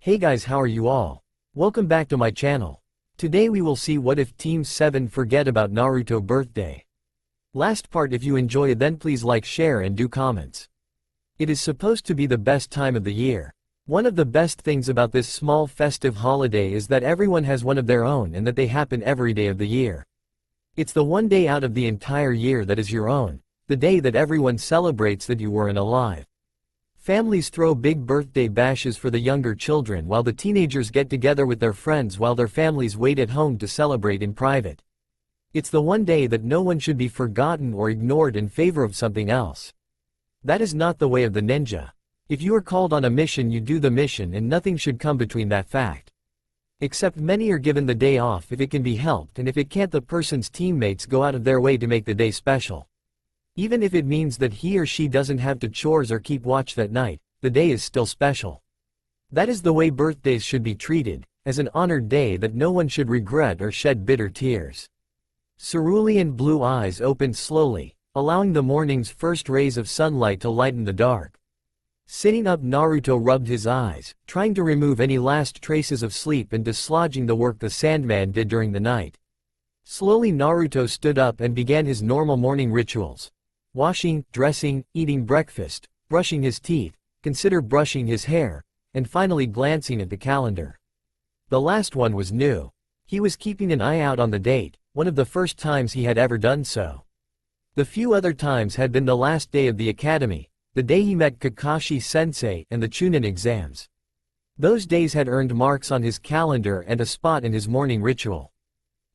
Hey guys, how are you all? Welcome back to my channel. Today we will see what if Team 7 forget about Naruto birthday. Last part, if you enjoy it then please like, share and do comments. It is supposed to be the best time of the year. One of the best things about this small festive holiday is that everyone has one of their own and that they happen every day of the year. It's the one day out of the entire year that is your own, the day that everyone celebrates that you weren't alive. Families throw big birthday bashes for the younger children while the teenagers get together with their friends while their families wait at home to celebrate in private. It's the one day that no one should be forgotten or ignored in favor of something else. That is not the way of the ninja. If you are called on a mission, you do the mission and nothing should come between that fact. Except many are given the day off if it can be helped, and if it can't, the person's teammates go out of their way to make the day special. Even if it means that he or she doesn't have to chores or keep watch that night, the day is still special. That is the way birthdays should be treated, as an honored day that no one should regret or shed bitter tears. Cerulean blue eyes opened slowly, allowing the morning's first rays of sunlight to lighten the dark. Sitting up, Naruto rubbed his eyes, trying to remove any last traces of sleep and dislodging the work the Sandman did during the night. Slowly Naruto stood up and began his normal morning rituals. Washing, dressing, eating breakfast, brushing his teeth, consider brushing his hair, and finally glancing at the calendar. The last one was new. He was keeping an eye out on the date, one of the first times he had ever done so. The few other times had been the last day of the academy, the day he met Kakashi Sensei, and the Chunin exams. Those days had earned marks on his calendar and a spot in his morning ritual.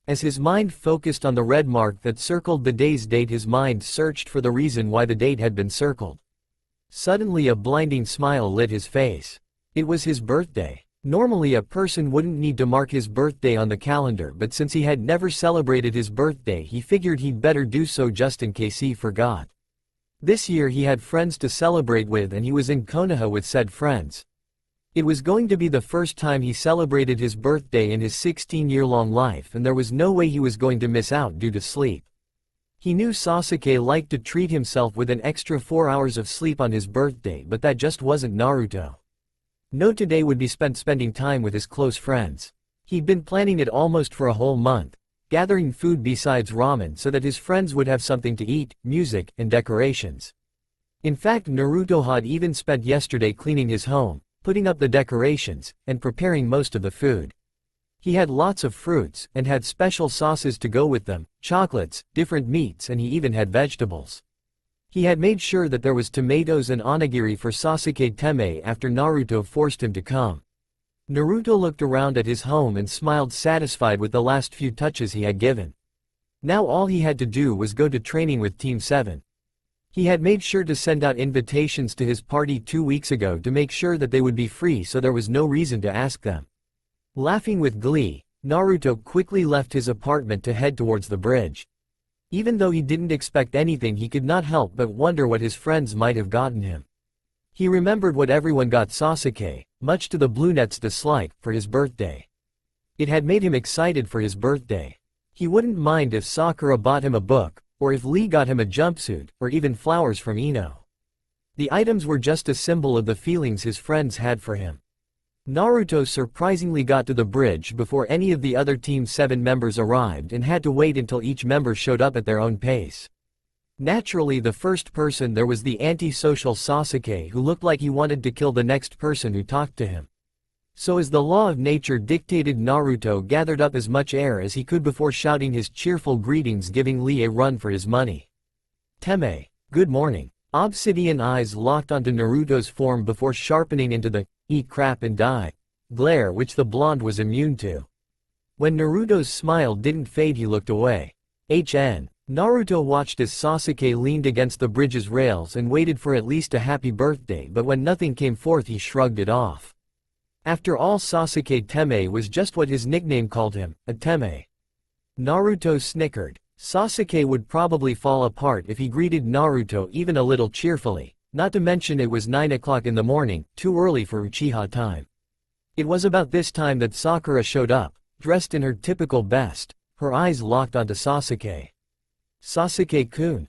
As his mind focused on the red mark that circled the day's date, his mind searched for the reason why the date had been circled. Suddenly a blinding smile lit his face. It was his birthday. Normally a person wouldn't need to mark his birthday on the calendar, but since he had never celebrated his birthday, he figured he'd better do so just in case he forgot. This year he had friends to celebrate with and he was in Konoha with said friends. It was going to be the first time he celebrated his birthday in his 16-year-long life, and there was no way he was going to miss out due to sleep. He knew Sasuke liked to treat himself with an extra 4 hours of sleep on his birthday, but that just wasn't Naruto. No, today would be spent spending time with his close friends. He'd been planning it almost for a whole month, gathering food besides ramen so that his friends would have something to eat, music, and decorations. In fact, Naruto had even spent yesterday cleaning his home, putting up the decorations, and preparing most of the food. He had lots of fruits, and had special sauces to go with them, chocolates, different meats, and he even had vegetables. He had made sure that there was tomatoes and onigiri for Sasuke Teme after Naruto forced him to come. Naruto looked around at his home and smiled, satisfied with the last few touches he had given. Now all he had to do was go to training with Team 7. He had made sure to send out invitations to his party 2 weeks ago to make sure that they would be free, so there was no reason to ask them. Laughing with glee, Naruto quickly left his apartment to head towards the bridge. Even though he didn't expect anything, he could not help but wonder what his friends might have gotten him. He remembered what everyone got Sasuke, much to the Bluenet's dislike, for his birthday. It had made him excited for his birthday. He wouldn't mind if Sakura bought him a book, or if Lee got him a jumpsuit, or even flowers from Ino. The items were just a symbol of the feelings his friends had for him. Naruto surprisingly got to the bridge before any of the other Team 7 members arrived and had to wait until each member showed up at their own pace. Naturally, the first person there was the antisocial Sasuke, who looked like he wanted to kill the next person who talked to him. So as the law of nature dictated, Naruto gathered up as much air as he could before shouting his cheerful greetings, giving Lee a run for his money. Teme, good morning. Obsidian eyes locked onto Naruto's form before sharpening into the eat crap and die glare which the blonde was immune to. When Naruto's smile didn't fade, he looked away. Naruto watched as Sasuke leaned against the bridge's rails and waited for at least a happy birthday, but when nothing came forth he shrugged it off. After all, Sasuke Teme was just what his nickname called him, a Teme. Naruto snickered. Sasuke would probably fall apart if he greeted Naruto even a little cheerfully, not to mention it was 9 o'clock in the morning, too early for Uchiha time. It was about this time that Sakura showed up, dressed in her typical best, her eyes locked onto Sasuke. Sasuke-kun,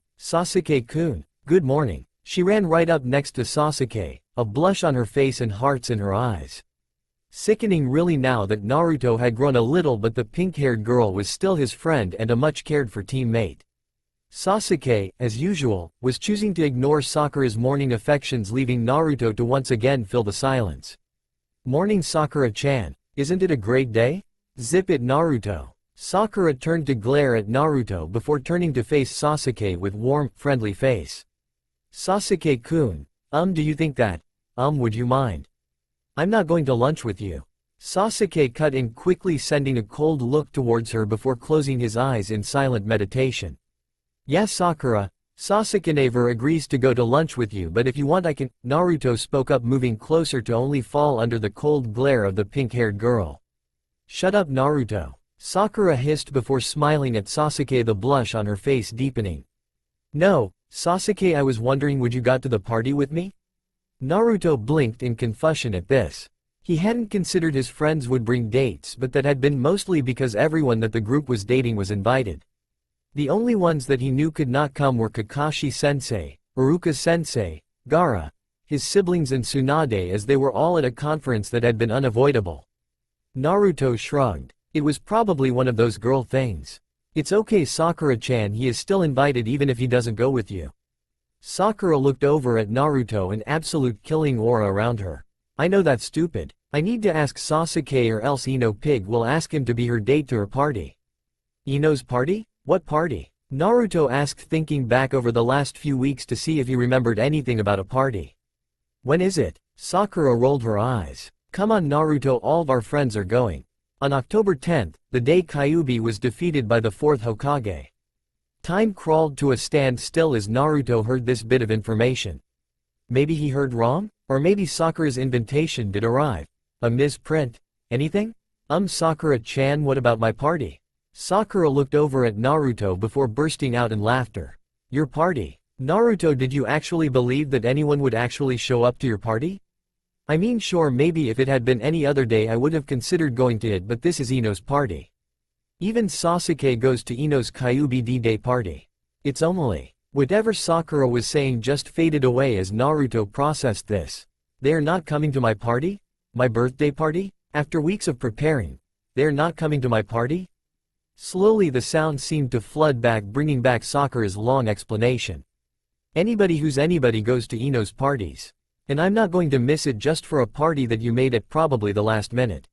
good morning. She ran right up next to Sasuke, a blush on her face and hearts in her eyes. Sickening really now that Naruto had grown a little, but the pink-haired girl was still his friend and a much cared-for teammate. Sasuke, as usual, was choosing to ignore Sakura's morning affections, leaving Naruto to once again fill the silence. "Morning, Sakura-chan. Isn't it a great day? Zip it, Naruto." Sakura turned to glare at Naruto before turning to face Sasuke with warm, friendly face. "Sasuke-kun, do you think that, would you mind? I'm not going to lunch with you." Sasuke cut in quickly, sending a cold look towards her before closing his eyes in silent meditation. "Yeah, Sakura, Sasuke never agrees to go to lunch with you, but if you want I can," Naruto spoke up, moving closer to only fall under the cold glare of the pink-haired girl. "Shut up, Naruto," Sakura hissed before smiling at Sasuke, the blush on her face deepening. "No, Sasuke, I was wondering, would you got to the party with me?" Naruto blinked in confusion at this. He hadn't considered his friends would bring dates, but that had been mostly because everyone that the group was dating was invited. The only ones that he knew could not come were Kakashi-sensei, Iruka-sensei, Gaara, his siblings and Tsunade, as they were all at a conference that had been unavoidable. Naruto shrugged. It was probably one of those girl things. "It's okay, Sakura-chan, he is still invited even if he doesn't go with you." Sakura looked over at Naruto, an absolute killing aura around her. "I know that's stupid. I need to ask Sasuke or else Ino Pig will ask him to be her date to her party." "Ino's party? What party?" Naruto asked, thinking back over the last few weeks to see if he remembered anything about a party. "When is it?" Sakura rolled her eyes. "Come on, Naruto, all of our friends are going. On October 10th, the day Kyuubi was defeated by the 4th Hokage." Time crawled to a standstill as Naruto heard this bit of information. Maybe he heard wrong? Or maybe Sakura's invitation did arrive. A misprint? Anything? Sakura-chan, what about my party?" Sakura looked over at Naruto before bursting out in laughter. "Your party? Naruto, did you actually believe that anyone would actually show up to your party? I mean, sure, maybe if it had been any other day I would have considered going to it, but this is Ino's party. Even Sasuke goes to Ino's Kyuubi D-Day party. It's only..." Whatever Sakura was saying just faded away as Naruto processed this. "They are not coming to my party? My birthday party? After weeks of preparing. They are not coming to my party?" Slowly the sound seemed to flood back, bringing back Sakura's long explanation. "Anybody who's anybody goes to Ino's parties. And I'm not going to miss it just for a party that you made at probably the last minute.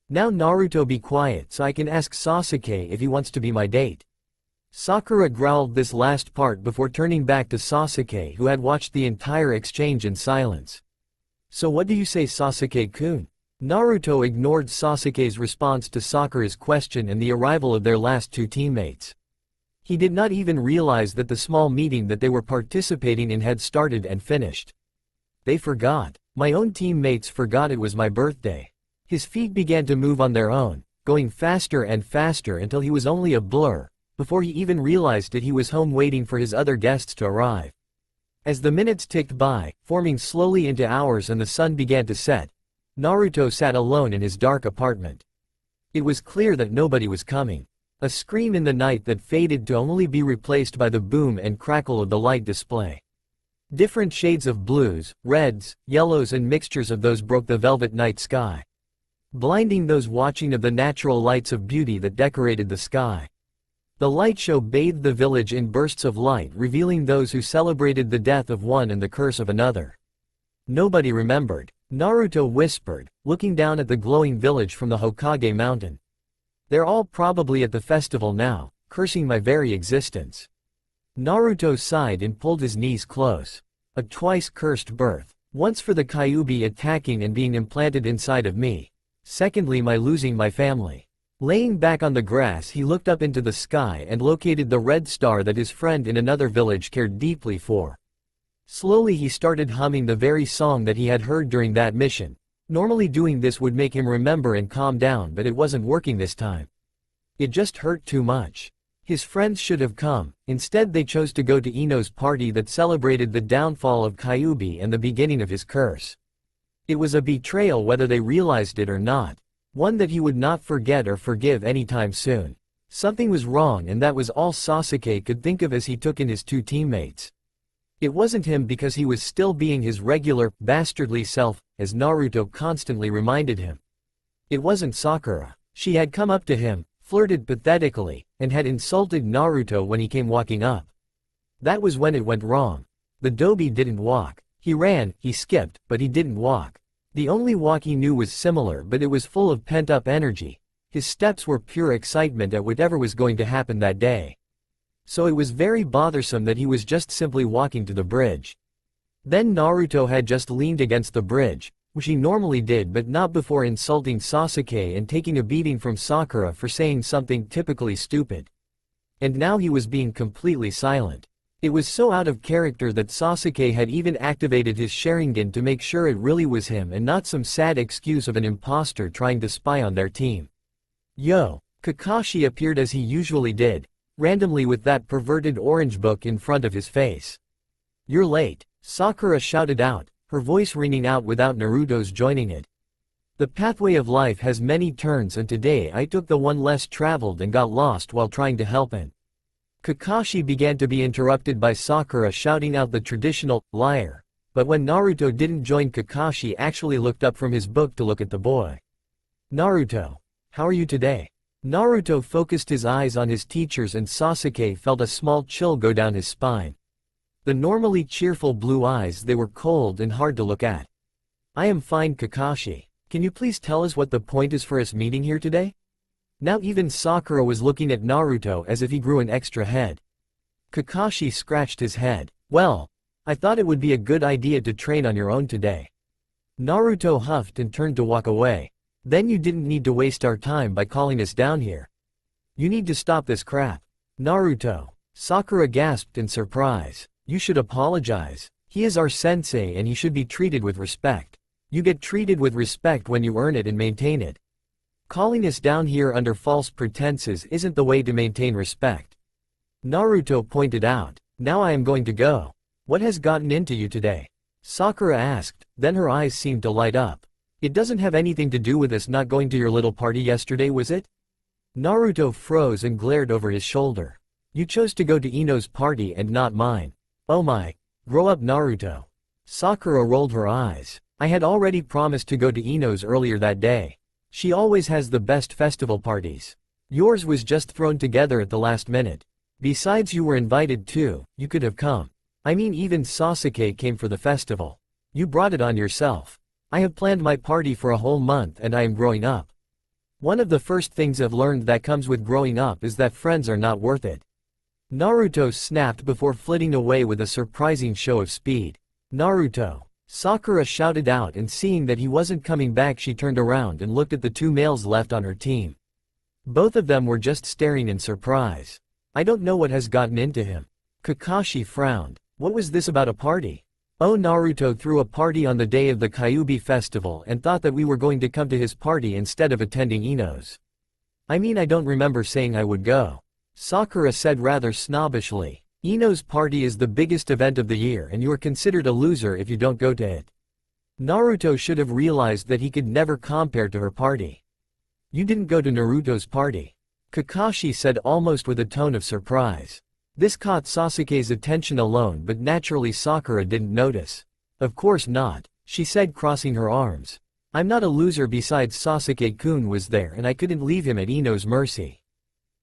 Now Naruto, be quiet so I can ask Sasuke if he wants to be my date." Sakura growled this last part before turning back to Sasuke, who had watched the entire exchange in silence. "So what do you say, Sasuke-kun?" Naruto ignored Sasuke's response to Sakura's question and the arrival of their last two teammates. He did not even realize that the small meeting that they were participating in had started and finished. "They forgot. My own teammates forgot it was my birthday." His feet began to move on their own, going faster and faster until he was only a blur, before he even realized that he was home waiting for his other guests to arrive. As the minutes ticked by, forming slowly into hours, and the sun began to set, Naruto sat alone in his dark apartment. It was clear that nobody was coming. A scream in the night that faded to only be replaced by the boom and crackle of the light display. Different shades of blues, reds, yellows and mixtures of those broke the velvet night sky, blinding those watching of the natural lights of beauty that decorated the sky. The light show bathed the village in bursts of light, revealing those who celebrated the death of one and the curse of another. "Nobody remembered," Naruto whispered, looking down at the glowing village from the Hokage mountain. "They're all probably at the festival now, cursing my very existence." Naruto sighed and pulled his knees close. A twice cursed birth. Once for the Kyuubi attacking and being implanted inside of me. Secondly, my losing my family. Laying back on the grass, he looked up into the sky and located the red star that his friend in another village cared deeply for. Slowly he started humming the very song that he had heard during that mission. Normally doing this would make him remember and calm down, but it wasn't working this time. It just hurt too much. His friends should have come. Instead they chose to go to Ino's party that celebrated the downfall of Kyuubi and the beginning of his curse. It was a betrayal whether they realized it or not. One that he would not forget or forgive anytime soon. Something was wrong, and that was all Sasuke could think of as he took in his two teammates. It wasn't him because he was still being his regular, bastardly self, as Naruto constantly reminded him. It wasn't Sakura. She had come up to him, flirted pathetically, and had insulted Naruto when he came walking up. That was when it went wrong. The Dobi didn't walk. He ran, he skipped, but he didn't walk. The only walk he knew was similar, but it was full of pent-up energy. His steps were pure excitement at whatever was going to happen that day. So it was very bothersome that he was just simply walking to the bridge. Then Naruto had just leaned against the bridge, which he normally did but not before insulting Sasuke and taking a beating from Sakura for saying something typically stupid. And now he was being completely silent. It was so out of character that Sasuke had even activated his Sharingan to make sure it really was him and not some sad excuse of an imposter trying to spy on their team. Yo! Kakashi appeared as he usually did, randomly with that perverted orange book in front of his face. "You're late," Sakura shouted out, her voice ringing out without Naruto's joining it. "The pathway of life has many turns and today I took the one less traveled and got lost while trying to help him." Kakashi began to be interrupted by Sakura shouting out the traditional, "liar," but when Naruto didn't join, Kakashi actually looked up from his book to look at the boy. "Naruto, how are you today?" Naruto focused his eyes on his teachers and Sasuke felt a small chill go down his spine. The normally cheerful blue eyes, they were cold and hard to look at. "I am fine, Kakashi. Can you please tell us what the point is for us meeting here today?" Now even Sakura was looking at Naruto as if he grew an extra head. Kakashi scratched his head. "Well, I thought it would be a good idea to train on your own today." Naruto huffed and turned to walk away. "Then you didn't need to waste our time by calling us down here. You need to stop this crap." "Naruto," Sakura gasped in surprise. "You should apologize. He is our sensei and he should be treated with respect. You get treated with respect when you earn it and maintain it. Calling us down here under false pretenses isn't the way to maintain respect." Naruto pointed out. "Now I am going to go." "What has gotten into you today?" Sakura asked, then her eyes seemed to light up. "It doesn't have anything to do with us not going to your little party yesterday, was it?" Naruto froze and glared over his shoulder. "You chose to go to Ino's party and not mine." "Oh my. Grow up, Naruto." Sakura rolled her eyes. "I had already promised to go to Ino's earlier that day. She always has the best festival parties. Yours was just thrown together at the last minute. Besides, you were invited too, you could have come. I mean, even Sasuke came for the festival. You brought it on yourself. I have planned my party for a whole month and I am growing up. One of the first things I've learned that comes with growing up is that friends are not worth it." Naruto snapped before flitting away with a surprising show of speed. "Naruto!" Sakura shouted out, and seeing that he wasn't coming back, she turned around and looked at the two males left on her team. Both of them were just staring in surprise. "I don't know what has gotten into him." Kakashi frowned. "What was this about a party?" "Oh, Naruto threw a party on the day of the Kyuubi festival and thought that we were going to come to his party instead of attending Ino's. I mean, I don't remember saying I would go." Sakura said rather snobbishly. "Ino's party is the biggest event of the year and you are considered a loser if you don't go to it." Naruto should have realized that he could never compare to her party. "You didn't go to Naruto's party?" Kakashi said almost with a tone of surprise. This caught Sasuke's attention alone, but naturally Sakura didn't notice. "Of course not," she said, crossing her arms. "I'm not a loser, besides Sasuke-kun was there and I couldn't leave him at Ino's mercy."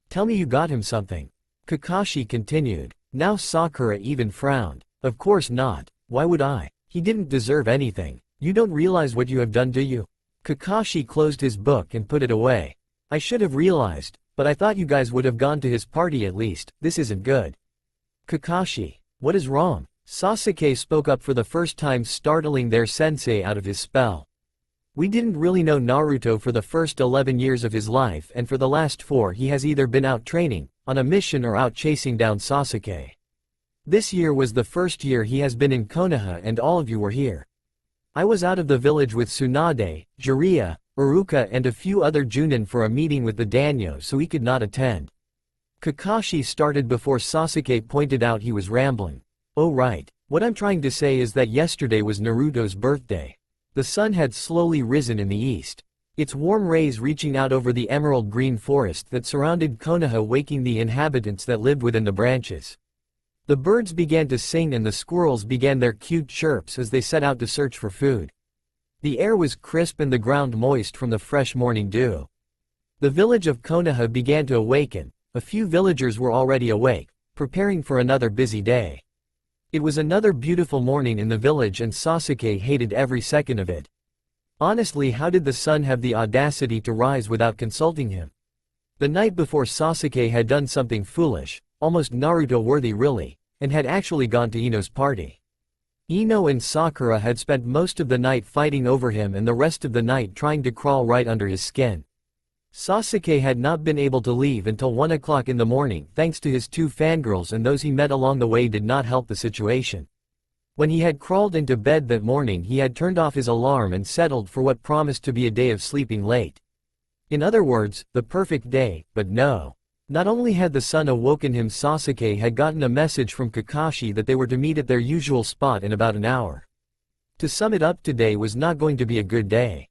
"Tell me you got him something," Kakashi continued. Now Sakura even frowned. "Of course not, why would I? He didn't deserve anything. You don't realize what you have done, do you?" Kakashi closed his book and put it away. "I should have realized, but I thought you guys would have gone to his party at least. This isn't good." "Kakashi, what is wrong?" Sasuke spoke up for the first time, startling their sensei out of his spell. "We didn't really know Naruto for the first 11 years of his life, and for the last 4 he has either been out training, on a mission, or out chasing down Sasuke. This year was the first year he has been in Konoha and all of you were here. I was out of the village with Tsunade, Jiraiya, Iruka and a few other Junin for a meeting with the daimyo, so he could not attend." Kakashi started before Sasuke pointed out he was rambling. "Oh right, what I'm trying to say is that yesterday was Naruto's birthday. The sun had slowly risen in the east. Its warm rays reaching out over the emerald green forest that surrounded Konoha, waking the inhabitants that lived within the branches. The birds began to sing and the squirrels began their cute chirps as they set out to search for food. The air was crisp and the ground moist from the fresh morning dew. The village of Konoha began to awaken. A few villagers were already awake, preparing for another busy day. It was another beautiful morning in the village and Sasuke hated every second of it. Honestly, how did the sun have the audacity to rise without consulting him? The night before Sasuke had done something foolish, almost Naruto-worthy really, and had actually gone to Ino's party. Ino and Sakura had spent most of the night fighting over him and the rest of the night trying to crawl right under his skin. Sasuke had not been able to leave until 1 o'clock in the morning thanks to his 2 fangirls, and those he met along the way did not help the situation. When he had crawled into bed that morning, he had turned off his alarm and settled for what promised to be a day of sleeping late. In other words, the perfect day, but no. Not only had the sun awoken him, Sasuke had gotten a message from Kakashi that they were to meet at their usual spot in about an hour. To sum it up, today was not going to be a good day.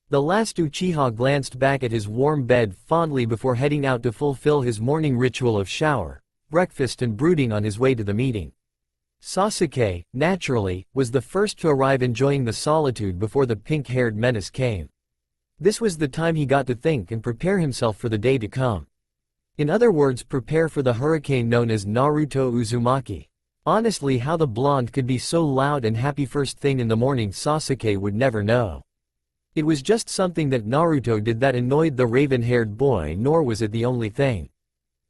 The last Uchiha glanced back at his warm bed fondly before heading out to fulfill his morning ritual of shower, breakfast and brooding on his way to the meeting. Sasuke, naturally, was the first to arrive, enjoying the solitude before the pink-haired menace came. This was the time he got to think and prepare himself for the day to come. In other words, prepare for the hurricane known as Naruto Uzumaki. Honestly, how the blonde could be so loud and happy first thing in the morning, Sasuke would never know. It was just something that Naruto did that annoyed the raven-haired boy, nor was it the only thing.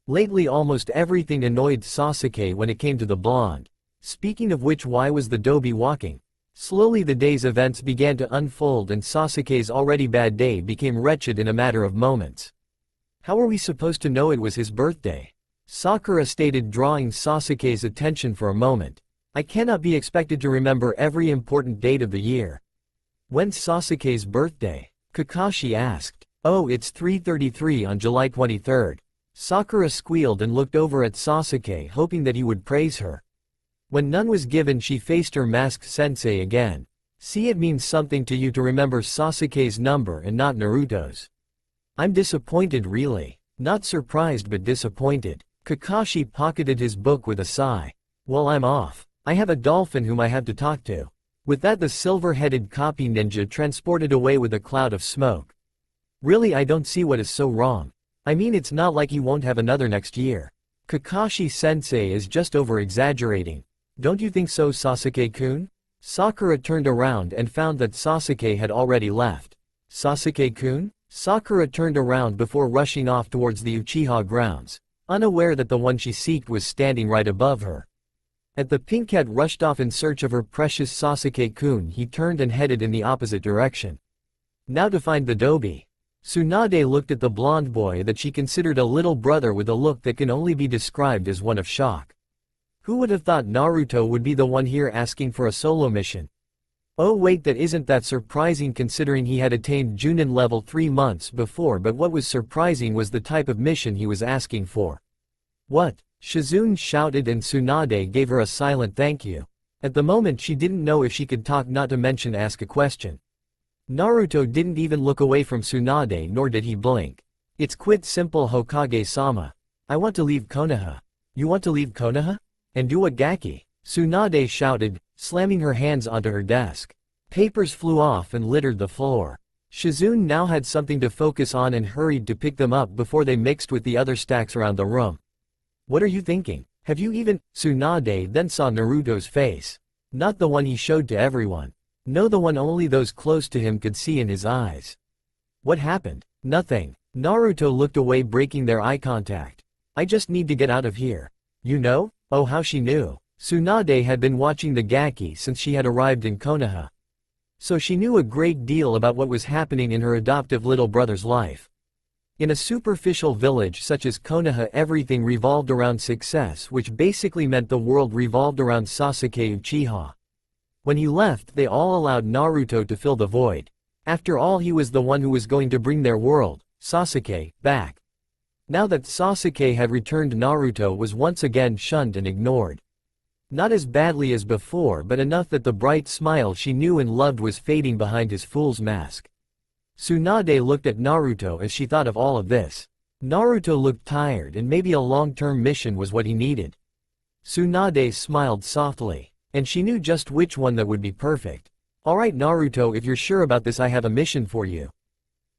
Lately almost everything annoyed Sasuke when it came to the blonde. Speaking of which, why was the Dobi walking? Slowly the day's events began to unfold and Sasuke's already bad day became wretched in a matter of moments. How are we supposed to know it was his birthday? Sakura stated, drawing Sasuke's attention for a moment. I cannot be expected to remember every important date of the year. When's Sasuke's birthday? Kakashi asked. Oh, it's 3:33 on July 23rd. Sakura squealed and looked over at Sasuke, hoping that he would praise her. When none was given, she faced her masked sensei again. See, it means something to you to remember Sasuke's number and not Naruto's. I'm disappointed, really. Not surprised but disappointed. Kakashi pocketed his book with a sigh. Well, I'm off. I have a dolphin whom I have to talk to. With that, the silver-headed copy ninja transported away with a cloud of smoke. Really, I don't see what is so wrong. I mean, it's not like he won't have another next year. Kakashi-sensei is just over-exaggerating. Don't you think so, Sasuke-kun? Sakura turned around and found that Sasuke had already left. Sasuke-kun? Sakura turned around before rushing off towards the Uchiha grounds, unaware that the one she sought was standing right above her. As the pink cat rushed off in search of her precious Sasuke-kun, he turned and headed in the opposite direction. Now to find the Dobi. Tsunade looked at the blonde boy that she considered a little brother with a look that can only be described as one of shock. Who would have thought Naruto would be the one here asking for a solo mission? Oh wait, that isn't that surprising considering he had attained Junin level 3 months before, but what was surprising was the type of mission he was asking for. What? Shizune shouted and Tsunade gave her a silent thank you. At the moment she didn't know if she could talk, not to mention ask a question. Naruto didn't even look away from Tsunade, nor did he blink. It's quite simple, Hokage-sama. I want to leave Konoha. You want to leave Konoha? And do what, Gaki? Tsunade shouted, slamming her hands onto her desk. Papers flew off and littered the floor. Shizune now had something to focus on and hurried to pick them up before they mixed with the other stacks around the room. What are you thinking? Have you even— Tsunade then saw Naruto's face. Not the one he showed to everyone. No, the one only those close to him could see in his eyes. What happened? Nothing. Naruto looked away, breaking their eye contact. I just need to get out of here. You know? Oh, how she knew. Tsunade had been watching the Gaki since she had arrived in Konoha. So she knew a great deal about what was happening in her adoptive little brother's life. In a superficial village such as Konoha, everything revolved around success, which basically meant the world revolved around Sasuke Uchiha. When he left, they all allowed Naruto to fill the void. After all, he was the one who was going to bring their world, Sasuke, back. Now that Sasuke had returned, Naruto was once again shunned and ignored. Not as badly as before, but enough that the bright smile she knew and loved was fading behind his fool's mask. Tsunade looked at Naruto as she thought of all of this. Naruto looked tired, and maybe a long-term mission was what he needed. Tsunade smiled softly, and she knew just which one that would be perfect. Alright Naruto, if you're sure about this, I have a mission for you.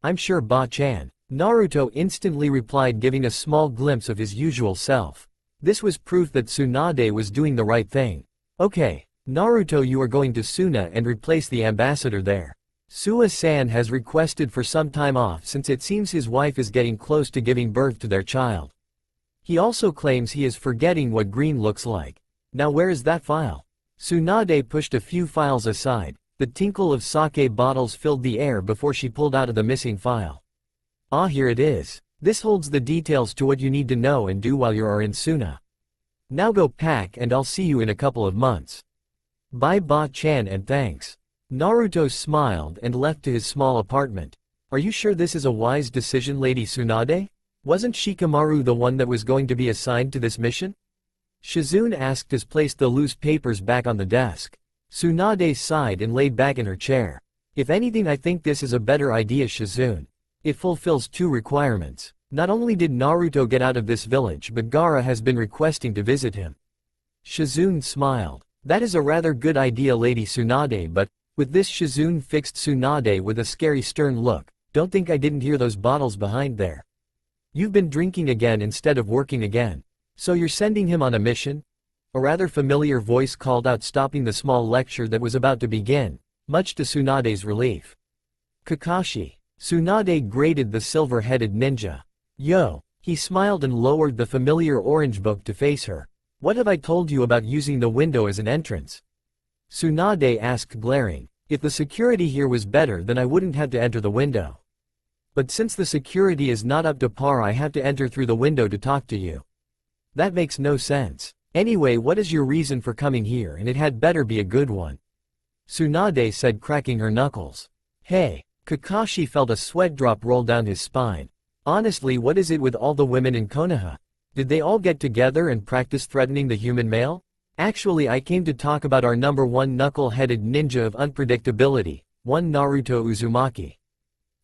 I'm sure, Ba-chan. Naruto instantly replied, giving a small glimpse of his usual self. This was proof that Tsunade was doing the right thing. Okay, Naruto, you are going to Suna and replace the ambassador there. Sua-san has requested for some time off since it seems his wife is getting close to giving birth to their child. He also claims he is forgetting what green looks like. Now where is that file? Tsunade pushed a few files aside. The tinkle of sake bottles filled the air before she pulled out of the missing file. Ah, here it is. This holds the details to what you need to know and do while you are in Suna. Now go pack and I'll see you in a couple of months. Bye Ba-chan and thanks. Naruto smiled and left to his small apartment. Are you sure this is a wise decision, Lady Tsunade? Wasn't Shikamaru the one that was going to be assigned to this mission? Shizune asked as placed the loose papers back on the desk. Tsunade sighed and laid back in her chair. If anything, I think this is a better idea, Shizune. It fulfills two requirements. Not only did Naruto get out of this village, but Gaara has been requesting to visit him. Shizune smiled. That is a rather good idea, Lady Tsunade, but with this Shizune fixed Tsunade with a scary stern look. Don't think I didn't hear those bottles behind there. You've been drinking again instead of working again. So you're sending him on a mission? A rather familiar voice called out, stopping the small lecture that was about to begin, much to Tsunade's relief. Kakashi. Tsunade grated the silver-headed ninja. Yo. He smiled and lowered the familiar orange book to face her. What have I told you about using the window as an entrance? Tsunade asked, glaring. If the security here was better, then I wouldn't have to enter the window. But since the security is not up to par, I have to enter through the window to talk to you. That makes no sense. Anyway, what is your reason for coming here, and it had better be a good one? Tsunade said, cracking her knuckles. Hey. Kakashi felt a sweat drop roll down his spine. Honestly, what is it with all the women in Konoha? Did they all get together and practice threatening the human male? Actually, I came to talk about our number one knuckle-headed ninja of unpredictability, one Naruto Uzumaki.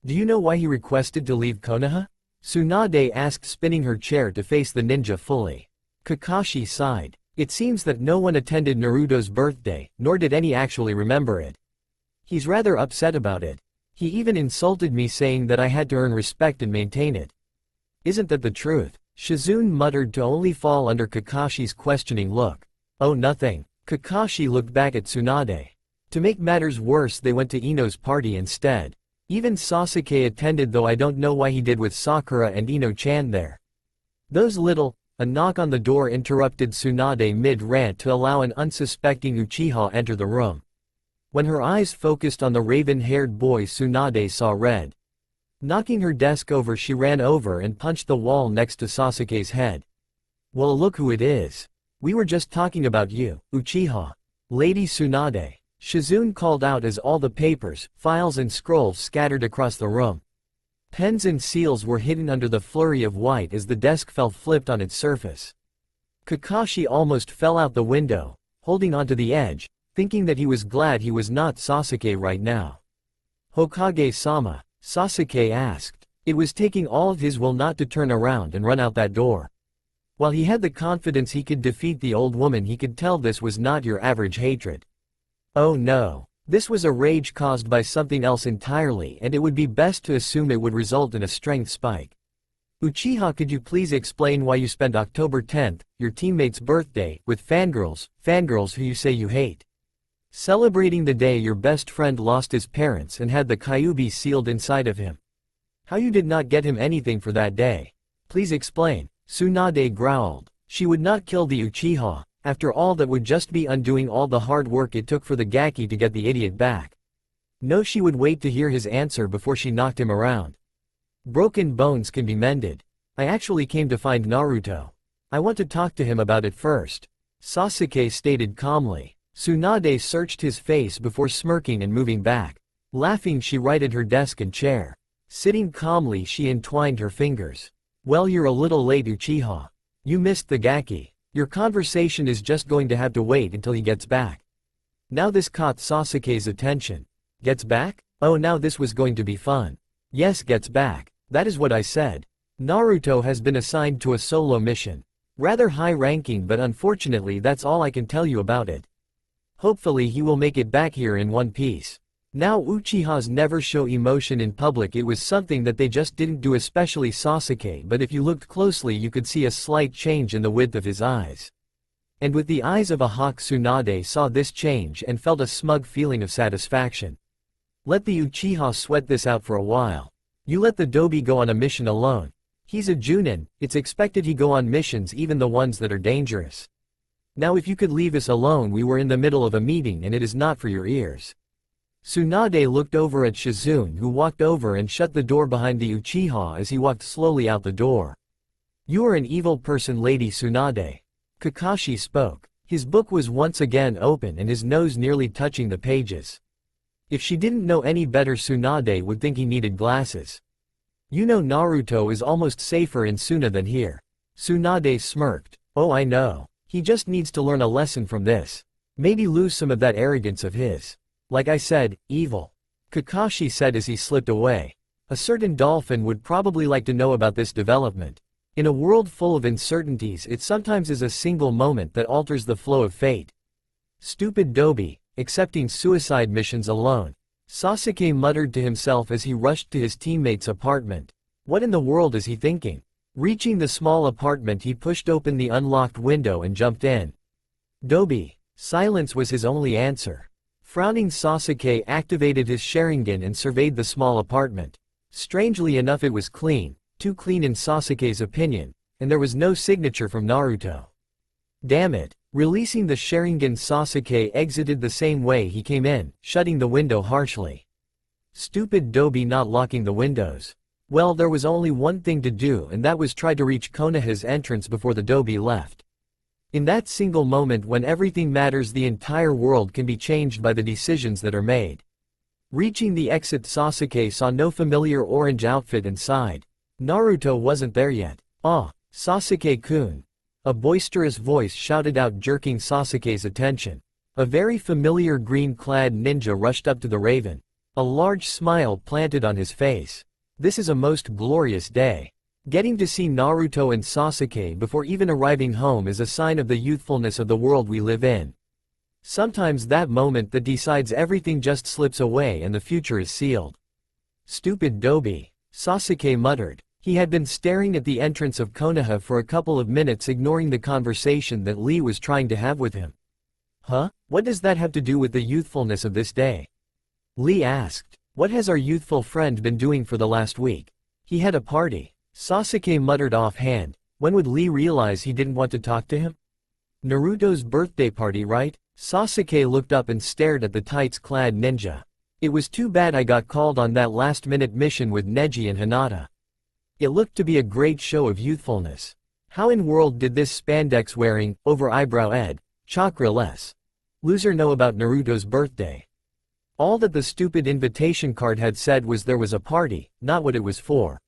Do you know why he requested to leave Konoha? Tsunade asked, spinning her chair to face the ninja fully. Kakashi sighed. It seems that no one attended Naruto's birthday, nor did any actually remember it. He's rather upset about it. He even insulted me, saying that I had to earn respect and maintain it. Isn't that the truth? Shizune muttered, to only fall under Kakashi's questioning look. Oh, nothing. Kakashi looked back at Tsunade. To make matters worse, they went to Ino's party instead. Even Sasuke attended, though I don't know why he did, with Sakura and Ino-chan there. Those little... A knock on the door interrupted Tsunade mid-rant to allow an unsuspecting Uchiha enter the room. When her eyes focused on the raven-haired boy, Tsunade saw red. Knocking her desk over, she ran over and punched the wall next to Sasuke's head. Well, look who it is. We were just talking about you, Uchiha. Lady Tsunade. Shizune called out as all the papers, files and scrolls scattered across the room. Pens and seals were hidden under the flurry of white as the desk fell flipped on its surface. Kakashi almost fell out the window, holding onto the edge, thinking that he was glad he was not Sasuke right now. Hokage-sama, Sasuke asked. It was taking all of his will not to turn around and run out that door. While he had the confidence he could defeat the old woman, he could tell this was not your average hatred. Oh no. This was a rage caused by something else entirely, and it would be best to assume it would result in a strength spike. Uchiha, could you please explain why you spent October 10th, your teammate's birthday, with fangirls who you say you hate? Celebrating the day your best friend lost his parents and had the Kyuubi sealed inside of him. How you did not get him anything for that day? Please explain. Tsunade growled. She would not kill the Uchiha. After all, that would just be undoing all the hard work it took for the Gaki to get the idiot back. No, she would wait to hear his answer before she knocked him around. Broken bones can be mended. I actually came to find Naruto. I want to talk to him about it first. Sasuke stated calmly. Tsunade searched his face before smirking and moving back. Laughing, she righted her desk and chair. Sitting calmly, she entwined her fingers. Well, you're a little late, Uchiha. You missed the Gaki. Your conversation is just going to have to wait until he gets back. Now this caught Sasuke's attention. Gets back? Oh, now this was going to be fun. Yes, gets back. That is what I said. Naruto has been assigned to a solo mission. Rather high ranking, but unfortunately that's all I can tell you about it. Hopefully he will make it back here in one piece. Now Uchihas never show emotion in public. It was something that they just didn't do, especially Sasuke, but if you looked closely you could see a slight change in the width of his eyes. And with the eyes of a hawk, Tsunade saw this change and felt a smug feeling of satisfaction. Let the Uchiha sweat this out for a while. You let the Dobi go on a mission alone. He's a Junin, it's expected he go on missions, even the ones that are dangerous. Now if you could leave us alone, we were in the middle of a meeting and it is not for your ears. Tsunade looked over at Shizune, who walked over and shut the door behind the Uchiha as he walked slowly out the door. You are an evil person, Lady Tsunade. Kakashi spoke. His book was once again open and his nose nearly touching the pages. If she didn't know any better, Tsunade would think he needed glasses. You know Naruto is almost safer in Suna than here. Tsunade smirked. Oh, I know. He just needs to learn a lesson from this. Maybe lose some of that arrogance of his. Like I said, evil. Kakashi said as he slipped away. A certain dolphin would probably like to know about this development. In a world full of uncertainties, it sometimes is a single moment that alters the flow of fate. Stupid Dobi, accepting suicide missions alone. Sasuke muttered to himself as he rushed to his teammate's apartment. What in the world is he thinking? Reaching the small apartment, he pushed open the unlocked window and jumped in. Dobi. Silence was his only answer. Frowning, Sasuke activated his Sharingan and surveyed the small apartment. Strangely enough, it was clean, too clean in Sasuke's opinion, and there was no signature from Naruto. Damn it. Releasing the Sharingan, Sasuke exited the same way he came in, shutting the window harshly. Stupid Dobi not locking the windows. Well, there was only one thing to do, and that was try to reach Konoha's entrance before the Dobi left. In that single moment when everything matters, the entire world can be changed by the decisions that are made. Reaching the exit, Sasuke saw no familiar orange outfit and sighed. Naruto wasn't there yet. Ah, Sasuke-kun. A boisterous voice shouted out, jerking Sasuke's attention. A very familiar green-clad ninja rushed up to the raven. A large smile planted on his face. This is a most glorious day. Getting to see Naruto and Sasuke before even arriving home is a sign of the youthfulness of the world we live in. Sometimes that moment that decides everything just slips away and the future is sealed. Stupid Dobi. Sasuke muttered. He had been staring at the entrance of Konoha for a couple of minutes, ignoring the conversation that Lee was trying to have with him. Huh? What does that have to do with the youthfulness of this day? Lee asked. What has our youthful friend been doing for the last week? He had a party. Sasuke muttered offhand. When would Lee realize he didn't want to talk to him? Naruto's birthday party, right? Sasuke looked up and stared at the tights-clad ninja. It was too bad I got called on that last-minute mission with Neji and Hinata. It looked to be a great show of youthfulness. How in world did this spandex-wearing, over-eyebrow Ed, chakra-less loser know about Naruto's birthday? All that the stupid invitation card had said was there was a party, not what it was for.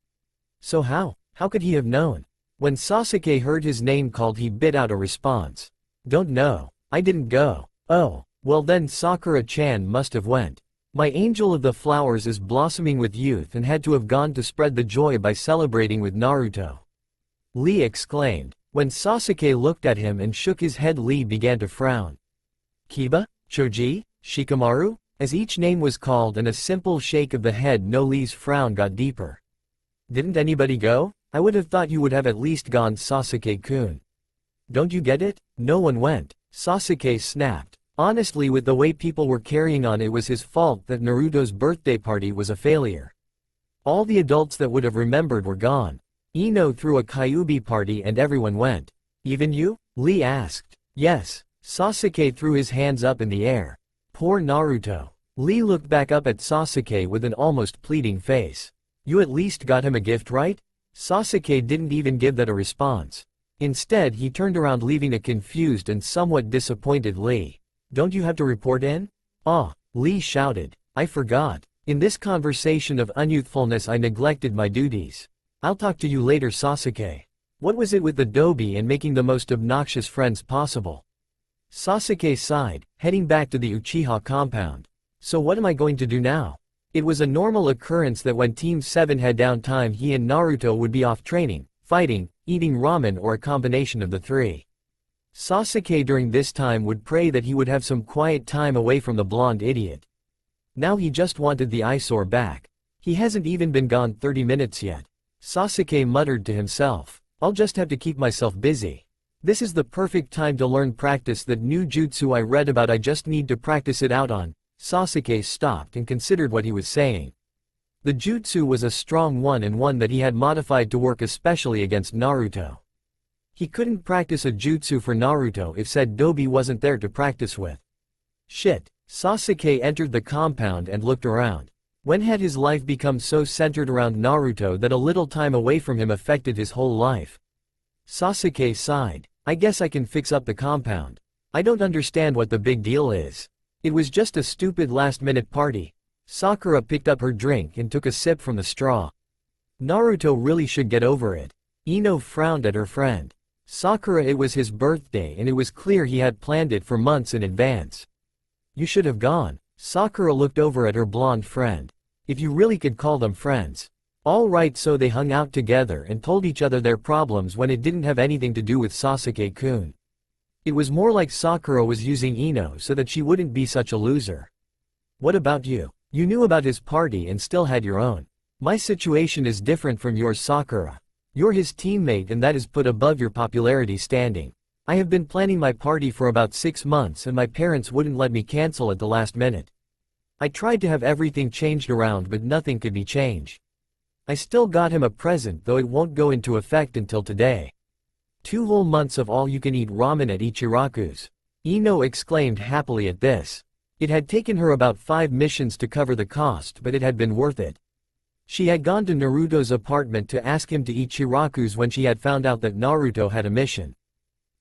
So how could he have known? When Sasuke heard his name called, he bit out a response. Don't know. I didn't go. Oh, well then Sakura-chan must have went. My angel of the flowers is blossoming with youth and had to have gone to spread the joy by celebrating with Naruto. Lee exclaimed. When Sasuke looked at him and shook his head, Lee began to frown. Kiba? Choji? Shikamaru? As each name was called and a simple shake of the head, no, Lee's frown got deeper. Didn't anybody go? I would have thought you would have at least gone, Sasuke-kun. Don't you get it? No one went. Sasuke snapped. Honestly, with the way people were carrying on, it was his fault that Naruto's birthday party was a failure. All the adults that would have remembered were gone. Ino threw a Kyuubi party and everyone went. Even you? Lee asked. Yes. Sasuke threw his hands up in the air. Poor Naruto. Lee looked back up at Sasuke with an almost pleading face. You at least got him a gift, right? Sasuke didn't even give that a response. Instead, he turned around, leaving a confused and somewhat disappointed Lee. Don't you have to report in? Ah, Lee shouted. I forgot. In this conversation of unyouthfulness, I neglected my duties. I'll talk to you later, Sasuke. What was it with the Dobi and making the most obnoxious friends possible? Sasuke sighed, heading back to the Uchiha compound. So what am I going to do now? It was a normal occurrence that when Team 7 had downtime, he and Naruto would be off training, fighting, eating ramen, or a combination of the three. Sasuke during this time would pray that he would have some quiet time away from the blonde idiot. Now he just wanted the eyesore back. He hasn't even been gone 30 minutes yet. Sasuke muttered to himself. I'll just have to keep myself busy. This is the perfect time to learn practice that new jutsu I read about. I just need to practice it out on. Sasuke stopped and considered what he was saying. The jutsu was a strong one and one that he had modified to work especially against Naruto. He couldn't practice a jutsu for Naruto if said dobi wasn't there to practice with. Shit. Sasuke entered the compound and looked around. When had his life become so centered around Naruto that a little time away from him affected his whole life? Sasuke sighed. I guess I can fix up the compound. I don't understand what the big deal is. It was just a stupid last-minute party. Sakura picked up her drink and took a sip from the straw. Naruto really should get over it. Ino frowned at her friend. Sakura, it was his birthday and it was clear he had planned it for months in advance. You should have gone. Sakura looked over at her blonde friend. If you really could call them friends. All right, so they hung out together and told each other their problems when it didn't have anything to do with Sasuke-kun. It was more like Sakura was using Ino so that she wouldn't be such a loser. What about you? You knew about his party and still had your own. My situation is different from yours, Sakura. You're his teammate and that is put above your popularity standing. I have been planning my party for about 6 months and my parents wouldn't let me cancel at the last minute. I tried to have everything changed around but nothing could be changed. I still got him a present though it won't go into effect until today. 2 whole months of all-you-can-eat ramen at Ichiraku's. Ino exclaimed happily at this. It had taken her about 5 missions to cover the cost but it had been worth it. She had gone to Naruto's apartment to ask him to Ichiraku's when she had found out that Naruto had a mission.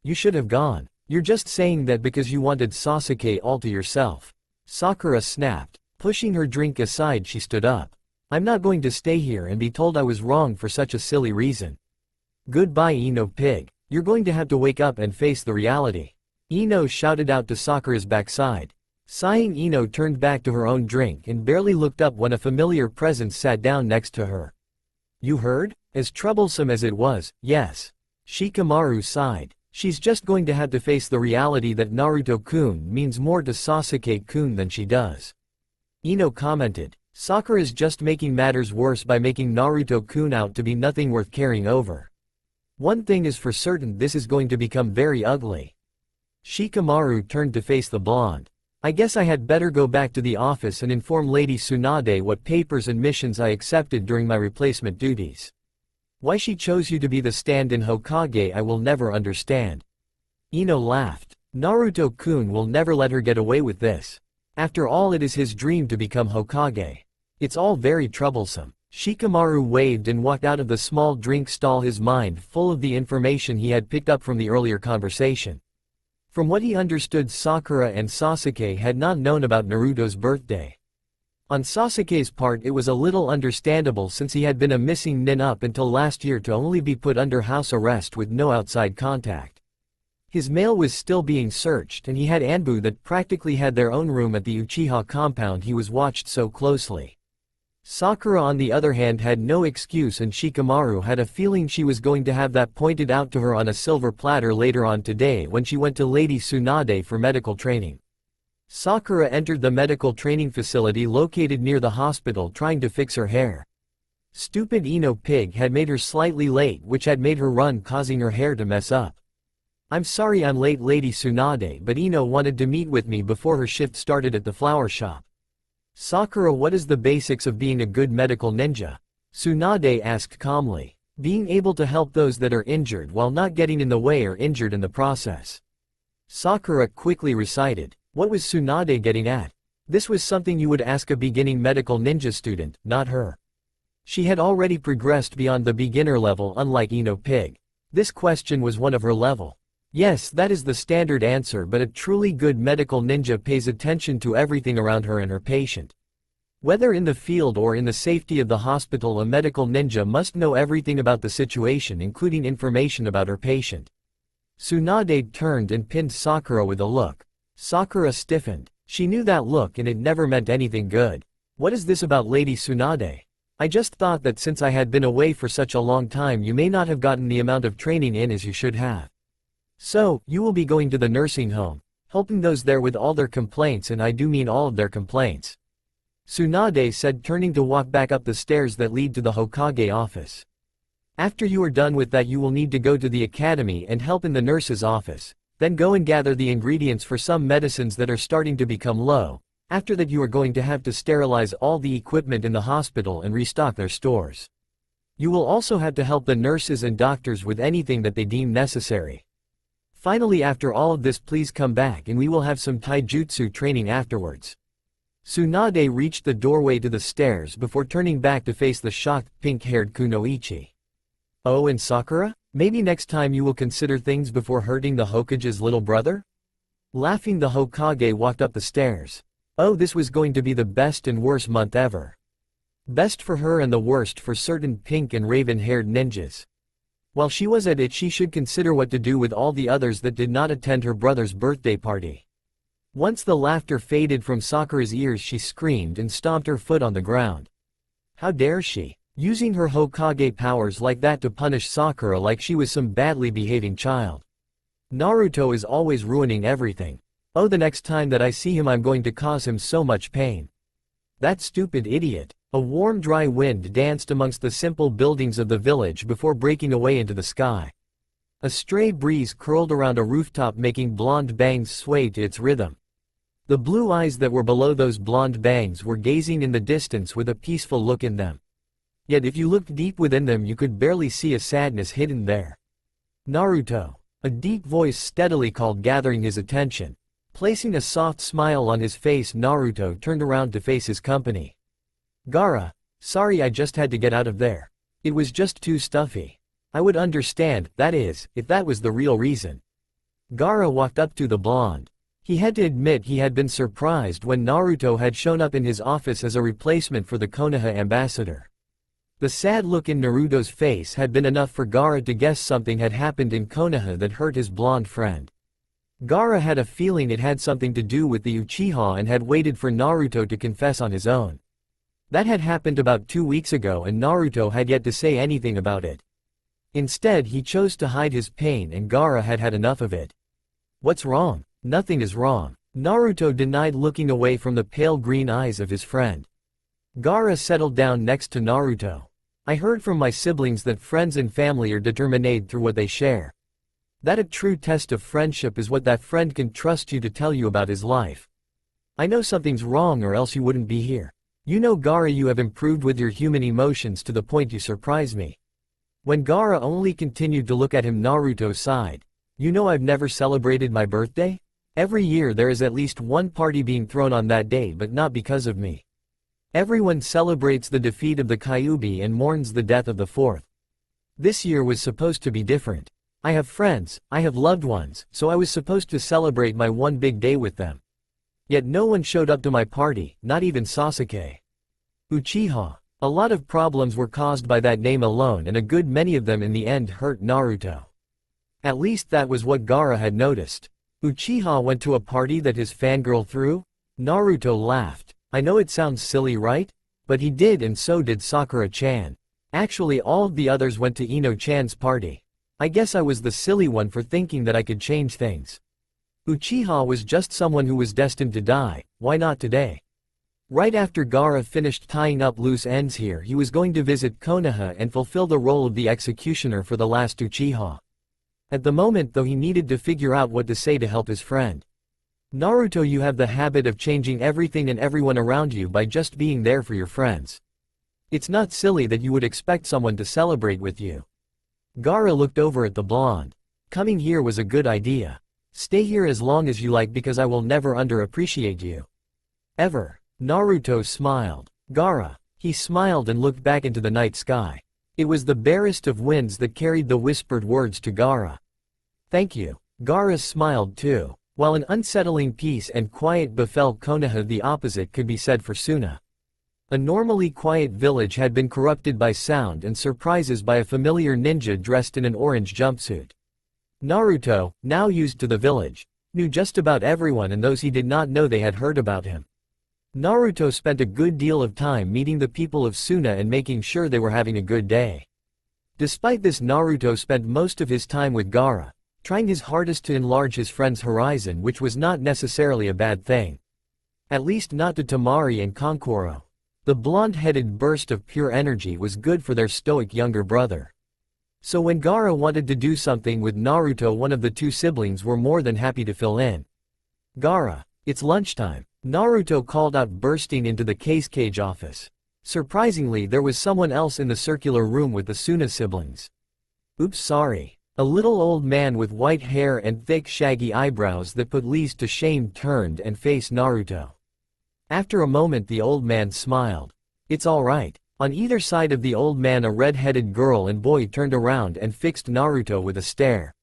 You should have gone. You're just saying that because you wanted Sasuke all to yourself. Sakura snapped. Pushing her drink aside, she stood up. I'm not going to stay here and be told I was wrong for such a silly reason. Goodbye, Ino pig. You're going to have to wake up and face the reality. Ino shouted out to Sakura's backside. Sighing, Ino turned back to her own drink and barely looked up when a familiar presence sat down next to her. You heard? As troublesome as it was, yes. Shikamaru sighed. She's just going to have to face the reality that Naruto-kun means more to Sasuke-kun than she does. Ino commented. Sakura's just making matters worse by making Naruto-kun out to be nothing worth caring over. One thing is for certain, this is going to become very ugly. Shikamaru turned to face the blonde. I guess I had better go back to the office and inform Lady Tsunade what papers and missions I accepted during my replacement duties. Why she chose you to be the stand-in Hokage I will never understand. Ino laughed. Naruto-kun will never let her get away with this. After all, it is his dream to become Hokage. It's all very troublesome. Shikamaru waved and walked out of the small drink stall, his mind full of the information he had picked up from the earlier conversation. From what he understood, Sakura and Sasuke had not known about Naruto's birthday. On Sasuke's part, it was a little understandable since he had been a missing nin up until last year to only be put under house arrest with no outside contact. His mail was still being searched and he had Anbu that practically had their own room at the Uchiha compound. He was watched so closely. Sakura on the other hand had no excuse, and Shikamaru had a feeling she was going to have that pointed out to her on a silver platter later on today when she went to Lady Tsunade for medical training. Sakura entered the medical training facility located near the hospital trying to fix her hair. Stupid Ino pig had made her slightly late, which had made her run, causing her hair to mess up. I'm sorry I'm late, Lady Tsunade, but Ino wanted to meet with me before her shift started at the flower shop. Sakura, what is the basics of being a good medical ninja? Tsunade asked calmly. Being able to help those that are injured while not getting in the way or injured in the process. Sakura quickly recited. What was Tsunade getting at? This was something you would ask a beginning medical ninja student, not her. She had already progressed beyond the beginner level, unlike Ino pig. This question was one of her level. Yes, that is the standard answer, but a truly good medical ninja pays attention to everything around her and her patient. Whether in the field or in the safety of the hospital, a medical ninja must know everything about the situation, including information about her patient. Tsunade turned and pinned Sakura with a look. Sakura stiffened. She knew that look and it never meant anything good. What is this about, Lady Tsunade? I just thought that since I had been away for such a long time, you may not have gotten the amount of training in as you should have. So, you will be going to the nursing home, helping those there with all their complaints, and I do mean all of their complaints. Tsunade said, turning to walk back up the stairs that lead to the Hokage office. After you are done with that, you will need to go to the academy and help in the nurse's office, then go and gather the ingredients for some medicines that are starting to become low. After that, you are going to have to sterilize all the equipment in the hospital and restock their stores. You will also have to help the nurses and doctors with anything that they deem necessary. Finally, after all of this, please come back and we will have some taijutsu training afterwards. Tsunade reached the doorway to the stairs before turning back to face the shocked, pink-haired Kunoichi. Oh, and Sakura? Maybe next time you will consider things before hurting the Hokage's little brother? Laughing, the Hokage walked up the stairs. Oh, this was going to be the best and worst month ever. Best for her and the worst for certain pink and raven-haired ninjas. While she was at it, she should consider what to do with all the others that did not attend her brother's birthday party. Once the laughter faded from Sakura's ears, she screamed and stomped her foot on the ground. How dare she, using her Hokage powers like that to punish Sakura like she was some badly behaving child. Naruto is always ruining everything. Oh, the next time that I see him I'm going to cause him so much pain. That stupid idiot. A warm dry wind danced amongst the simple buildings of the village before breaking away into the sky. A stray breeze curled around a rooftop, making blonde bangs sway to its rhythm. The blue eyes that were below those blonde bangs were gazing in the distance with a peaceful look in them. Yet if you looked deep within them, you could barely see a sadness hidden there. Naruto. A deep voice steadily called, gathering his attention. Placing a soft smile on his face, Naruto turned around to face his company. Gaara, sorry, I just had to get out of there. It was just too stuffy. I would understand, that is, if that was the real reason. Gaara walked up to the blonde. He had to admit he had been surprised when Naruto had shown up in his office as a replacement for the Konoha ambassador. The sad look in Naruto's face had been enough for Gaara to guess something had happened in Konoha that hurt his blonde friend. Gaara had a feeling it had something to do with the Uchiha and had waited for Naruto to confess on his own. That had happened about 2 weeks ago and Naruto had yet to say anything about it. Instead, he chose to hide his pain and Gaara had had enough of it. What's wrong? Nothing is wrong. Naruto denied, looking away from the pale green eyes of his friend. Gaara settled down next to Naruto. I heard from my siblings that friends and family are determined through what they share. That a true test of friendship is what that friend can trust you to tell you about his life. I know something's wrong or else you wouldn't be here. You know, Gaara, you have improved with your human emotions to the point you surprise me. When Gaara only continued to look at him, Naruto sighed. You know, I've never celebrated my birthday? Every year there is at least one party being thrown on that day, but not because of me. Everyone celebrates the defeat of the Kyuubi and mourns the death of the fourth. This year was supposed to be different. I have friends, I have loved ones, so I was supposed to celebrate my one big day with them. Yet no one showed up to my party, not even Sasuke. Uchiha. A lot of problems were caused by that name alone, and a good many of them in the end hurt Naruto. At least that was what Gaara had noticed. Uchiha went to a party that his fangirl threw? Naruto laughed. I know it sounds silly, right? But he did, and so did Sakura-chan. Actually, all of the others went to Ino-chan's party. I guess I was the silly one for thinking that I could change things. Uchiha was just someone who was destined to die, why not today? Right after Gaara finished tying up loose ends here, he was going to visit Konoha and fulfill the role of the executioner for the last Uchiha. At the moment though, he needed to figure out what to say to help his friend. Naruto, you have the habit of changing everything and everyone around you by just being there for your friends. It's not silly that you would expect someone to celebrate with you. Gaara looked over at the blonde. Coming here was a good idea. Stay here as long as you like because I will never underappreciate you. Ever. Naruto smiled. Gaara. He smiled and looked back into the night sky. It was the barest of winds that carried the whispered words to Gaara. Thank you. Gaara smiled too. While an unsettling peace and quiet befell Konoha, the opposite could be said for Suna. A normally quiet village had been corrupted by sound and surprises by a familiar ninja dressed in an orange jumpsuit. Naruto, now used to the village, knew just about everyone, and those he did not know, they had heard about him. Naruto spent a good deal of time meeting the people of Suna and making sure they were having a good day. Despite this, Naruto spent most of his time with Gaara, trying his hardest to enlarge his friend's horizon, which was not necessarily a bad thing. At least not to Temari and Kankuro. The blonde-headed burst of pure energy was good for their stoic younger brother. So when Gaara wanted to do something with Naruto, one of the two siblings were more than happy to fill in. "Gaara, it's lunchtime," Naruto called out, bursting into the cage office. Surprisingly, there was someone else in the circular room with the Suna siblings. "Oops, sorry." A little old man with white hair and thick shaggy eyebrows that put Lee's to shame turned and faced Naruto. After a moment the old man smiled. "It's alright." On either side of the old man a red-headed girl and boy turned around and fixed Naruto with a stare.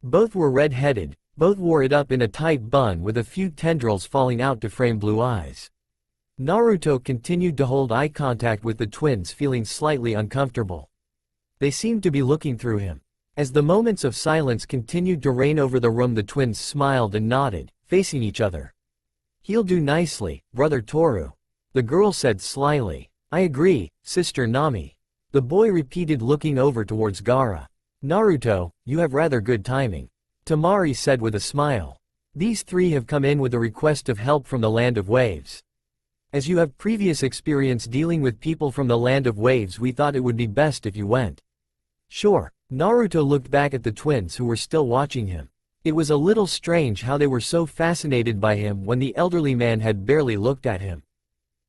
Both were red-headed, both wore it up in a tight bun with a few tendrils falling out to frame blue eyes. Naruto continued to hold eye contact with the twins, feeling slightly uncomfortable. They seemed to be looking through him. As the moments of silence continued to reign over the room, the twins smiled and nodded, facing each other. "He'll do nicely, brother Toru," the girl said slyly. "I agree, sister Nami," the boy repeated, looking over towards Gaara. "Naruto, you have rather good timing," Temari said with a smile. "These three have come in with a request of help from the Land of Waves. As you have previous experience dealing with people from the Land of Waves, we thought it would be best if you went." "Sure." Naruto looked back at the twins who were still watching him. It was a little strange how they were so fascinated by him when the elderly man had barely looked at him.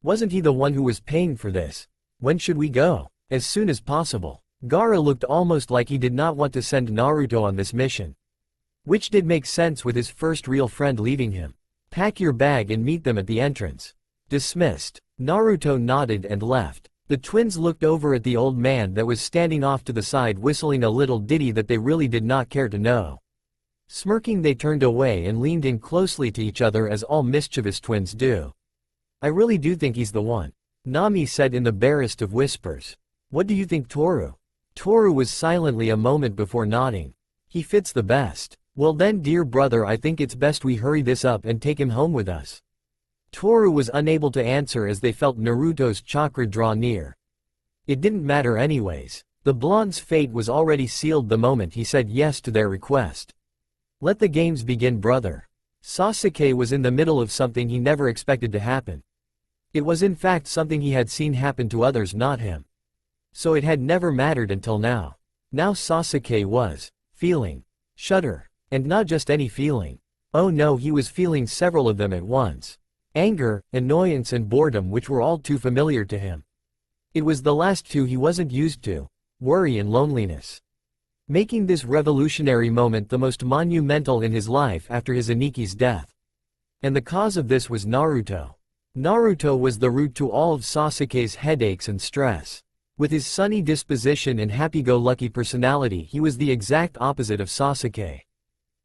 Wasn't he the one who was paying for this? "When should we go?" "As soon as possible." Gaara looked almost like he did not want to send Naruto on this mission. Which did make sense with his first real friend leaving him. "Pack your bag and meet them at the entrance." "Dismissed." Naruto nodded and left. The twins looked over at the old man that was standing off to the side, whistling a little ditty that they really did not care to know. Smirking, they turned away and leaned in closely to each other, as all mischievous twins do. "I really do think he's the one," Nami said in the barest of whispers. "What do you think, Toru?" Toru was silently a moment before nodding. "He fits the best." "Well then, dear brother, I think it's best we hurry this up and take him home with us." Toru was unable to answer as they felt Naruto's chakra draw near. It didn't matter anyways. The blonde's fate was already sealed the moment he said yes to their request. "Let the games begin, brother." Sasuke was in the middle of something he never expected to happen. It was in fact something he had seen happen to others, not him. So it had never mattered until now. Now Sasuke was feeling shudder. And not just any feeling. Oh no, he was feeling several of them at once. Anger, annoyance and boredom, which were all too familiar to him. It was the last two he wasn't used to. Worry and loneliness. Making this revolutionary moment the most monumental in his life after his Aniki's death. And the cause of this was Naruto. Naruto was the root to all of Sasuke's headaches and stress. With his sunny disposition and happy-go-lucky personality, he was the exact opposite of Sasuke.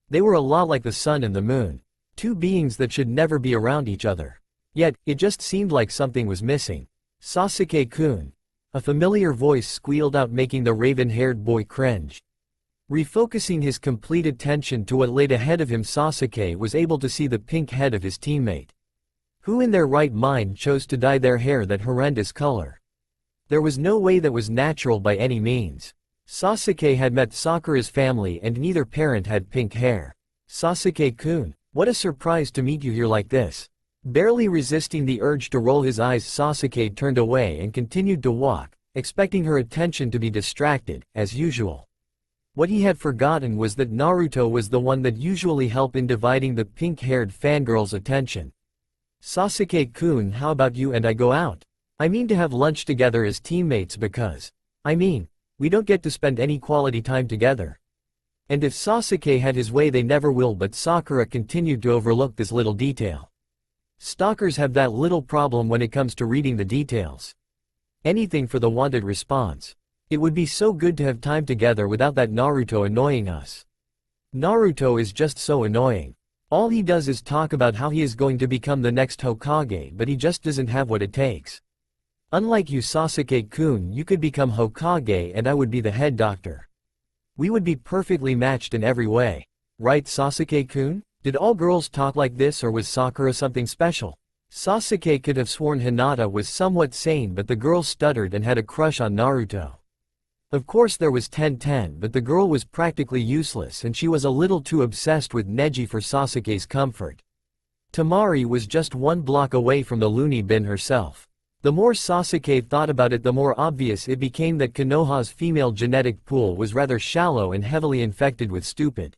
They were a lot like the sun and the moon. Two beings that should never be around each other. Yet, it just seemed like something was missing. "Sasuke-kun." A familiar voice squealed out, making the raven-haired boy cringe. Refocusing his complete attention to what laid ahead of him, Sasuke was able to see the pink head of his teammate. Who in their right mind chose to dye their hair that horrendous color? There was no way that was natural by any means. Sasuke had met Sakura's family and neither parent had pink hair. "Sasuke-kun, what a surprise to meet you here like this." Barely resisting the urge to roll his eyes, Sasuke turned away and continued to walk, expecting her attention to be distracted, as usual. What he had forgotten was that Naruto was the one that usually helped in dividing the pink-haired fangirl's attention. "Sasuke-kun, how about you and I go out? I mean to have lunch together as teammates because, we don't get to spend any quality time together." And if Sasuke had his way, they never will, but Sakura continued to overlook this little detail. Stalkers have that little problem when it comes to reading the details. Anything for the wanted response. It would be so good to have time together without that Naruto annoying us. Naruto is just so annoying. All he does is talk about how he is going to become the next Hokage, but he just doesn't have what it takes. Unlike you, Sasuke-kun, you could become Hokage and I would be the head doctor. We would be perfectly matched in every way. Right, Sasuke-kun? Did all girls talk like this, or was Sakura something special? Sasuke could have sworn Hinata was somewhat sane, but the girl stuttered and had a crush on Naruto. Of course there was 10-10, but the girl was practically useless and she was a little too obsessed with Neji for Sasuke's comfort. Temari was just one block away from the loony bin herself. The more Sasuke thought about it, the more obvious it became that Konoha's female genetic pool was rather shallow and heavily infected with stupid.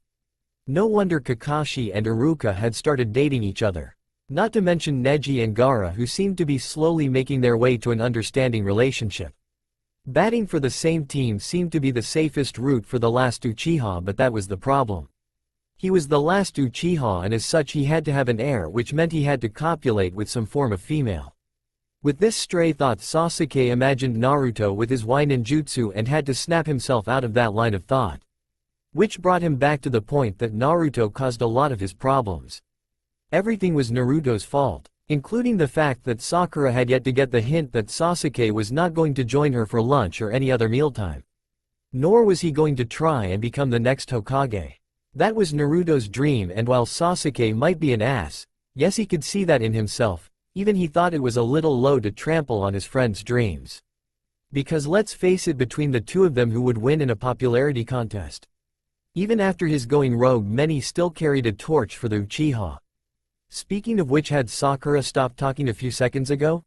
No wonder Kakashi and Iruka had started dating each other. Not to mention Neji and Gaara, who seemed to be slowly making their way to an understanding relationship. Batting for the same team seemed to be the safest route for the last Uchiha, but that was the problem. He was the last Uchiha and as such he had to have an heir, which meant he had to copulate with some form of female. With this stray thought, Sasuke imagined Naruto with his Y ninjutsu and had to snap himself out of that line of thought. Which brought him back to the point that Naruto caused a lot of his problems. Everything was Naruto's fault, including the fact that Sakura had yet to get the hint that Sasuke was not going to join her for lunch or any other mealtime. Nor was he going to try and become the next Hokage. That was Naruto's dream, and while Sasuke might be an ass, yes, he could see that in himself. Even he thought it was a little low to trample on his friend's dreams. Because let's face it, between the two of them, who would win in a popularity contest? Even after his going rogue, many still carried a torch for the Uchiha. Speaking of which, had Sakura stopped talking a few seconds ago?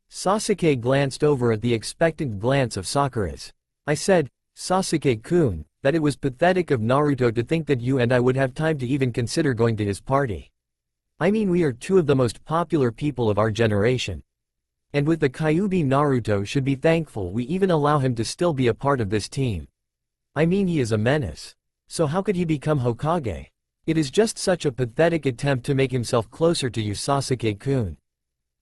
Sasuke glanced over at the expectant glance of Sakura's. I said, Sasuke-kun, that it was pathetic of Naruto to think that you and I would have time to even consider going to his party. I mean, we are two of the most popular people of our generation. And with the Kyuubi, Naruto should be thankful we even allow him to still be a part of this team. I mean, he is a menace. So how could he become Hokage? It is just such a pathetic attempt to make himself closer to you, Sasuke-kun.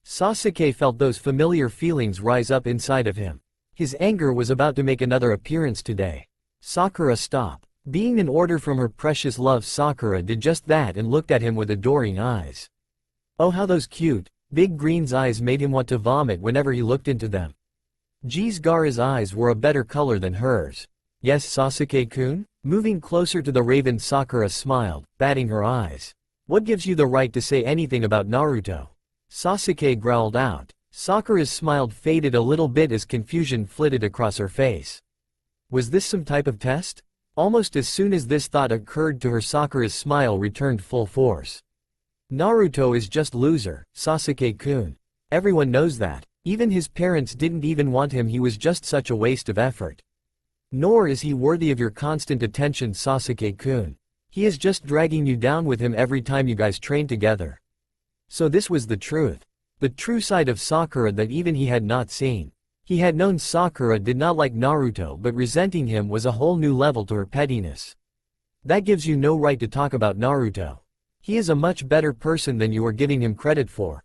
Sasuke felt those familiar feelings rise up inside of him. His anger was about to make another appearance today. Sakura, stop. Being an order from her precious love, Sakura did just that and looked at him with adoring eyes. Oh, how those cute, big green eyes made him want to vomit whenever he looked into them. Geez, Gaara's eyes were a better color than hers. Yes, Sasuke-kun? Moving closer to the raven, Sakura smiled, batting her eyes. What gives you the right to say anything about Naruto? Sasuke growled out. Sakura's smile faded a little bit as confusion flitted across her face. Was this some type of test? Almost as soon as this thought occurred to her, Sakura's smile returned full force. Naruto is just loser, Sasuke-kun. Everyone knows that. Even his parents didn't even want him. He was just such a waste of effort. Nor is he worthy of your constant attention, Sasuke-kun. He is just dragging you down with him every time you guys train together. So this was the truth. The true side of Sakura that even he had not seen. He had known Sakura did not like Naruto, but resenting him was a whole new level to her pettiness. That gives you no right to talk about Naruto. He is a much better person than you are giving him credit for.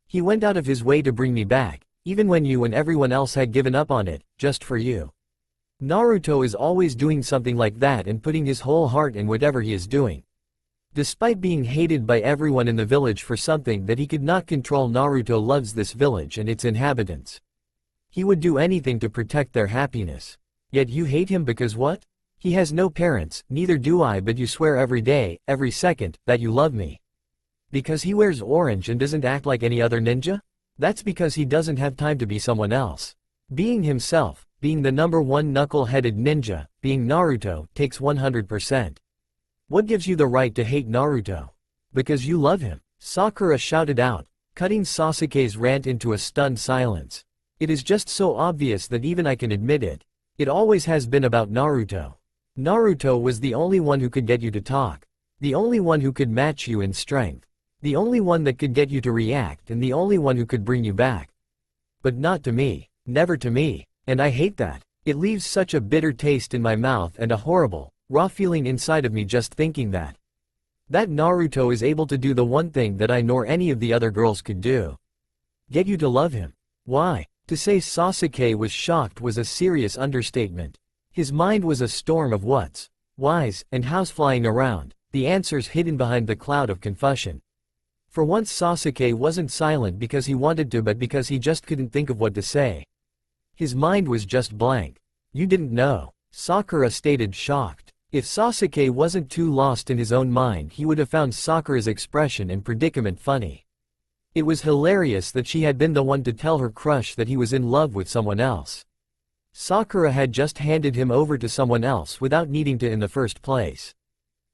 He went out of his way to bring me back, even when you and everyone else had given up on it, just for you. Naruto is always doing something like that and putting his whole heart in whatever he is doing. Despite being hated by everyone in the village for something that he could not control, Naruto loves this village and its inhabitants. He would do anything to protect their happiness. Yet you hate him because what? He has no parents, neither do I, but you swear every day, every second, that you love me. Because he wears orange and doesn't act like any other ninja? That's because he doesn't have time to be someone else. Being himself, being the number one knuckle-headed ninja, being Naruto, takes 100%. What gives you the right to hate Naruto? Because you love him, Sakura shouted out, cutting Sasuke's rant into a stunned silence. It is just so obvious that even I can admit it. It always has been about Naruto. Naruto was the only one who could get you to talk. The only one who could match you in strength. The only one that could get you to react, and the only one who could bring you back. But not to me. Never to me. And I hate that. It leaves such a bitter taste in my mouth and a horrible, raw feeling inside of me just thinking that. That Naruto is able to do the one thing that I nor any of the other girls could do. Get you to love him. Why? To say Sasuke was shocked was a serious understatement. His mind was a storm of whats, whys, and hows flying around, the answers hidden behind the cloud of confusion. For once Sasuke wasn't silent because he wanted to, but because he just couldn't think of what to say. His mind was just blank. You didn't know, Sakura stated, shocked. If Sasuke wasn't too lost in his own mind, he would have found Sakura's expression and predicament funny. It was hilarious that she had been the one to tell her crush that he was in love with someone else. Sakura had just handed him over to someone else without needing to in the first place.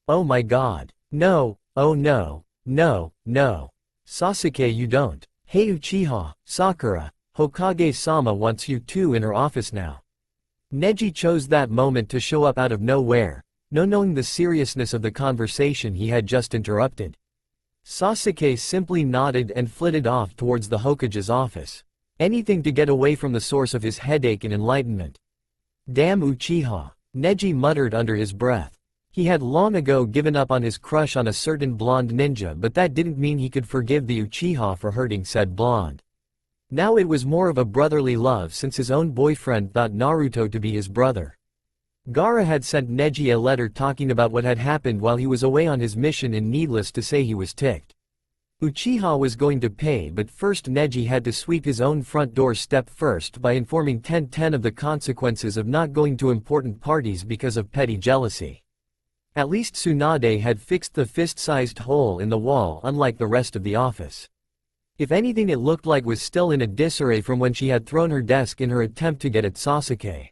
Oh my god. No, oh no, no, no. Sasuke, you don't. Hey Uchiha, Sakura, Hokage-sama wants you too in her office now. Neji chose that moment to show up out of nowhere, knowing the seriousness of the conversation he had just interrupted. Sasuke simply nodded and flitted off towards the Hokage's office. Anything to get away from the source of his headache and enlightenment. Damn Uchiha, Neji muttered under his breath. He had long ago given up on his crush on a certain blonde ninja, but that didn't mean he could forgive the Uchiha for hurting said blonde. Now it was more of a brotherly love since his own boyfriend thought Naruto to be his brother. Gaara had sent Neji a letter talking about what had happened while he was away on his mission, and needless to say he was ticked. Uchiha was going to pay, but first Neji had to sweep his own front door step first by informing 10-10 of the consequences of not going to important parties because of petty jealousy. At least Tsunade had fixed the fist-sized hole in the wall, unlike the rest of the office. If anything, it looked like was still in a disarray from when she had thrown her desk in her attempt to get at Sasuke.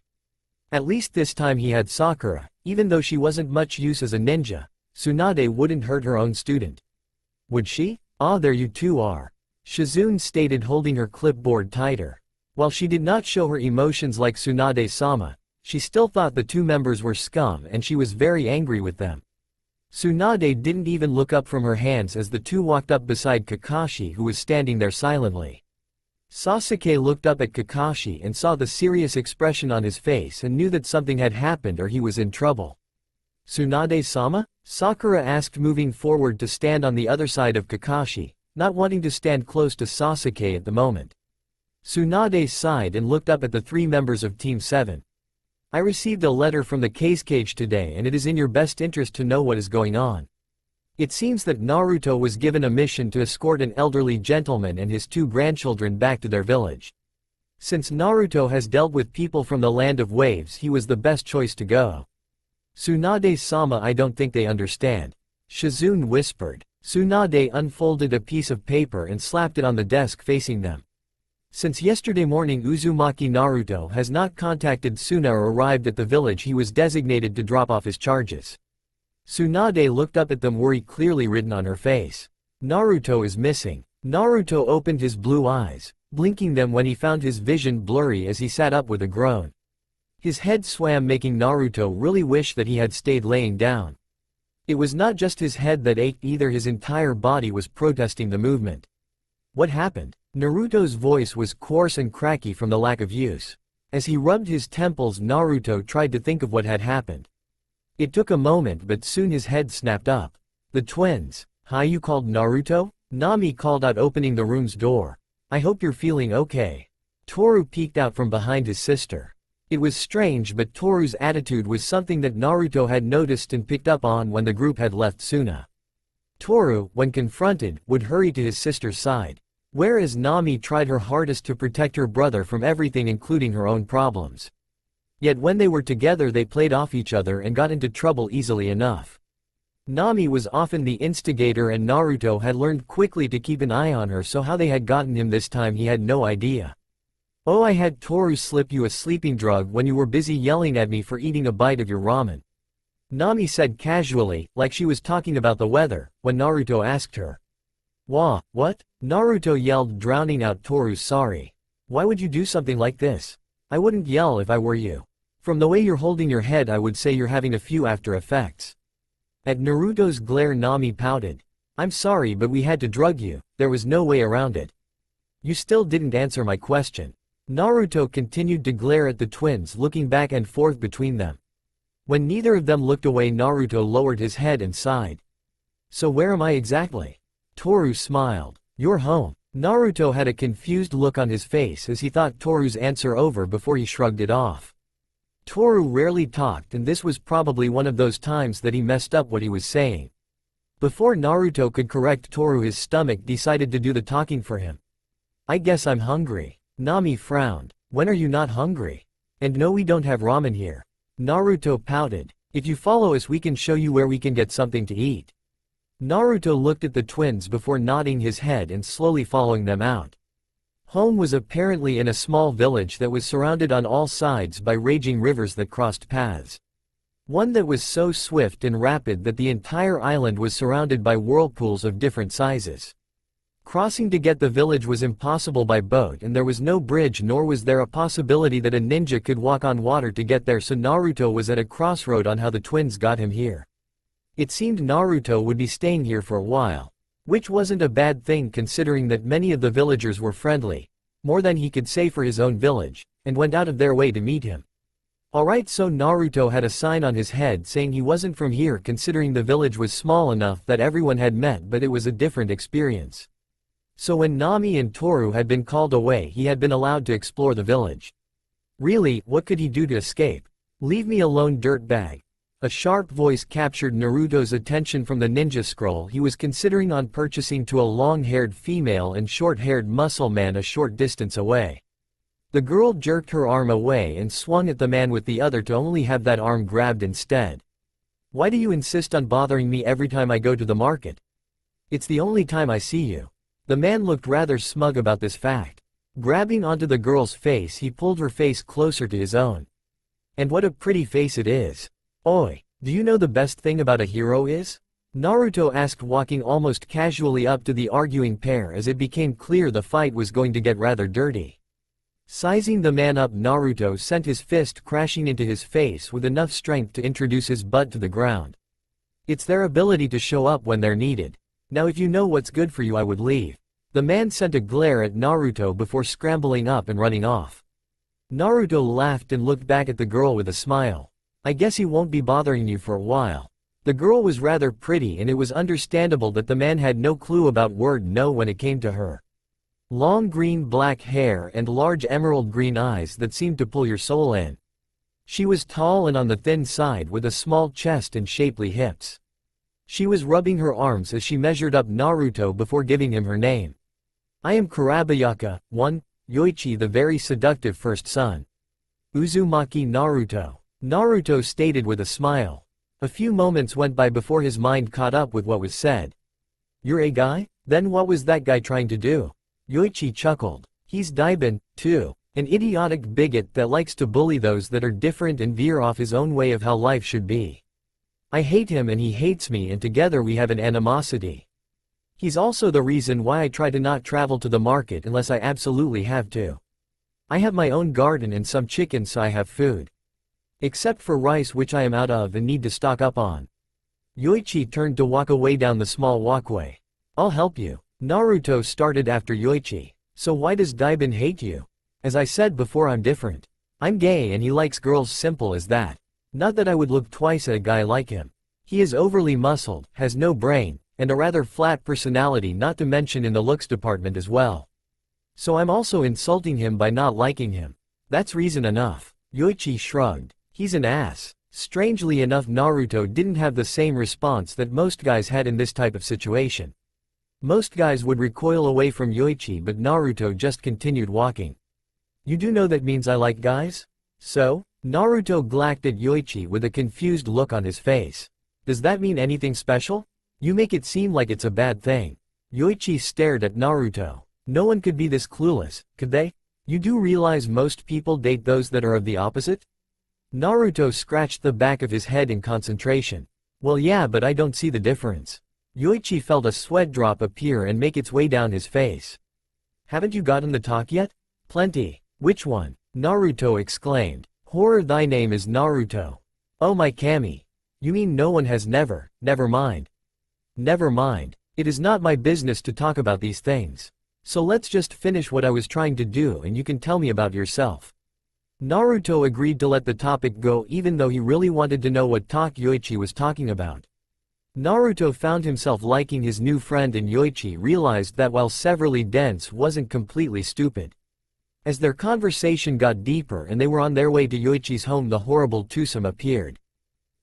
At least this time he had Sakura. Even though she wasn't much use as a ninja, Tsunade wouldn't hurt her own student. Would she? Ah, there you two are. Shizune stated, holding her clipboard tighter. While she did not show her emotions like Tsunade-sama, she still thought the two members were scum and she was very angry with them. Tsunade didn't even look up from her hands as the two walked up beside Kakashi, who was standing there silently. Sasuke looked up at Kakashi and saw the serious expression on his face and knew that something had happened or he was in trouble. Tsunade-sama? Sakura asked, moving forward to stand on the other side of Kakashi, not wanting to stand close to Sasuke at the moment. Tsunade sighed and looked up at the three members of Team 7. I received a letter from the cage today, and it is in your best interest to know what is going on. It seems that Naruto was given a mission to escort an elderly gentleman and his two grandchildren back to their village. Since Naruto has dealt with people from the land of waves, he was the best choice to go. Tsunade-sama, I don't think they understand. Shizune whispered. Tsunade unfolded a piece of paper and slapped it on the desk facing them. Since yesterday morning, Uzumaki Naruto has not contacted Suna or arrived at the village he was designated to drop off his charges. Tsunade looked up at them, worry clearly written on her face. Naruto is missing. Naruto opened his blue eyes, blinking them when he found his vision blurry as he sat up with a groan. His head swam, making Naruto really wish that he had stayed laying down. It was not just his head that ached either, his entire body was protesting the movement. What happened? Naruto's voice was coarse and cracky from the lack of use. As he rubbed his temples, Naruto tried to think of what had happened. It took a moment, but soon his head snapped up. The twins. Hi, you called Naruto? Nami called out, opening the room's door. I hope you're feeling okay. Toru peeked out from behind his sister. It was strange, but Toru's attitude was something that Naruto had noticed and picked up on when the group had left Suna. Toru, when confronted, would hurry to his sister's side, whereas Nami tried her hardest to protect her brother from everything, including her own problems. Yet when they were together, they played off each other and got into trouble easily enough. Nami was often the instigator, and Naruto had learned quickly to keep an eye on her, so how they had gotten him this time he had no idea. Oh, I had Toru slip you a sleeping drug when you were busy yelling at me for eating a bite of your ramen. Nami said casually, like she was talking about the weather, when Naruto asked her. What? Naruto yelled, drowning out Toru's sorry. Why would you do something like this? I wouldn't yell if I were you. From the way you're holding your head, I would say you're having a few after effects. At Naruto's glare, Nami pouted. I'm sorry, but we had to drug you, there was no way around it. You still didn't answer my question. Naruto continued to glare at the twins, looking back and forth between them. When neither of them looked away, Naruto lowered his head and sighed. So where am I exactly? Toru smiled. You're home. Naruto had a confused look on his face as he thought Toru's answer over before he shrugged it off. Toru rarely talked, and this was probably one of those times that he messed up what he was saying. Before Naruto could correct Toru, his stomach decided to do the talking for him. I guess I'm hungry. Nami frowned. When are you not hungry? And no, we don't have ramen here. Naruto pouted. If you follow us, we can show you where we can get something to eat. Naruto looked at the twins before nodding his head and slowly following them out. Home was apparently in a small village that was surrounded on all sides by raging rivers that crossed paths. One that was so swift and rapid that the entire island was surrounded by whirlpools of different sizes. Crossing to get the village was impossible by boat, and there was no bridge, nor was there a possibility that a ninja could walk on water to get there, so Naruto was at a crossroad on how the twins got him here. It seemed Naruto would be staying here for a while. Which wasn't a bad thing considering that many of the villagers were friendly, more than he could say for his own village, and went out of their way to meet him. Alright, so Naruto had a sign on his head saying he wasn't from here, considering the village was small enough that everyone had met, but it was a different experience. So when Nami and Toru had been called away, he had been allowed to explore the village. Really, what could he do to escape? Leave me alone, dirtbag. A sharp voice captured Naruto's attention from the ninja scroll he was considering on purchasing to a long-haired female and short-haired muscle man a short distance away. The girl jerked her arm away and swung at the man with the other to only have that arm grabbed instead. Why do you insist on bothering me every time I go to the market? It's the only time I see you. The man looked rather smug about this fact. Grabbing onto the girl's face, he pulled her face closer to his own. And what a pretty face it is. Oi, do you know the best thing about a hero is? Naruto asked, walking almost casually up to the arguing pair as it became clear the fight was going to get rather dirty. Sizing the man up, Naruto sent his fist crashing into his face with enough strength to introduce his butt to the ground. It's their ability to show up when they're needed. Now if you know what's good for you, I would leave. The man sent a glare at Naruto before scrambling up and running off. Naruto laughed and looked back at the girl with a smile. I guess he won't be bothering you for a while. The girl was rather pretty, and it was understandable that the man had no clue about word no when it came to her. Long green-black hair and large emerald green eyes that seemed to pull your soul in. She was tall and on the thin side with a small chest and shapely hips. She was rubbing her arms as she measured up Naruto before giving him her name. I am Kurabayaka, 1, Yoichi, the very seductive first son. Uzumaki Naruto. Naruto stated with a smile. A few moments went by before his mind caught up with what was said. You're a guy? Then what was that guy trying to do? Yoichi chuckled. He's Daiben, too. An idiotic bigot that likes to bully those that are different and veer off his own way of how life should be. I hate him and he hates me, and together we have an animosity. He's also the reason why I try to not travel to the market unless I absolutely have to. I have my own garden and some chickens, so I have food. Except for rice, which I am out of and need to stock up on. Yoichi turned to walk away down the small walkway. I'll help you. Naruto started after Yoichi. So why does Daiben hate you? As I said before, I'm different. I'm gay and he likes girls, simple as that. Not that I would look twice at a guy like him. He is overly muscled, has no brain, and a rather flat personality, not to mention in the looks department as well. So I'm also insulting him by not liking him. That's reason enough. Yoichi shrugged. He's an ass. Strangely enough, Naruto didn't have the same response that most guys had in this type of situation. Most guys would recoil away from Yoichi, but Naruto just continued walking. You do know that means I like guys? So? Naruto glared at Yoichi with a confused look on his face. Does that mean anything special? You make it seem like it's a bad thing. Yoichi stared at Naruto. No one could be this clueless, could they? You do realize most people date those that are of the opposite? Naruto scratched the back of his head in concentration. Well, yeah, but I don't see the difference. Yoichi felt a sweat drop appear and make its way down his face. Haven't you gotten the talk yet? Plenty. Which one? Naruto exclaimed. Horror, thy name is Naruto. Oh my Kami. You mean no one has never? Never mind. Never mind. It is not my business to talk about these things. So let's just finish what I was trying to do and you can tell me about yourself. Naruto agreed to let the topic go, even though he really wanted to know what talk Yoichi was talking about. Naruto found himself liking his new friend, and Yoichi realized that while severely dense, wasn't completely stupid. As their conversation got deeper and they were on their way to Yoichi's home, the horrible twosome appeared.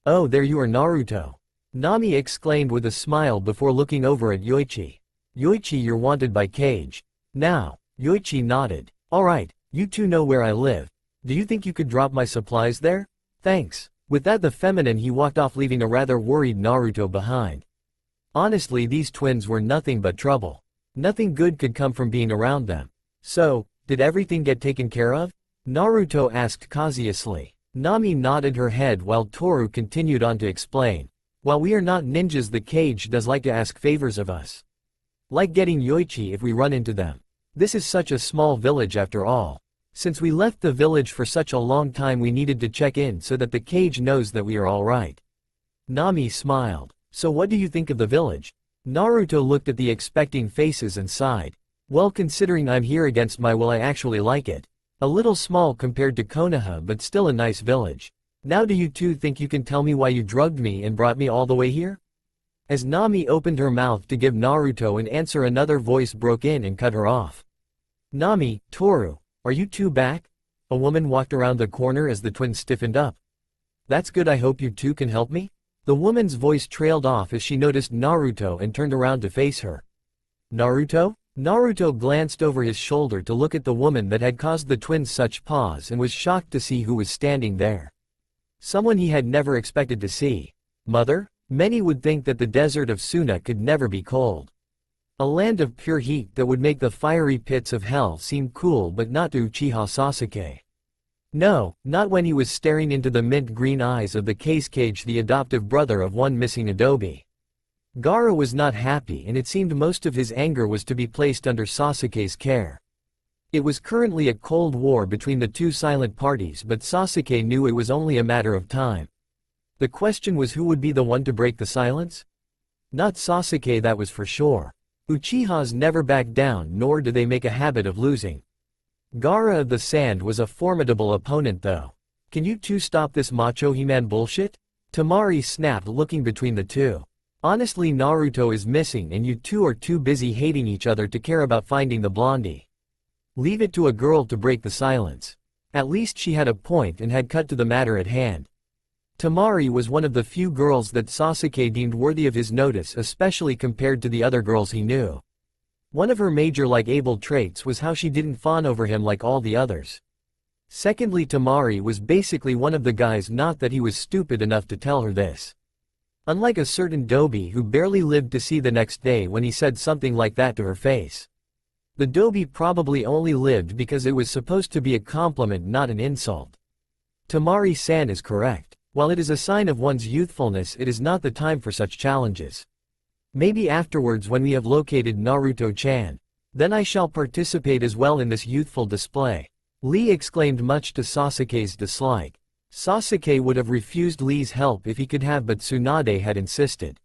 Oh, there you are, Naruto. Nami exclaimed with a smile before looking over at Yoichi. Yoichi, you're wanted by Cage. Now. Yoichi nodded. Alright, you two know where I live. Do you think you could drop my supplies there? Thanks. With that, the feminine, he walked off, leaving a rather worried Naruto behind. Honestly, these twins were nothing but trouble. Nothing good could come from being around them. So, did everything get taken care of? Naruto asked cautiously. Nami nodded her head while Toru continued on to explain. While we are not ninjas, the cage does like to ask favors of us. Like getting yoichi if we run into them. This is such a small village after all. Since we left the village for such a long time, we needed to check in so that the cage knows that we are alright. Nami smiled. So what do you think of the village? Naruto looked at the expecting faces and sighed. Well, considering I'm here against my will, I actually like it. A little small compared to Konoha, but still a nice village. Now do you two think you can tell me why you drugged me and brought me all the way here? As Nami opened her mouth to give Naruto an answer, another voice broke in and cut her off. Nami, Toru, are you two back? A woman walked around the corner as the twins stiffened up. That's good, I hope you two can help me? The woman's voice trailed off as she noticed Naruto and turned around to face her. Naruto? Naruto glanced over his shoulder to look at the woman that had caused the twins such pause and was shocked to see who was standing there. Someone he had never expected to see. Mother? Many would think that the desert of Suna could never be cold. A land of pure heat that would make the fiery pits of hell seem cool, but not to Uchiha Sasuke. No, not when he was staring into the mint green eyes of the cage, the adoptive brother of one missing Adobe. Gaara was not happy, and it seemed most of his anger was to be placed under Sasuke's care. It was currently a cold war between the two silent parties, but Sasuke knew it was only a matter of time. The question was, who would be the one to break the silence? Not Sasuke, that was for sure. Uchihas never back down, nor do they make a habit of losing. Gaara of the Sand was a formidable opponent though. Can you two stop this Macho He-Man bullshit? Temari snapped, looking between the two. Honestly, Naruto is missing and you two are too busy hating each other to care about finding the blondie. Leave it to a girl to break the silence. At least she had a point and had cut to the matter at hand. Temari was one of the few girls that Sasuke deemed worthy of his notice, especially compared to the other girls he knew. One of her major likable traits was how she didn't fawn over him like all the others. Secondly, Temari was basically one of the guys, not that he was stupid enough to tell her this. Unlike a certain Dobi who barely lived to see the next day when he said something like that to her face. The Dobi probably only lived because it was supposed to be a compliment, not an insult. Temari-san is correct. While it is a sign of one's youthfulness, it is not the time for such challenges. Maybe afterwards, when we have located Naruto-chan. Then I shall participate as well in this youthful display. Lee exclaimed, much to Sasuke's dislike. Sasuke would have refused Lee's help if he could have, but Tsunade had insisted.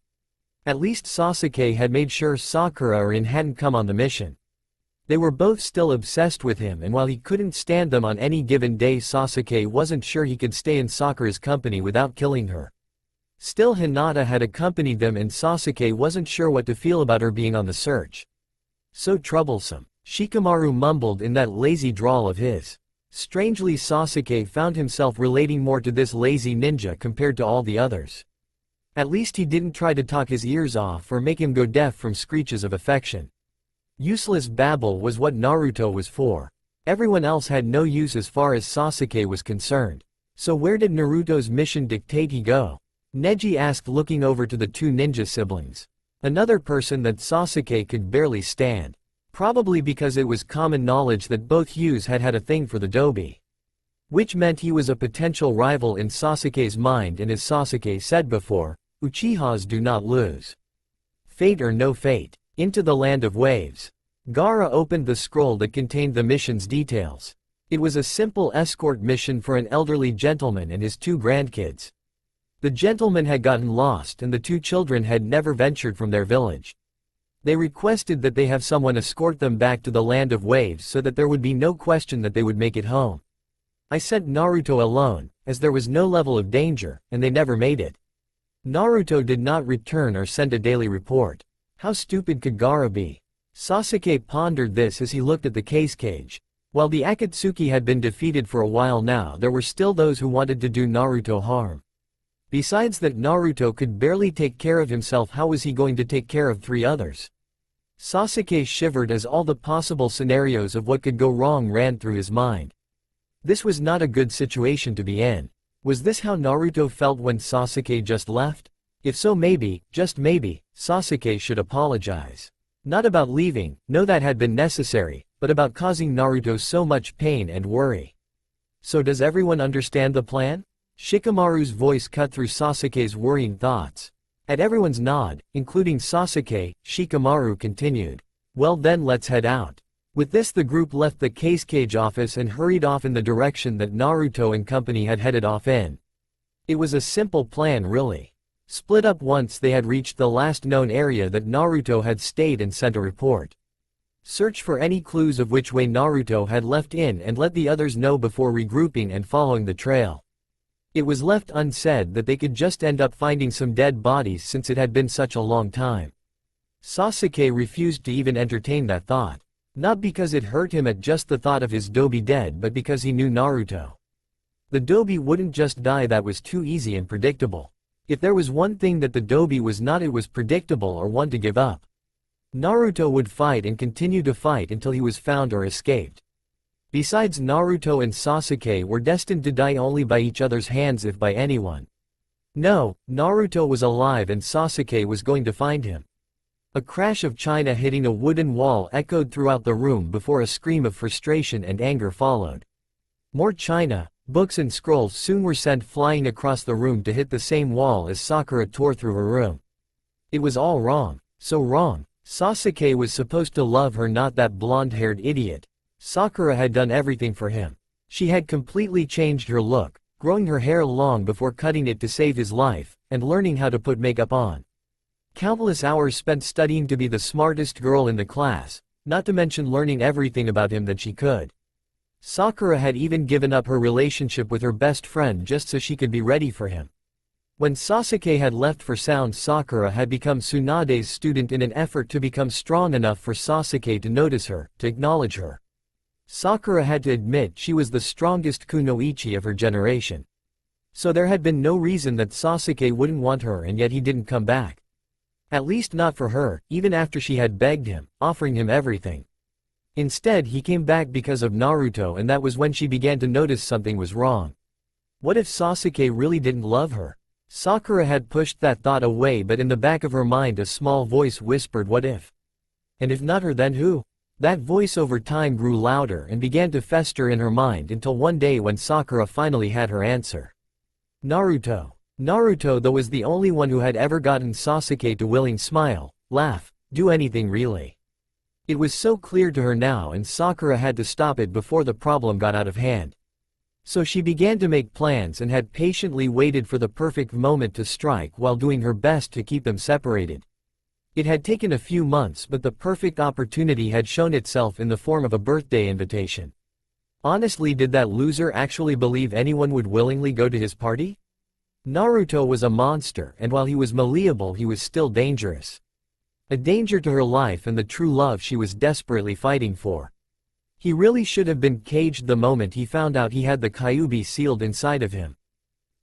At least Sasuke had made sure Sakura or Rin hadn't come on the mission. They were both still obsessed with him, and while he couldn't stand them on any given day, Sasuke wasn't sure he could stay in Sakura's company without killing her. Still, Hinata had accompanied them and Sasuke wasn't sure what to feel about her being on the search. So troublesome, Shikamaru mumbled in that lazy drawl of his. Strangely, Sasuke found himself relating more to this lazy ninja compared to all the others. At least he didn't try to talk his ears off or make him go deaf from screeches of affection. Useless babble was what Naruto was for. Everyone else had no use as far as Sasuke was concerned. So where did Naruto's mission dictate he go? Neji asked, looking over to the two ninja siblings. Another person that Sasuke could barely stand. Probably because it was common knowledge that both Hyus had had a thing for the Dobi. Which meant he was a potential rival in Sasuke's mind, and as Sasuke said before, Uchihas do not lose. Fate or no fate. Into the land of waves. Gaara opened the scroll that contained the mission's details. It was a simple escort mission for an elderly gentleman and his two grandkids. The gentleman had gotten lost and the two children had never ventured from their village. They requested that they have someone escort them back to the land of waves so that there would be no question that they would make it home. I sent Naruto alone, as there was no level of danger, and they never made it. Naruto did not return or send a daily report. How stupid could Gaara be? Sasuke pondered this as he looked at the cage. While the Akatsuki had been defeated for a while now, there were still those who wanted to do Naruto harm. Besides that, Naruto could barely take care of himself. How was he going to take care of three others? Sasuke shivered as all the possible scenarios of what could go wrong ran through his mind. This was not a good situation to be in. Was this how Naruto felt when Sasuke just left? If so, maybe, just maybe, Sasuke should apologize. Not about leaving, no, that had been necessary, but about causing Naruto so much pain and worry. So does everyone understand the plan? Shikamaru's voice cut through Sasuke's worrying thoughts. At everyone's nod, including Sasuke, Shikamaru continued. Well then let's head out. With this the group left the cage office and hurried off in the direction that Naruto and company had headed off in. It was a simple plan really. Split up once they had reached the last known area that Naruto had stayed and sent a report. Search for any clues of which way Naruto had left in and let the others know before regrouping and following the trail. It was left unsaid that they could just end up finding some dead bodies since it had been such a long time. Sasuke refused to even entertain that thought. Not because it hurt him at just the thought of his dobi dead but because he knew Naruto. The dobi wouldn't just die, that was too easy and predictable. If there was one thing that the dobi was not, it was predictable or one to give up. Naruto would fight and continue to fight until he was found or escaped. Besides, Naruto and Sasuke were destined to die only by each other's hands if by anyone. No, Naruto was alive and Sasuke was going to find him. A crash of china hitting a wooden wall echoed throughout the room before a scream of frustration and anger followed. More china, books and scrolls soon were sent flying across the room to hit the same wall as Sakura tore through her room. It was all wrong. So wrong. Sasuke was supposed to love her, not that blonde-haired idiot. Sakura had done everything for him. She had completely changed her look, growing her hair long before cutting it to save his life, and learning how to put makeup on. Countless hours spent studying to be the smartest girl in the class, not to mention learning everything about him that she could. Sakura had even given up her relationship with her best friend just so she could be ready for him. When Sasuke had left for Sound, Sakura had become Tsunade's student in an effort to become strong enough for Sasuke to notice her, to acknowledge her. Sakura had to admit she was the strongest kunoichi of her generation. So there had been no reason that Sasuke wouldn't want her, and yet he didn't come back. At least not for her, even after she had begged him, offering him everything. Instead he came back because of Naruto, and that was when she began to notice something was wrong. What if Sasuke really didn't love her? Sakura had pushed that thought away, but in the back of her mind a small voice whispered, what if? And if not her, then who? That voice over time grew louder and began to fester in her mind until one day when Sakura finally had her answer. Naruto. Naruto, though, was the only one who had ever gotten Sasuke to willing smile, laugh, do anything really. It was so clear to her now, and Sakura had to stop it before the problem got out of hand. So she began to make plans and had patiently waited for the perfect moment to strike while doing her best to keep them separated. It had taken a few months, but the perfect opportunity had shown itself in the form of a birthday invitation. Honestly, did that loser actually believe anyone would willingly go to his party? Naruto was a monster, and while he was malleable, he was still dangerous. A danger to her life and the true love she was desperately fighting for. He really should have been caged the moment he found out he had the Kyuubi sealed inside of him.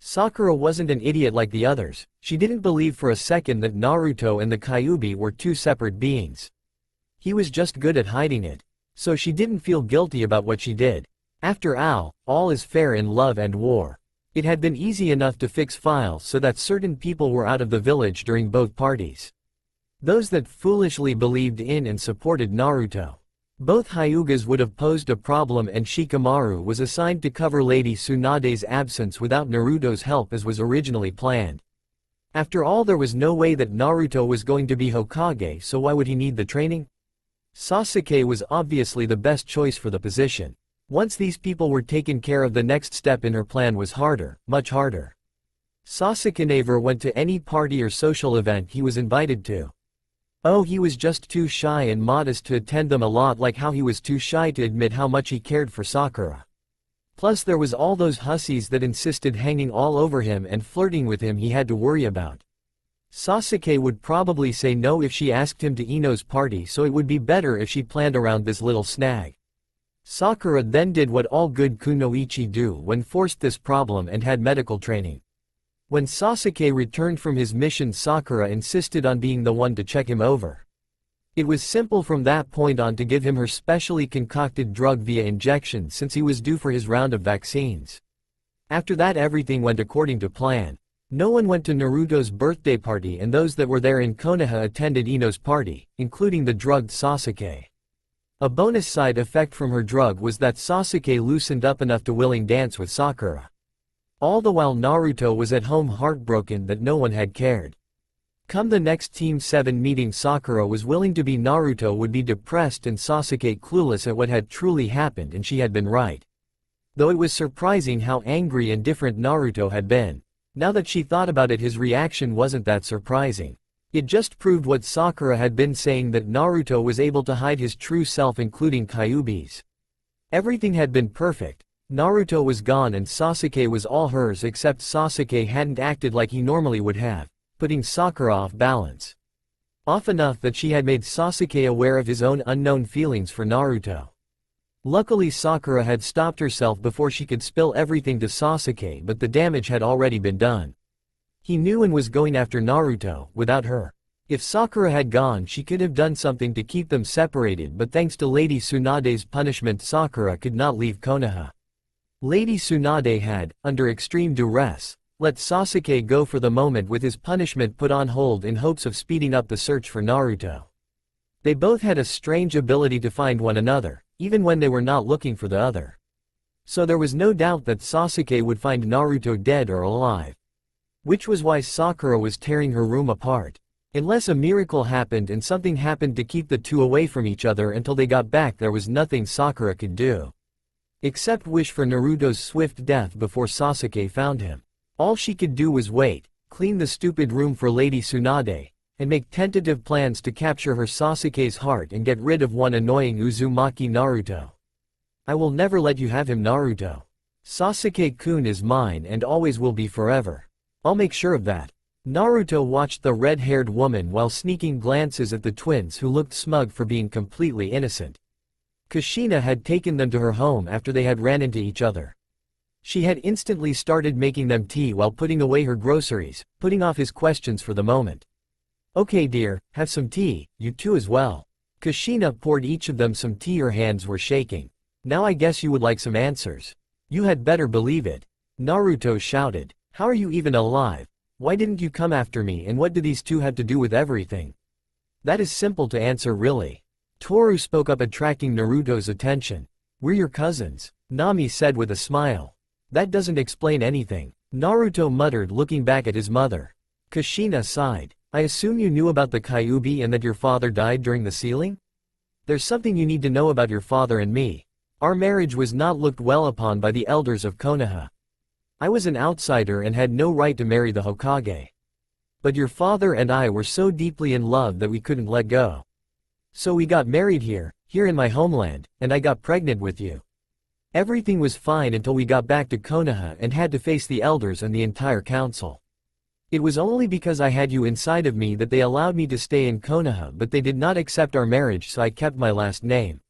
Sakura wasn't an idiot like the others. She didn't believe for a second that Naruto and the Kyuubi were two separate beings. He was just good at hiding it. So she didn't feel guilty about what she did. After all is fair in love and war. It had been easy enough to fix files so that certain people were out of the village during both parties. Those that foolishly believed in and supported Naruto. Both Hyugas would have posed a problem, and Shikamaru was assigned to cover Lady Tsunade's absence without Naruto's help as was originally planned. After all, there was no way that Naruto was going to be Hokage, so why would he need the training? Sasuke was obviously the best choice for the position. Once these people were taken care of, the next step in her plan was harder, much harder. Sasuke never went to any party or social event he was invited to. Oh, he was just too shy and modest to attend them, a lot like how he was too shy to admit how much he cared for Sakura. Plus there was all those hussies that insisted hanging all over him and flirting with him he had to worry about. Sasuke would probably say no if she asked him to Ino's party, so it would be better if she planned around this little snag. Sakura then did what all good kunoichi do when forced this problem and had medical training. When Sasuke returned from his mission, Sakura insisted on being the one to check him over. It was simple from that point on to give him her specially concocted drug via injection since he was due for his round of vaccines. After that everything went according to plan. No one went to Naruto's birthday party, and those that were there in Konoha attended Ino's party, including the drugged Sasuke. A bonus side effect from her drug was that Sasuke loosened up enough to willing dance with Sakura. All the while Naruto was at home heartbroken that no one had cared. Come the next Team 7 meeting, Sakura was willing to be Naruto would be depressed and Sasuke clueless at what had truly happened, and she had been right. Though it was surprising how angry and different Naruto had been. Now that she thought about it, his reaction wasn't that surprising. It just proved what Sakura had been saying, that Naruto was able to hide his true self, including Kyuubi's. Everything had been perfect. Naruto was gone and Sasuke was all hers, except Sasuke hadn't acted like he normally would have, putting Sakura off balance. Off enough that she had made Sasuke aware of his own unknown feelings for Naruto. Luckily Sakura had stopped herself before she could spill everything to Sasuke, but the damage had already been done. He knew and was going after Naruto, without her. If Sakura had gone, she could have done something to keep them separated, but thanks to Lady Tsunade's punishment, Sakura could not leave Konoha. Lady Tsunade had, under extreme duress, let Sasuke go for the moment, with his punishment put on hold in hopes of speeding up the search for Naruto. They both had a strange ability to find one another, even when they were not looking for the other. So there was no doubt that Sasuke would find Naruto dead or alive. Which was why Sakura was tearing her room apart. Unless a miracle happened and something happened to keep the two away from each other until they got back, there was nothing Sakura could do. Except wish for Naruto's swift death before Sasuke found him. All she could do was wait, clean the stupid room for Lady Tsunade, and make tentative plans to capture her Sasuke's heart and get rid of one annoying Uzumaki Naruto. I will never let you have him, Naruto. Sasuke-kun is mine and always will be forever. I'll make sure of that. Naruto watched the red-haired woman while sneaking glances at the twins, who looked smug for being completely innocent. Kushina had taken them to her home after they had ran into each other. She had instantly started making them tea while putting away her groceries, putting off his questions for the moment. Okay dear, have some tea, you too as well. Kushina poured each of them some tea. Her hands were shaking. Now I guess you would like some answers. You had better believe it. Naruto shouted. How are you even alive? Why didn't you come after me, and what do these two have to do with everything? That is simple to answer, really. Toru spoke up, attracting Naruto's attention. We're your cousins, Nami said with a smile. That doesn't explain anything, Naruto muttered, looking back at his mother. Kushina sighed. I assume you knew about the Kyuubi and that your father died during the sealing? There's something you need to know about your father and me. Our marriage was not looked well upon by the elders of Konoha. I was an outsider and had no right to marry the Hokage. But your father and I were so deeply in love that we couldn't let go. So we got married here in my homeland, and I got pregnant with you. Everything was fine until we got back to Konoha and had to face the elders and the entire council. It was only because I had you inside of me that they allowed me to stay in Konoha, but they did not accept our marriage, so I kept my last name.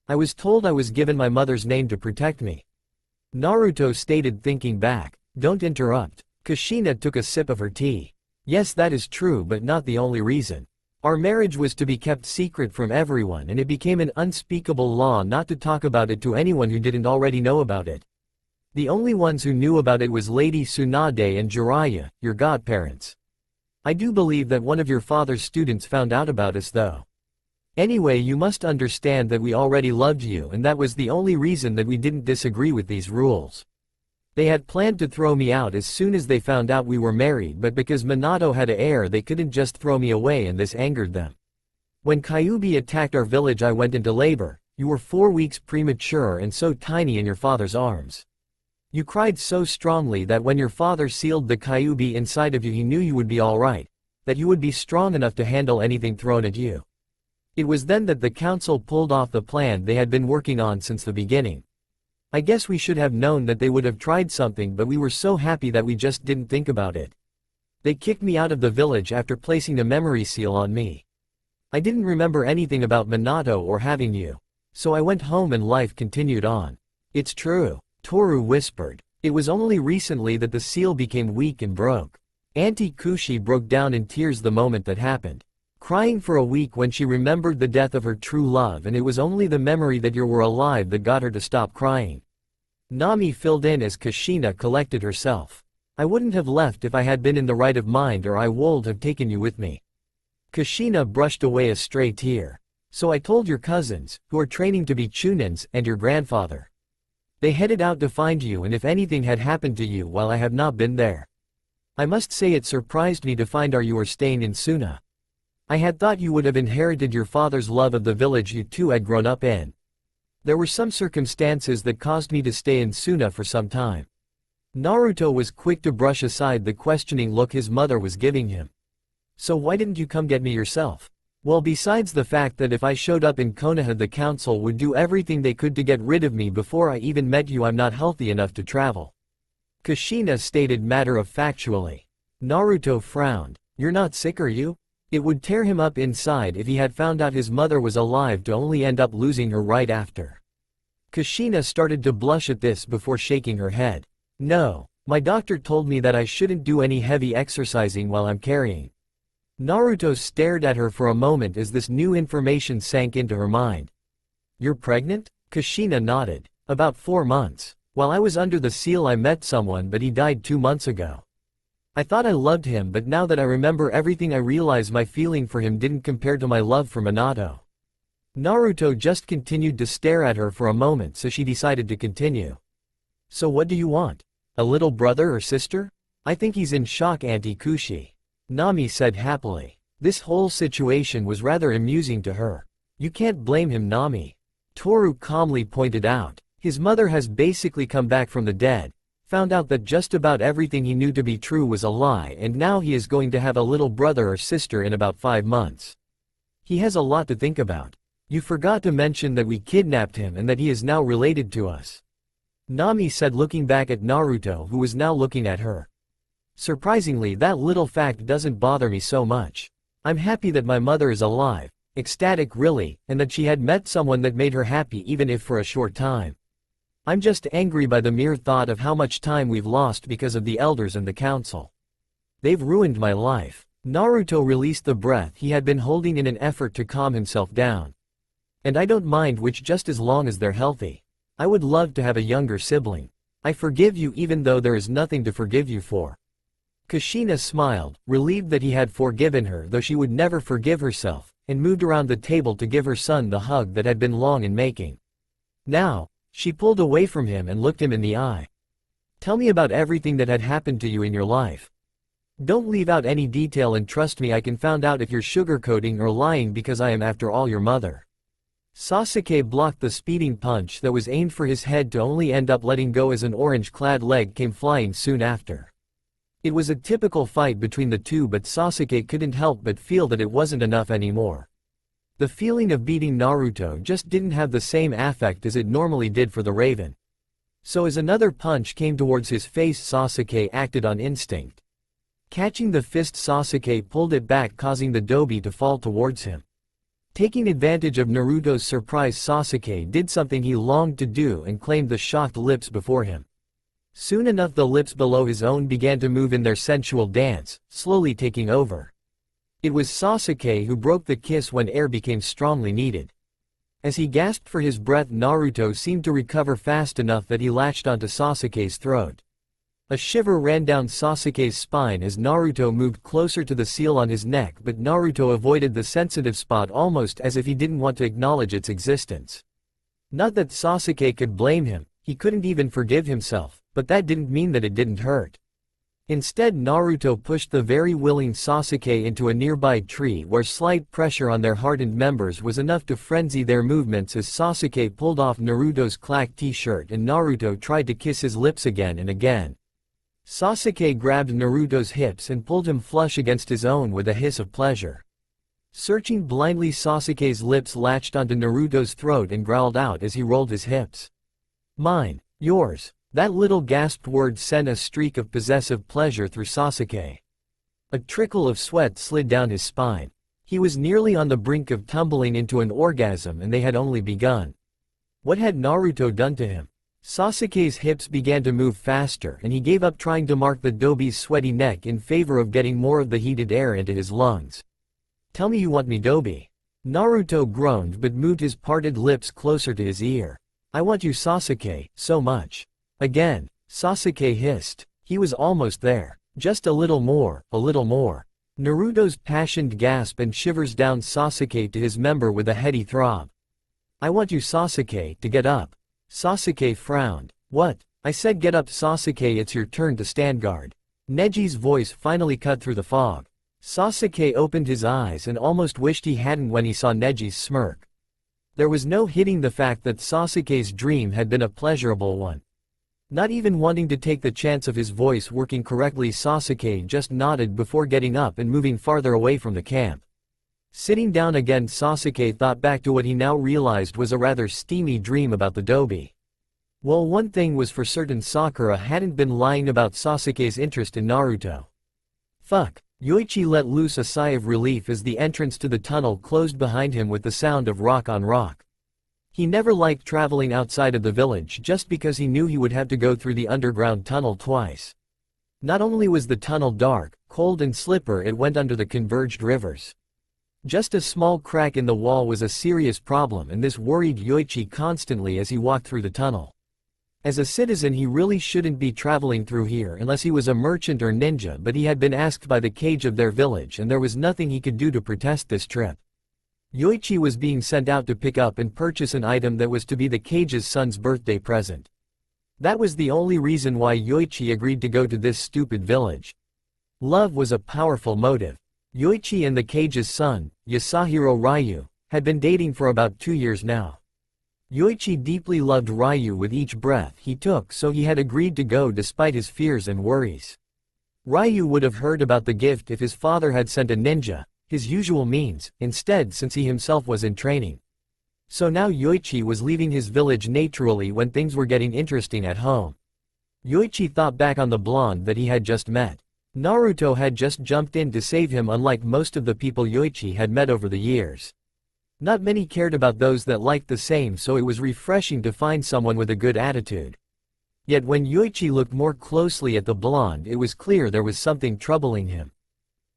I was told I was given my mother's name to protect me. Naruto stated, thinking back. Don't interrupt. Kushina took a sip of her tea. Yes, that is true, but not the only reason. Our marriage was to be kept secret from everyone, and it became an unspeakable law not to talk about it to anyone who didn't already know about it. The only ones who knew about it was Lady Tsunade and Jiraiya, your godparents. I do believe that one of your father's students found out about us though. Anyway, you must understand that we already loved you, and that was the only reason that we didn't disagree with these rules. They had planned to throw me out as soon as they found out we were married, but because Minato had an heir, they couldn't just throw me away, and this angered them. When Kyuubi attacked our village, I went into labor. You were 4 weeks premature and so tiny in your father's arms. You cried so strongly that when your father sealed the Kyuubi inside of you, he knew you would be alright, that you would be strong enough to handle anything thrown at you. It was then that the council pulled off the plan they had been working on since the beginning. I guess we should have known that they would have tried something, but we were so happy that we just didn't think about it. They kicked me out of the village after placing a memory seal on me. I didn't remember anything about Minato or having you. So I went home and life continued on. It's true, Toru whispered. It was only recently that the seal became weak and broke. Auntie Kushi broke down in tears the moment that happened. Crying for a week when she remembered the death of her true love, and it was only the memory that you were alive that got her to stop crying. Nami filled in as Kushina collected herself. I wouldn't have left if I had been in the right of mind, or I would have taken you with me. Kushina brushed away a stray tear. So I told your cousins, who are training to be chunins, and your grandfather. They headed out to find you, and if anything had happened to you while I have not been there. I must say it surprised me to find you were staying in Suna. I had thought you would have inherited your father's love of the village you two had grown up in. There were some circumstances that caused me to stay in Suna for some time. Naruto was quick to brush aside the questioning look his mother was giving him. So why didn't you come get me yourself? Well, besides the fact that if I showed up in Konoha, the council would do everything they could to get rid of me before I even met you. I'm not healthy enough to travel. Kushina stated matter-of-factually. Naruto frowned. You're not sick, are you? It would tear him up inside if he had found out his mother was alive to only end up losing her right after. Kushina started to blush at this before shaking her head. No, my doctor told me that I shouldn't do any heavy exercising while I'm carrying. Naruto stared at her for a moment as this new information sank into her mind. You're pregnant? Kushina nodded. About 4 months. While I was under the seal I met someone, but he died 2 months ago. I thought I loved him, but now that I remember everything I realize my feeling for him didn't compare to my love for Minato. Naruto just continued to stare at her for a moment, so she decided to continue. So what do you want? A little brother or sister? I think he's in shock, Auntie Kushi. Nami said happily. This whole situation was rather amusing to her. You can't blame him, Nami. Toru calmly pointed out. His mother has basically come back from the dead, found out that just about everything he knew to be true was a lie, and now he is going to have a little brother or sister in about 5 months. He has a lot to think about. You forgot to mention that we kidnapped him and that he is now related to us. Nami said, looking back at Naruto, who was now looking at her. Surprisingly, that little fact doesn't bother me so much. I'm happy that my mother is alive, ecstatic really, and that she had met someone that made her happy even if for a short time. I'm just angry by the mere thought of how much time we've lost because of the elders and the council. They've ruined my life. Naruto released the breath he had been holding in an effort to calm himself down. And I don't mind which, just as long as they're healthy. I would love to have a younger sibling. I forgive you even though there is nothing to forgive you for. Kushina smiled, relieved that he had forgiven her, though she would never forgive herself, and moved around the table to give her son the hug that had been long in making. Now, she pulled away from him and looked him in the eye. Tell me about everything that had happened to you in your life. Don't leave out any detail, and trust me, I can find out if you're sugarcoating or lying, because I am after all your mother. Sasuke blocked the speeding punch that was aimed for his head to only end up letting go as an orange-clad leg came flying soon after. It was a typical fight between the two, but Sasuke couldn't help but feel that it wasn't enough anymore. The feeling of beating Naruto just didn't have the same affect as it normally did for the Raven. So as another punch came towards his face, Sasuke acted on instinct. Catching the fist, Sasuke pulled it back, causing the dobi to fall towards him. Taking advantage of Naruto's surprise, Sasuke did something he longed to do and claimed the shocked lips before him. Soon enough, the lips below his own began to move in their sensual dance, slowly taking over. It was Sasuke who broke the kiss when air became strongly needed. As he gasped for his breath, Naruto seemed to recover fast enough that he latched onto Sasuke's throat. A shiver ran down Sasuke's spine as Naruto moved closer to the seal on his neck, but Naruto avoided the sensitive spot almost as if he didn't want to acknowledge its existence. Not that Sasuke could blame him, he couldn't even forgive himself, but that didn't mean that it didn't hurt. Instead, Naruto pushed the very willing Sasuke into a nearby tree where slight pressure on their hardened members was enough to frenzy their movements as Sasuke pulled off Naruto's clack t-shirt and Naruto tried to kiss his lips again and again. Sasuke grabbed Naruto's hips and pulled him flush against his own with a hiss of pleasure. Searching blindly, Sasuke's lips latched onto Naruto's throat and growled out as he rolled his hips. Mine. Yours. That little gasped word sent a streak of possessive pleasure through Sasuke. A trickle of sweat slid down his spine. He was nearly on the brink of tumbling into an orgasm, and they had only begun. What had Naruto done to him? Sasuke's hips began to move faster, and he gave up trying to mark the dobi's sweaty neck in favor of getting more of the heated air into his lungs. Tell me you want me, dobi. Naruto groaned but moved his parted lips closer to his ear. I want you, Sasuke, so much. Again, Sasuke hissed. He was almost there. Just a little more, a little more. Naruto's passionate gasp and shivers down Sasuke to his member with a heady throb. I want you Sasuke to get up. Sasuke frowned. What? I said get up Sasuke, it's your turn to stand guard. Neji's voice finally cut through the fog. Sasuke opened his eyes and almost wished he hadn't when he saw Neji's smirk. There was no hiding the fact that Sasuke's dream had been a pleasurable one. Not even wanting to take the chance of his voice working correctly, Sasuke just nodded before getting up and moving farther away from the camp. Sitting down again, Sasuke thought back to what he now realized was a rather steamy dream about the Dobi. Well, one thing was for certain, Sakura hadn't been lying about Sasuke's interest in Naruto. Fuck. Yoichi let loose a sigh of relief as the entrance to the tunnel closed behind him with the sound of rock on rock. He never liked traveling outside of the village just because he knew he would have to go through the underground tunnel twice. Not only was the tunnel dark, cold and slippery, it went under the converged rivers. Just a small crack in the wall was a serious problem, and this worried Yoichi constantly as he walked through the tunnel. As a citizen, he really shouldn't be traveling through here unless he was a merchant or ninja, but he had been asked by the kage of their village and there was nothing he could do to protest this trip. Yoichi was being sent out to pick up and purchase an item that was to be the kage's son's birthday present. That was the only reason why Yoichi agreed to go to this stupid village. Love was a powerful motive. Yoichi and the kage's son, Yasuhiro Ryu, had been dating for about 2 years now. Yoichi deeply loved Ryu with each breath he took, so he had agreed to go despite his fears and worries. Ryu would have heard about the gift if his father had sent a ninja, his usual means, instead, since he himself was in training. So now Yoichi was leaving his village naturally when things were getting interesting at home. Yoichi thought back on the blonde that he had just met. Naruto had just jumped in to save him, unlike most of the people Yoichi had met over the years. Not many cared about those that liked the same, so it was refreshing to find someone with a good attitude. Yet when Yoichi looked more closely at the blonde, it was clear there was something troubling him.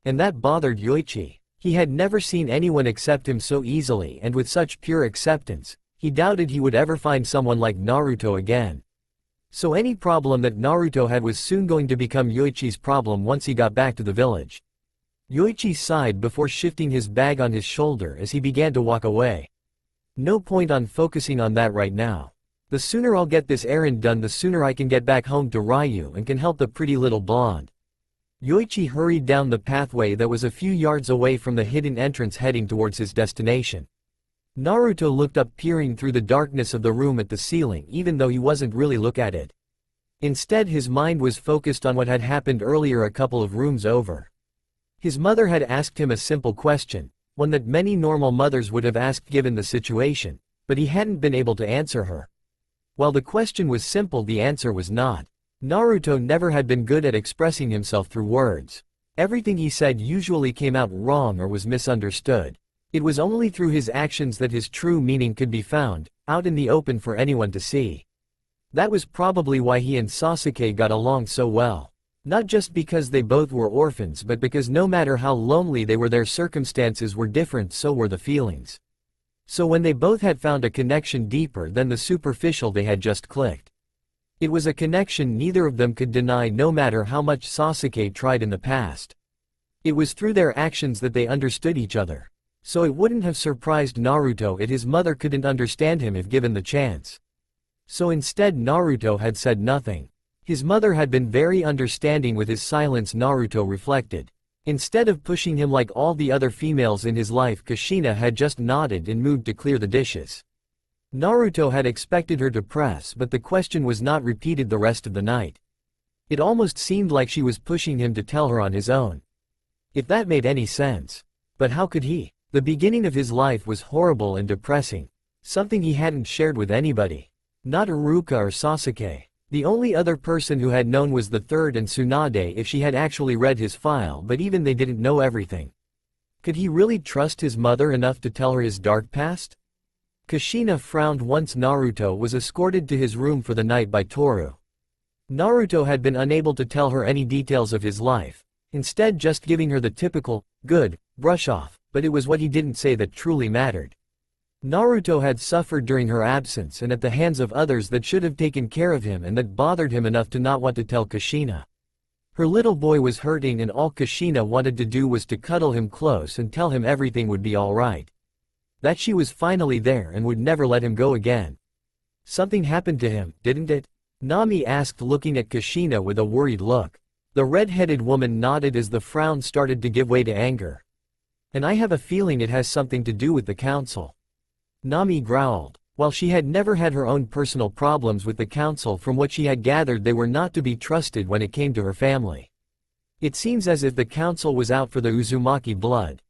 And that bothered Yoichi. He had never seen anyone accept him so easily and with such pure acceptance. He doubted he would ever find someone like Naruto again. So any problem that Naruto had was soon going to become Yoichi's problem once he got back to the village. Yoichi sighed before shifting his bag on his shoulder as he began to walk away. No point on focusing on that right now. The sooner I'll get this errand done, the sooner I can get back home to Ryu and can help the pretty little blonde. Yoichi hurried down the pathway that was a few yards away from the hidden entrance, heading towards his destination. Naruto looked up, peering through the darkness of the room at the ceiling, even though he wasn't really looking at it. Instead, his mind was focused on what had happened earlier a couple of rooms over. His mother had asked him a simple question, one that many normal mothers would have asked given the situation, but he hadn't been able to answer her. While the question was simple, the answer was not. Naruto never had been good at expressing himself through words. Everything he said usually came out wrong or was misunderstood. It was only through his actions that his true meaning could be found, out in the open for anyone to see. That was probably why he and Sasuke got along so well. Not just because they both were orphans, but because no matter how lonely they were, their circumstances were different, so were the feelings. So when they both had found a connection deeper than the superficial, they had just clicked. It was a connection neither of them could deny, no matter how much Sasuke tried in the past. It was through their actions that they understood each other. So it wouldn't have surprised Naruto if his mother couldn't understand him if given the chance. So instead, Naruto had said nothing. His mother had been very understanding with his silence, Naruto reflected. Instead of pushing him like all the other females in his life, Kushina had just nodded and moved to clear the dishes. Naruto had expected her to press, but the question was not repeated the rest of the night. It almost seemed like she was pushing him to tell her on his own. If that made any sense. But how could he? The beginning of his life was horrible and depressing. Something he hadn't shared with anybody. Not Iruka or Sasuke. The only other person who had known was the third and Tsunade if she had actually read his file, but even they didn't know everything. Could he really trust his mother enough to tell her his dark past? Kushina frowned once Naruto was escorted to his room for the night by Toru. Naruto had been unable to tell her any details of his life, instead just giving her the typical, good, brush off, but it was what he didn't say that truly mattered. Naruto had suffered during her absence and at the hands of others that should have taken care of him, and that bothered him enough to not want to tell Kushina. Her little boy was hurting and all Kushina wanted to do was to cuddle him close and tell him everything would be alright. That she was finally there and would never let him go again. Something happened to him, didn't it? Nami asked, looking at Kushina with a worried look. The red-headed woman nodded as the frown started to give way to anger. And I have a feeling it has something to do with the council. Nami growled. While she had never had her own personal problems with the council, from what she had gathered they were not to be trusted when it came to her family. It seems as if the council was out for the Uzumaki blood.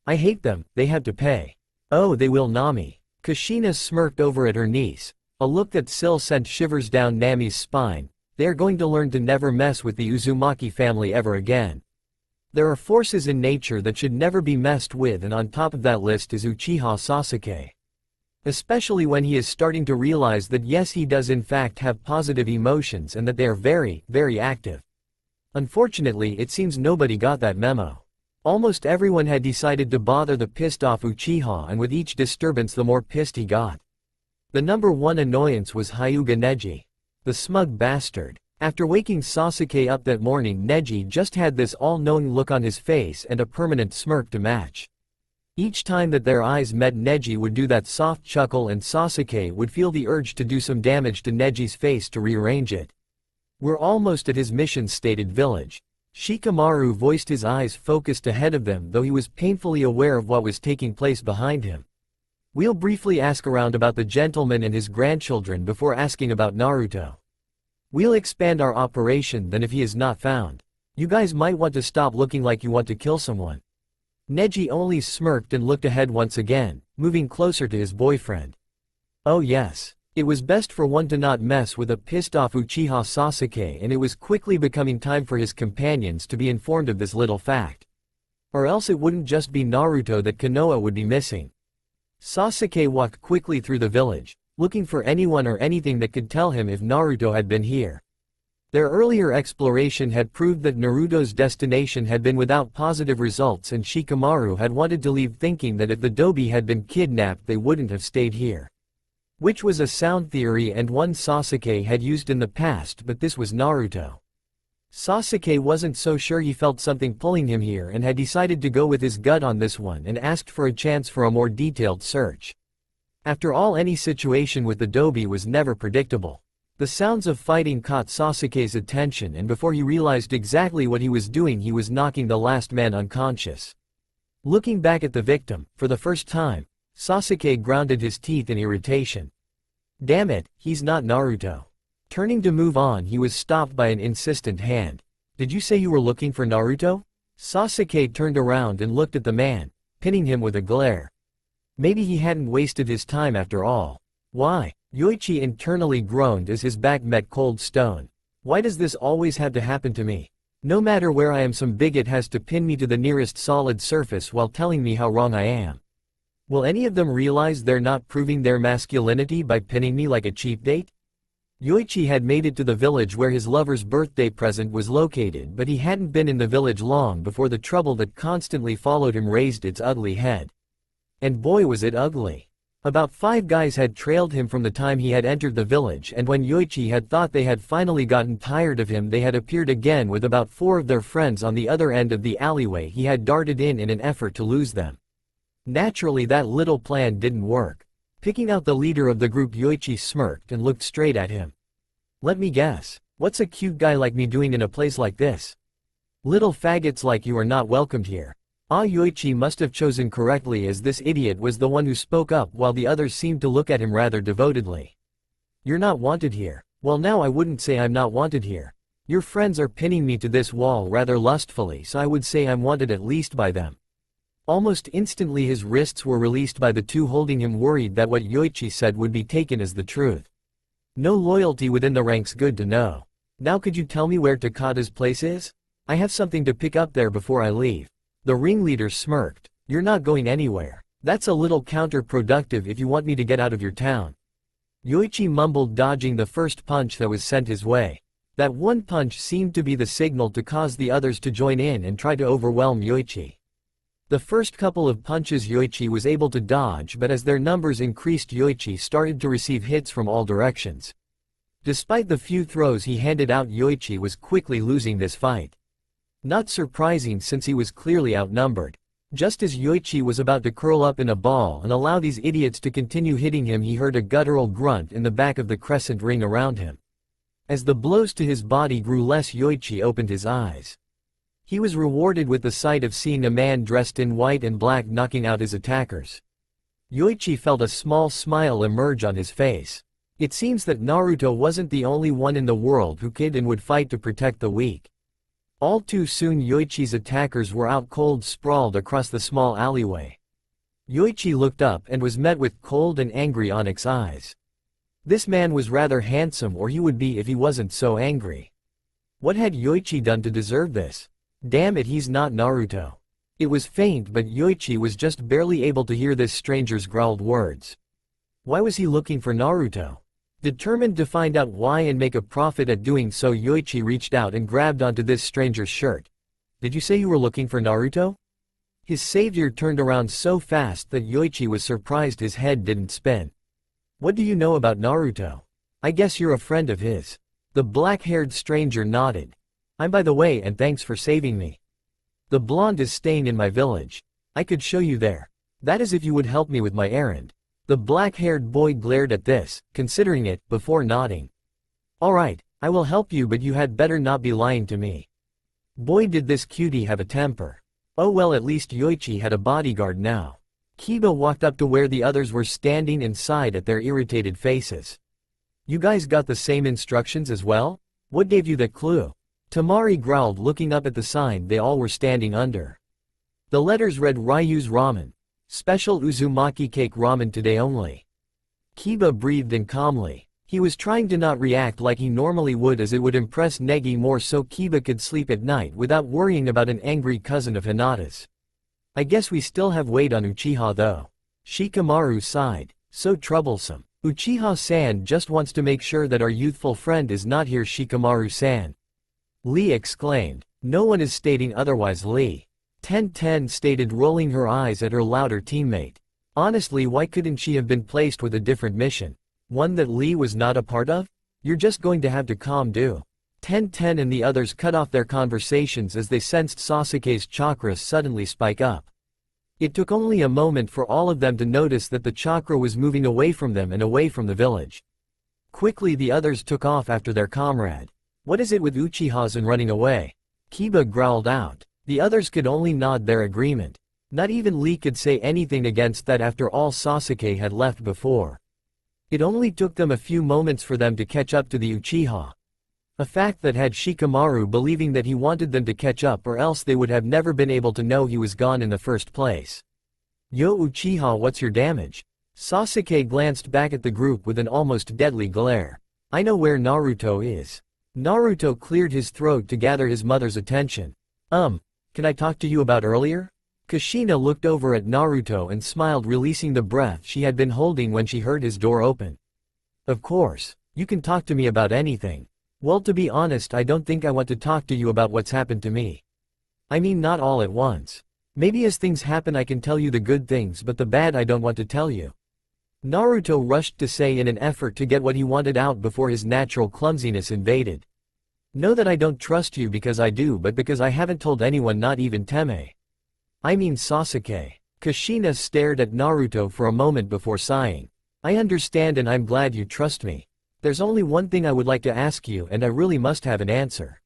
I hate them, they have to pay. Oh, they will, Nami. Kushina smirked over at her niece, a look that still sent shivers down Nami's spine. They are going to learn to never mess with the Uzumaki family ever again. There are forces in nature that should never be messed with, and on top of that list is Uchiha Sasuke. Especially when he is starting to realize that yes, he does in fact have positive emotions and that they are very, very active. Unfortunately, it seems nobody got that memo. Almost everyone had decided to bother the pissed off Uchiha, and with each disturbance the more pissed he got. The number one annoyance was Hyuga Neji. The smug bastard. After waking Sasuke up that morning, Neji just had this all-knowing look on his face and a permanent smirk to match. Each time that their eyes met, Neji would do that soft chuckle and Sasuke would feel the urge to do some damage to Neji's face to rearrange it. We're almost at his mission stated village. Shikamaru voiced, his eyes focused ahead of them, though he was painfully aware of what was taking place behind him. We'll briefly ask around about the gentleman and his grandchildren before asking about Naruto. We'll expand our operation then if he is not found. You guys might want to stop looking like you want to kill someone. Neji only smirked and looked ahead once again, moving closer to his boyfriend. Oh yes. It was best for one to not mess with a pissed-off Uchiha Sasuke, and it was quickly becoming time for his companions to be informed of this little fact. Or else it wouldn't just be Naruto that Konoha would be missing. Sasuke walked quickly through the village, looking for anyone or anything that could tell him if Naruto had been here. Their earlier exploration had proved that Naruto's destination had been without positive results, and Shikamaru had wanted to leave thinking that if the Dobi had been kidnapped they wouldn't have stayed here. Which was a sound theory and one Sasuke had used in the past, but this was Naruto. Sasuke wasn't so sure, he felt something pulling him here and had decided to go with his gut on this one and asked for a chance for a more detailed search. After all, any situation with the Dobi was never predictable. The sounds of fighting caught Sasuke's attention, and before he realized exactly what he was doing he was knocking the last man unconscious. Looking back at the victim, for the first time, Sasuke grounded his teeth in irritation. Damn it, he's not Naruto. Turning to move on, he was stopped by an insistent hand. Did you say you were looking for Naruto? Sasuke turned around and looked at the man, pinning him with a glare. Maybe he hadn't wasted his time after all. Why? Yoichi internally groaned as his back met cold stone. Why does this always have to happen to me? No matter where I am, some bigot has to pin me to the nearest solid surface while telling me how wrong I am. Will any of them realize they're not proving their masculinity by pinning me like a cheap date? Yoichi had made it to the village where his lover's birthday present was located, but he hadn't been in the village long before the trouble that constantly followed him raised its ugly head. And boy was it ugly. About 5 guys had trailed him from the time he had entered the village, and when Yoichi had thought they had finally gotten tired of him, they had appeared again with about 4 of their friends on the other end of the alleyway. He had darted in an effort to lose them. Naturally, that little plan didn't work. Picking out the leader of the group, Yoichi smirked and looked straight at him. Let me guess, what's a cute guy like me doing in a place like this? Little faggots like you are not welcomed here. Ah, Yoichi must have chosen correctly, as this idiot was the one who spoke up while the others seemed to look at him rather devotedly. You're not wanted here. Well, now I wouldn't say I'm not wanted here. Your friends are pinning me to this wall rather lustfully, so I would say I'm wanted at least by them. Almost instantly his wrists were released by the 2 holding him, worried that what Yoichi said would be taken as the truth. No loyalty within the ranks, good to know. Now could you tell me where Takada's place is? I have something to pick up there before I leave. The ringleader smirked. You're not going anywhere. That's a little counterproductive if you want me to get out of your town. Yoichi mumbled, dodging the first punch that was sent his way. That one punch seemed to be the signal to cause the others to join in and try to overwhelm Yoichi. The first couple of punches Yoichi was able to dodge, but as their numbers increased Yoichi started to receive hits from all directions. Despite the few throws he handed out, Yoichi was quickly losing this fight. Not surprising since he was clearly outnumbered. Just as Yoichi was about to curl up in a ball and allow these idiots to continue hitting him, he heard a guttural grunt in the back of the crescent ring around him. As the blows to his body grew less, Yoichi opened his eyes. He was rewarded with the sight of seeing a man dressed in white and black knocking out his attackers. Yoichi felt a small smile emerge on his face. It seems that Naruto wasn't the only one in the world who could and would fight to protect the weak. All too soon Yoichi's attackers were out cold, sprawled across the small alleyway. Yoichi looked up and was met with cold and angry onyx eyes. This man was rather handsome, or he would be if he wasn't so angry. What had Yoichi done to deserve this? Damn it, he's not Naruto. It was faint, but Yoichi was just barely able to hear this stranger's growled words. Why was he looking for Naruto? Determined to find out why and make a profit at doing so, Yoichi reached out and grabbed onto this stranger's shirt. Did you say you were looking for Naruto? His savior turned around so fast that Yoichi was surprised his head didn't spin. What do you know about Naruto? I guess you're a friend of his. The black-haired stranger nodded. I'm by the way, and thanks for saving me. The blonde is staying in my village. I could show you there. That is if you would help me with my errand. The black-haired boy glared at this, considering it, before nodding. Alright, I will help you, but you had better not be lying to me. Boy, did this cutie have a temper. Oh well, at least Yoichi had a bodyguard now. Kiba walked up to where the others were standing and sighed at their irritated faces. You guys got the same instructions as well? What gave you that clue? Tamari growled, looking up at the sign they all were standing under. The letters read Ryu's Ramen. Special Uzumaki cake ramen today only. Kiba breathed in calmly. He was trying to not react like he normally would, as it would impress Negi more, so Kiba could sleep at night without worrying about an angry cousin of Hinata's. I guess we still have weight on Uchiha though. Shikamaru sighed. So troublesome. Uchiha-san just wants to make sure that our youthful friend is not here, Shikamaru-san. Lee exclaimed. No one is stating otherwise, Lee. Ten stated, rolling her eyes at her louder teammate. Honestly, why couldn't she have been placed with a different mission? One that Lee was not a part of? You're just going to have to calm down. Ten and the others cut off their conversations as they sensed Sasuke's chakra suddenly spike up. It took only a moment for all of them to notice that the chakra was moving away from them and away from the village. Quickly the others took off after their comrade. What is it with Uchihas and running away? Kiba growled out. The others could only nod their agreement. Not even Lee could say anything against that, after all Sasuke had left before. It only took them a few moments for them to catch up to the Uchiha. A fact that had Shikamaru believing that he wanted them to catch up, or else they would have never been able to know he was gone in the first place. Yo Uchiha, what's your damage? Sasuke glanced back at the group with an almost deadly glare. I know where Naruto is. Naruto cleared his throat to gather his mother's attention. Can I talk to you about earlier? Kushina looked over at Naruto and smiled, releasing the breath she had been holding when she heard his door open. Of course, you can talk to me about anything. Well, to be honest, I don't think I want to talk to you about what's happened to me. I mean, not all at once. Maybe as things happen I can tell you the good things, but the bad I don't want to tell you. Naruto rushed to say in an effort to get what he wanted out before his natural clumsiness invaded. Know that I don't trust you because I do, but because I haven't told anyone, not even Teme. I mean Sasuke. Kushina stared at Naruto for a moment before sighing. I understand and I'm glad you trust me. There's only one thing I would like to ask you, and I really must have an answer.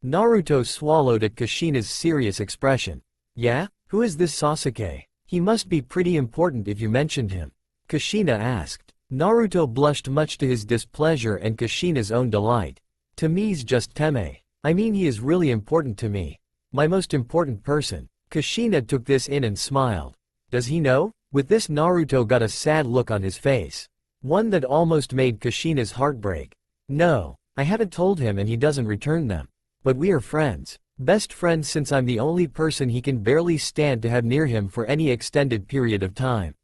Naruto swallowed at Kushina's serious expression. Yeah? Who is this Sasuke? He must be pretty important if you mentioned him. Kushina asked. Naruto blushed, much to his displeasure and Kushina's own delight. To me's just Teme. I mean, he is really important to me. My most important person. Kushina took this in and smiled. Does he know? With this, Naruto got a sad look on his face. One that almost made Kushina's heart break. No, I haven't told him and he doesn't return them. But we are friends. Best friends, since I'm the only person he can barely stand to have near him for any extended period of time.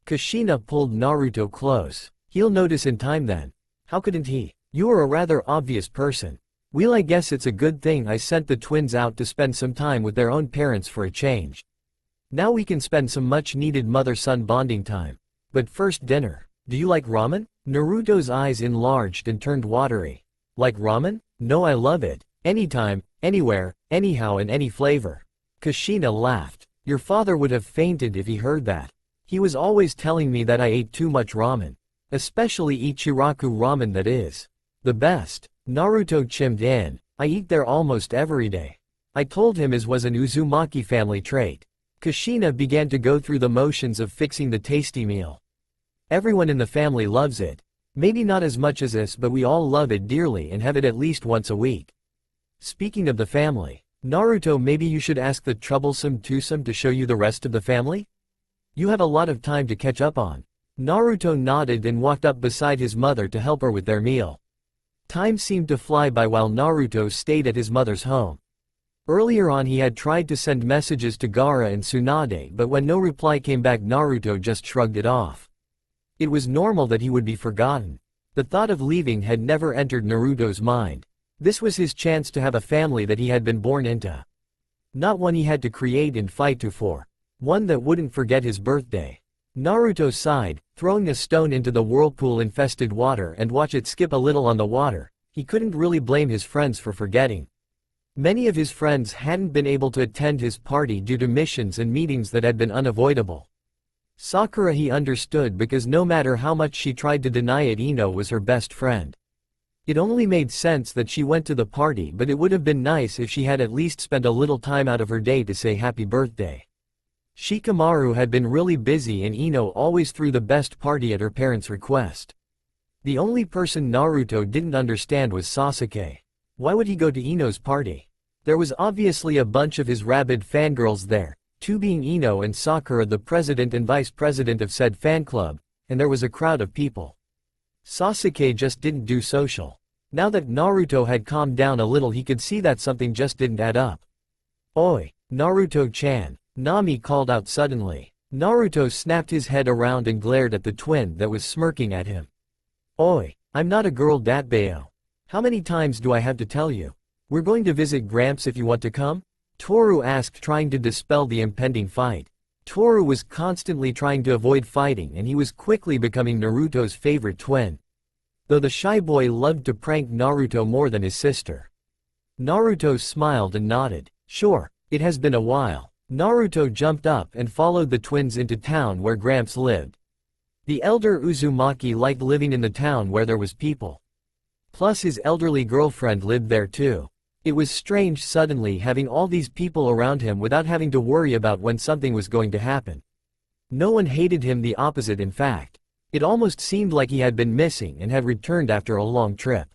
Kushina pulled Naruto close. He'll notice in time then. How couldn't he? You are a rather obvious person. Well, I guess it's a good thing I sent the twins out to spend some time with their own parents for a change. Now we can spend some much needed mother-son bonding time. But first, dinner. Do you like ramen? Naruto's eyes enlarged and turned watery. Like ramen? No, I love it. Anytime, anywhere, anyhow and any flavor. Kushina laughed. Your father would have fainted if he heard that. He was always telling me that I ate too much ramen. Especially Ichiraku ramen, that is the best. Naruto chimed in. I eat there almost every day. I told him his was an Uzumaki family trait. Kushina began to go through the motions of fixing the tasty meal. Everyone in the family loves it. Maybe not as much as us, but we all love it dearly and have it at least once a week. Speaking of the family, Naruto, maybe you should ask the troublesome twosome to show you the rest of the family? You have a lot of time to catch up on. Naruto nodded and walked up beside his mother to help her with their meal. Time seemed to fly by while Naruto stayed at his mother's home. Earlier on he had tried to send messages to Gaara and Tsunade, but when no reply came back, Naruto just shrugged it off. It was normal that he would be forgotten. The thought of leaving had never entered Naruto's mind. This was his chance to have a family that he had been born into. Not one he had to create and fight for. One that wouldn't forget his birthday. Naruto sighed, throwing a stone into the whirlpool-infested water and watch it skip a little on the water. He couldn't really blame his friends for forgetting. Many of his friends hadn't been able to attend his party due to missions and meetings that had been unavoidable. Sakura he understood, because no matter how much she tried to deny it, Ino was her best friend. It only made sense that she went to the party, but it would have been nice if she had at least spent a little time out of her day to say happy birthday. Shikamaru had been really busy and Ino always threw the best party at her parents' request. The only person Naruto didn't understand was Sasuke. Why would he go to Ino's party? There was obviously a bunch of his rabid fangirls there, two being Ino and Sakura, the president and vice president of said fan club, and there was a crowd of people. Sasuke just didn't do social. Now that Naruto had calmed down a little, he could see that something just didn't add up. Oi, Naruto-chan, Nami called out suddenly. Naruto snapped his head around and glared at the twin that was smirking at him. Oi, I'm not a girl, Datbayo. How many times do I have to tell you? We're going to visit Gramps if you want to come? Toru asked, trying to dispel the impending fight. Toru was constantly trying to avoid fighting and he was quickly becoming Naruto's favorite twin. Though the shy boy loved to prank Naruto more than his sister. Naruto smiled and nodded. Sure, it has been a while. Naruto jumped up and followed the twins into town where Gramps lived. The elder Uzumaki liked living in the town where there was people. Plus his elderly girlfriend lived there too. It was strange suddenly having all these people around him without having to worry about when something was going to happen. No one hated him, the opposite in fact. It almost seemed like he had been missing and had returned after a long trip.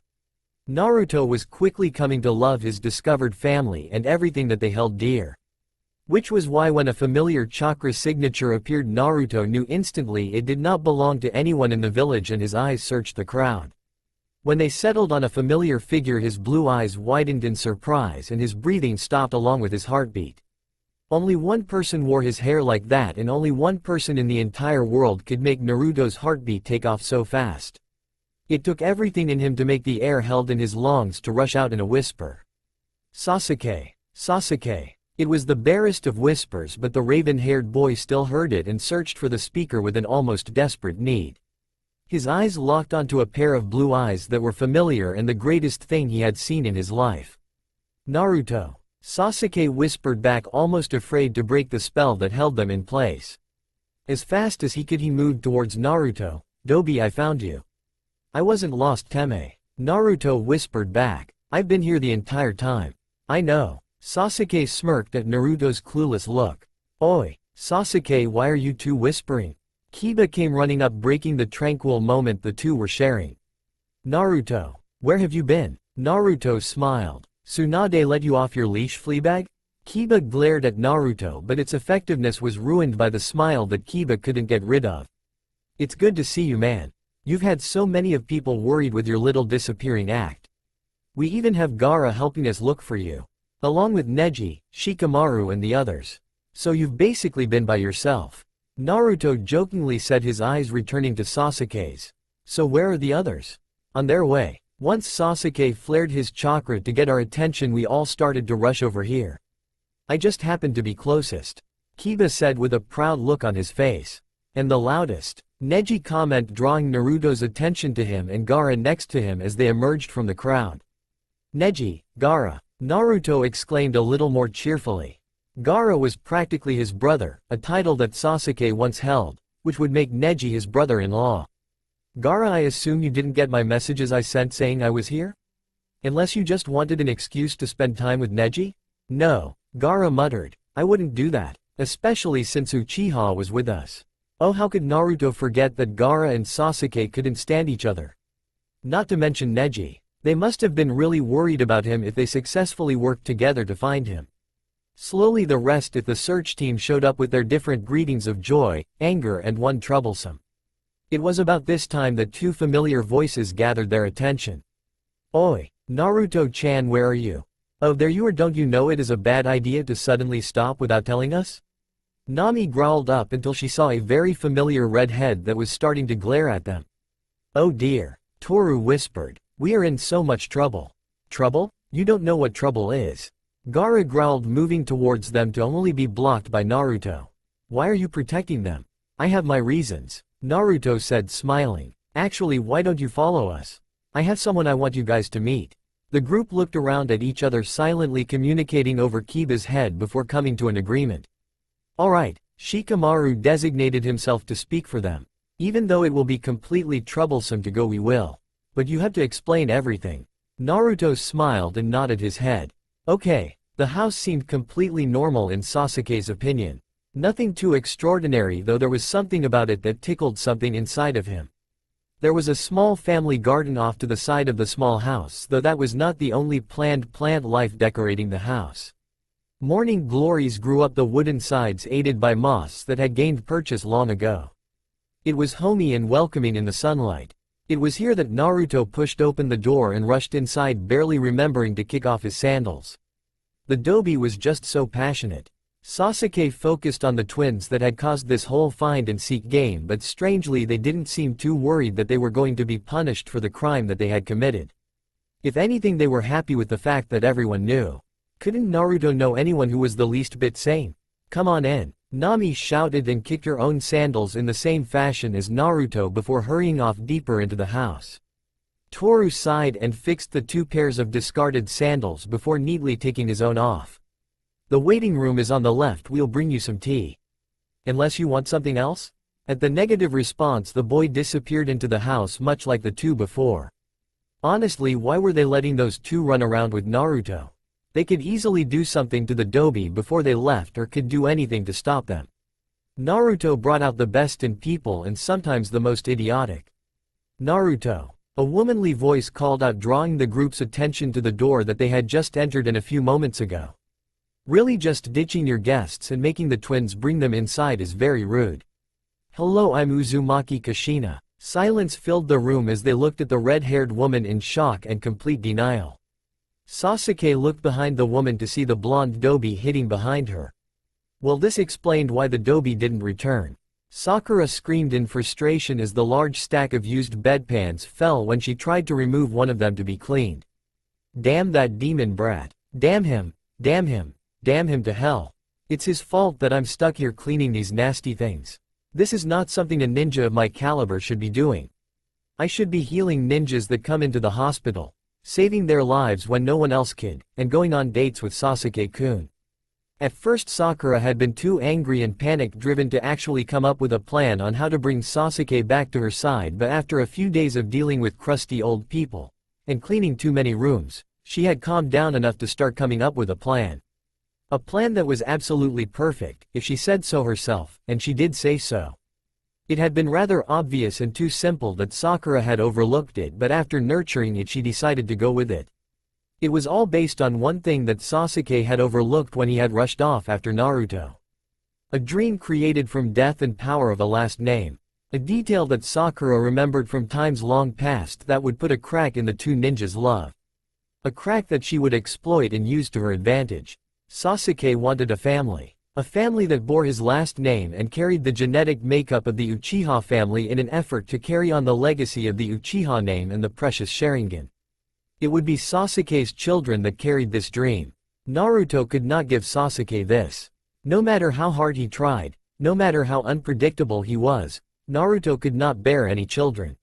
Naruto was quickly coming to love his discovered family and everything that they held dear. Which was why when a familiar chakra signature appeared, Naruto knew instantly it did not belong to anyone in the village and his eyes searched the crowd. When they settled on a familiar figure, his blue eyes widened in surprise and his breathing stopped along with his heartbeat. Only one person wore his hair like that, and only one person in the entire world could make Naruto's heartbeat take off so fast. It took everything in him to make the air held in his lungs to rush out in a whisper. Sasuke, Sasuke. It was the barest of whispers, but the raven-haired boy still heard it and searched for the speaker with an almost desperate need. His eyes locked onto a pair of blue eyes that were familiar and the greatest thing he had seen in his life. Naruto, Sasuke whispered back, almost afraid to break the spell that held them in place. As fast as he could, he moved towards Naruto. Dobi, I found you. I wasn't lost, Teme. Naruto whispered back. I've been here the entire time. I know. Sasuke smirked at Naruto's clueless look. Oi, Sasuke, why are you two whispering? Kiba came running up, breaking the tranquil moment the two were sharing. Naruto, where have you been? Naruto smiled. Tsunade let you off your leash, Fleabag? Kiba glared at Naruto, but its effectiveness was ruined by the smile that Kiba couldn't get rid of. It's good to see you, man. You've had so many of people worried with your little disappearing act. We even have Gaara helping us look for you. Along with Neji, Shikamaru and the others. So you've basically been by yourself. Naruto jokingly said, his eyes returning to Sasuke's. So where are the others? On their way. Once Sasuke flared his chakra to get our attention, we all started to rush over here. I just happened to be closest. Kiba said with a proud look on his face. And the loudest. Neji comment drawing Naruto's attention to him and Gaara next to him as they emerged from the crowd. Neji, Gaara, Naruto exclaimed a little more cheerfully. Gaara was practically his brother, a title that Sasuke once held, which would make Neji his brother-in-law. Gaara, I assume you didn't get my messages I sent saying I was here? Unless you just wanted an excuse to spend time with Neji? No, Gaara muttered, I wouldn't do that, especially since Uchiha was with us. Oh, how could Naruto forget that Gaara and Sasuke couldn't stand each other? Not to mention Neji. They must have been really worried about him if they successfully worked together to find him. Slowly the search team showed up with their different greetings of joy, anger and one troublesome. It was about this time that two familiar voices gathered their attention. Oi, Naruto-chan, where are you? Oh, there you are. Don't you know it is a bad idea to suddenly stop without telling us? Nami growled up until she saw a very familiar red head that was starting to glare at them. Oh dear, Toru whispered. We are in so much trouble. Trouble? You don't know what trouble is. Gaara growled, moving towards them to only be blocked by Naruto. Why are you protecting them? I have my reasons, Naruto said, smiling. Actually, why don't you follow us? I have someone I want you guys to meet. The group looked around at each other, silently communicating over Kiba's head before coming to an agreement. Alright, Shikamaru designated himself to speak for them. Even though it will be completely troublesome to go, we will. But you have to explain everything. Naruto smiled and nodded his head. Okay, the house seemed completely normal in Sasuke's opinion. Nothing too extraordinary, though there was something about it that tickled something inside of him. There was a small family garden off to the side of the small house, though that was not the only planned plant life decorating the house. Morning glories grew up the wooden sides aided by moss that had gained purchase long ago. It was homey and welcoming in the sunlight. It was here that Naruto pushed open the door and rushed inside, barely remembering to kick off his sandals. The Dobi was just so passionate. Sasuke focused on the twins that had caused this whole find-and-seek game, but strangely they didn't seem too worried that they were going to be punished for the crime that they had committed. If anything, they were happy with the fact that everyone knew. Couldn't Naruto know anyone who was the least bit sane? Come on in, Nami shouted and kicked her own sandals in the same fashion as Naruto before hurrying off deeper into the house. Toru sighed and fixed the two pairs of discarded sandals before neatly taking his own off. The waiting room is on the left, we'll bring you some tea. Unless you want something else? At the negative response, the boy disappeared into the house much like the two before. Honestly, why were they letting those two run around with Naruto? They could easily do something to the Dobi before they left, or could do anything to stop them. Naruto brought out the best in people and sometimes the most idiotic. Naruto. A womanly voice called out, drawing the group's attention to the door that they had just entered in a few moments ago. Really, just ditching your guests and making the twins bring them inside is very rude. Hello, I'm Uzumaki Kushina. Silence filled the room as they looked at the red-haired woman in shock and complete denial. Sasuke looked behind the woman to see the blonde Dobi hitting behind her. Well, this explained why the Dobi didn't return. Sakura screamed in frustration as the large stack of used bedpans fell when she tried to remove one of them to be cleaned. Damn that demon brat. Damn him, damn him, damn him to hell. It's his fault that I'm stuck here cleaning these nasty things. This is not something a ninja of my caliber should be doing. I should be healing ninjas that come into the hospital, saving their lives when no one else could, and going on dates with Sasuke-kun. At first Sakura had been too angry and panic-driven to actually come up with a plan on how to bring Sasuke back to her side, but after a few days of dealing with crusty old people and cleaning too many rooms, she had calmed down enough to start coming up with a plan. A plan that was absolutely perfect, if she said so herself, and she did say so. It had been rather obvious and too simple that Sakura had overlooked it, but after nurturing it she decided to go with it. It was all based on one thing that Sasuke had overlooked when he had rushed off after Naruto. A dream created from death and power of a last name. A detail that Sakura remembered from times long past that would put a crack in the two ninjas' love. A crack that she would exploit and use to her advantage. Sasuke wanted a family. A family that bore his last name and carried the genetic makeup of the Uchiha family in an effort to carry on the legacy of the Uchiha name and the precious Sharingan. It would be Sasuke's children that carried this dream. Naruto could not give Sasuke this. No matter how hard he tried, no matter how unpredictable he was, Naruto could not bear any children.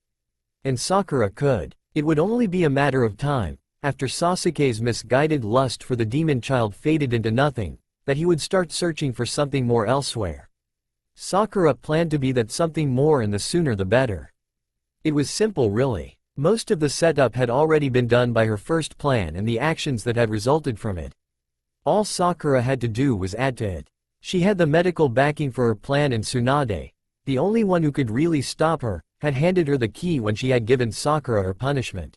And Sakura could. It would only be a matter of time, after Sasuke's misguided lust for the demon child faded into nothing, that he would start searching for something more elsewhere. Sakura planned to be that something more, and the sooner the better. It was simple really. Most of the setup had already been done by her first plan and the actions that had resulted from it. All Sakura had to do was add to it. She had the medical backing for her plan, and Tsunade, the only one who could really stop her, had handed her the key when she had given Sakura her punishment.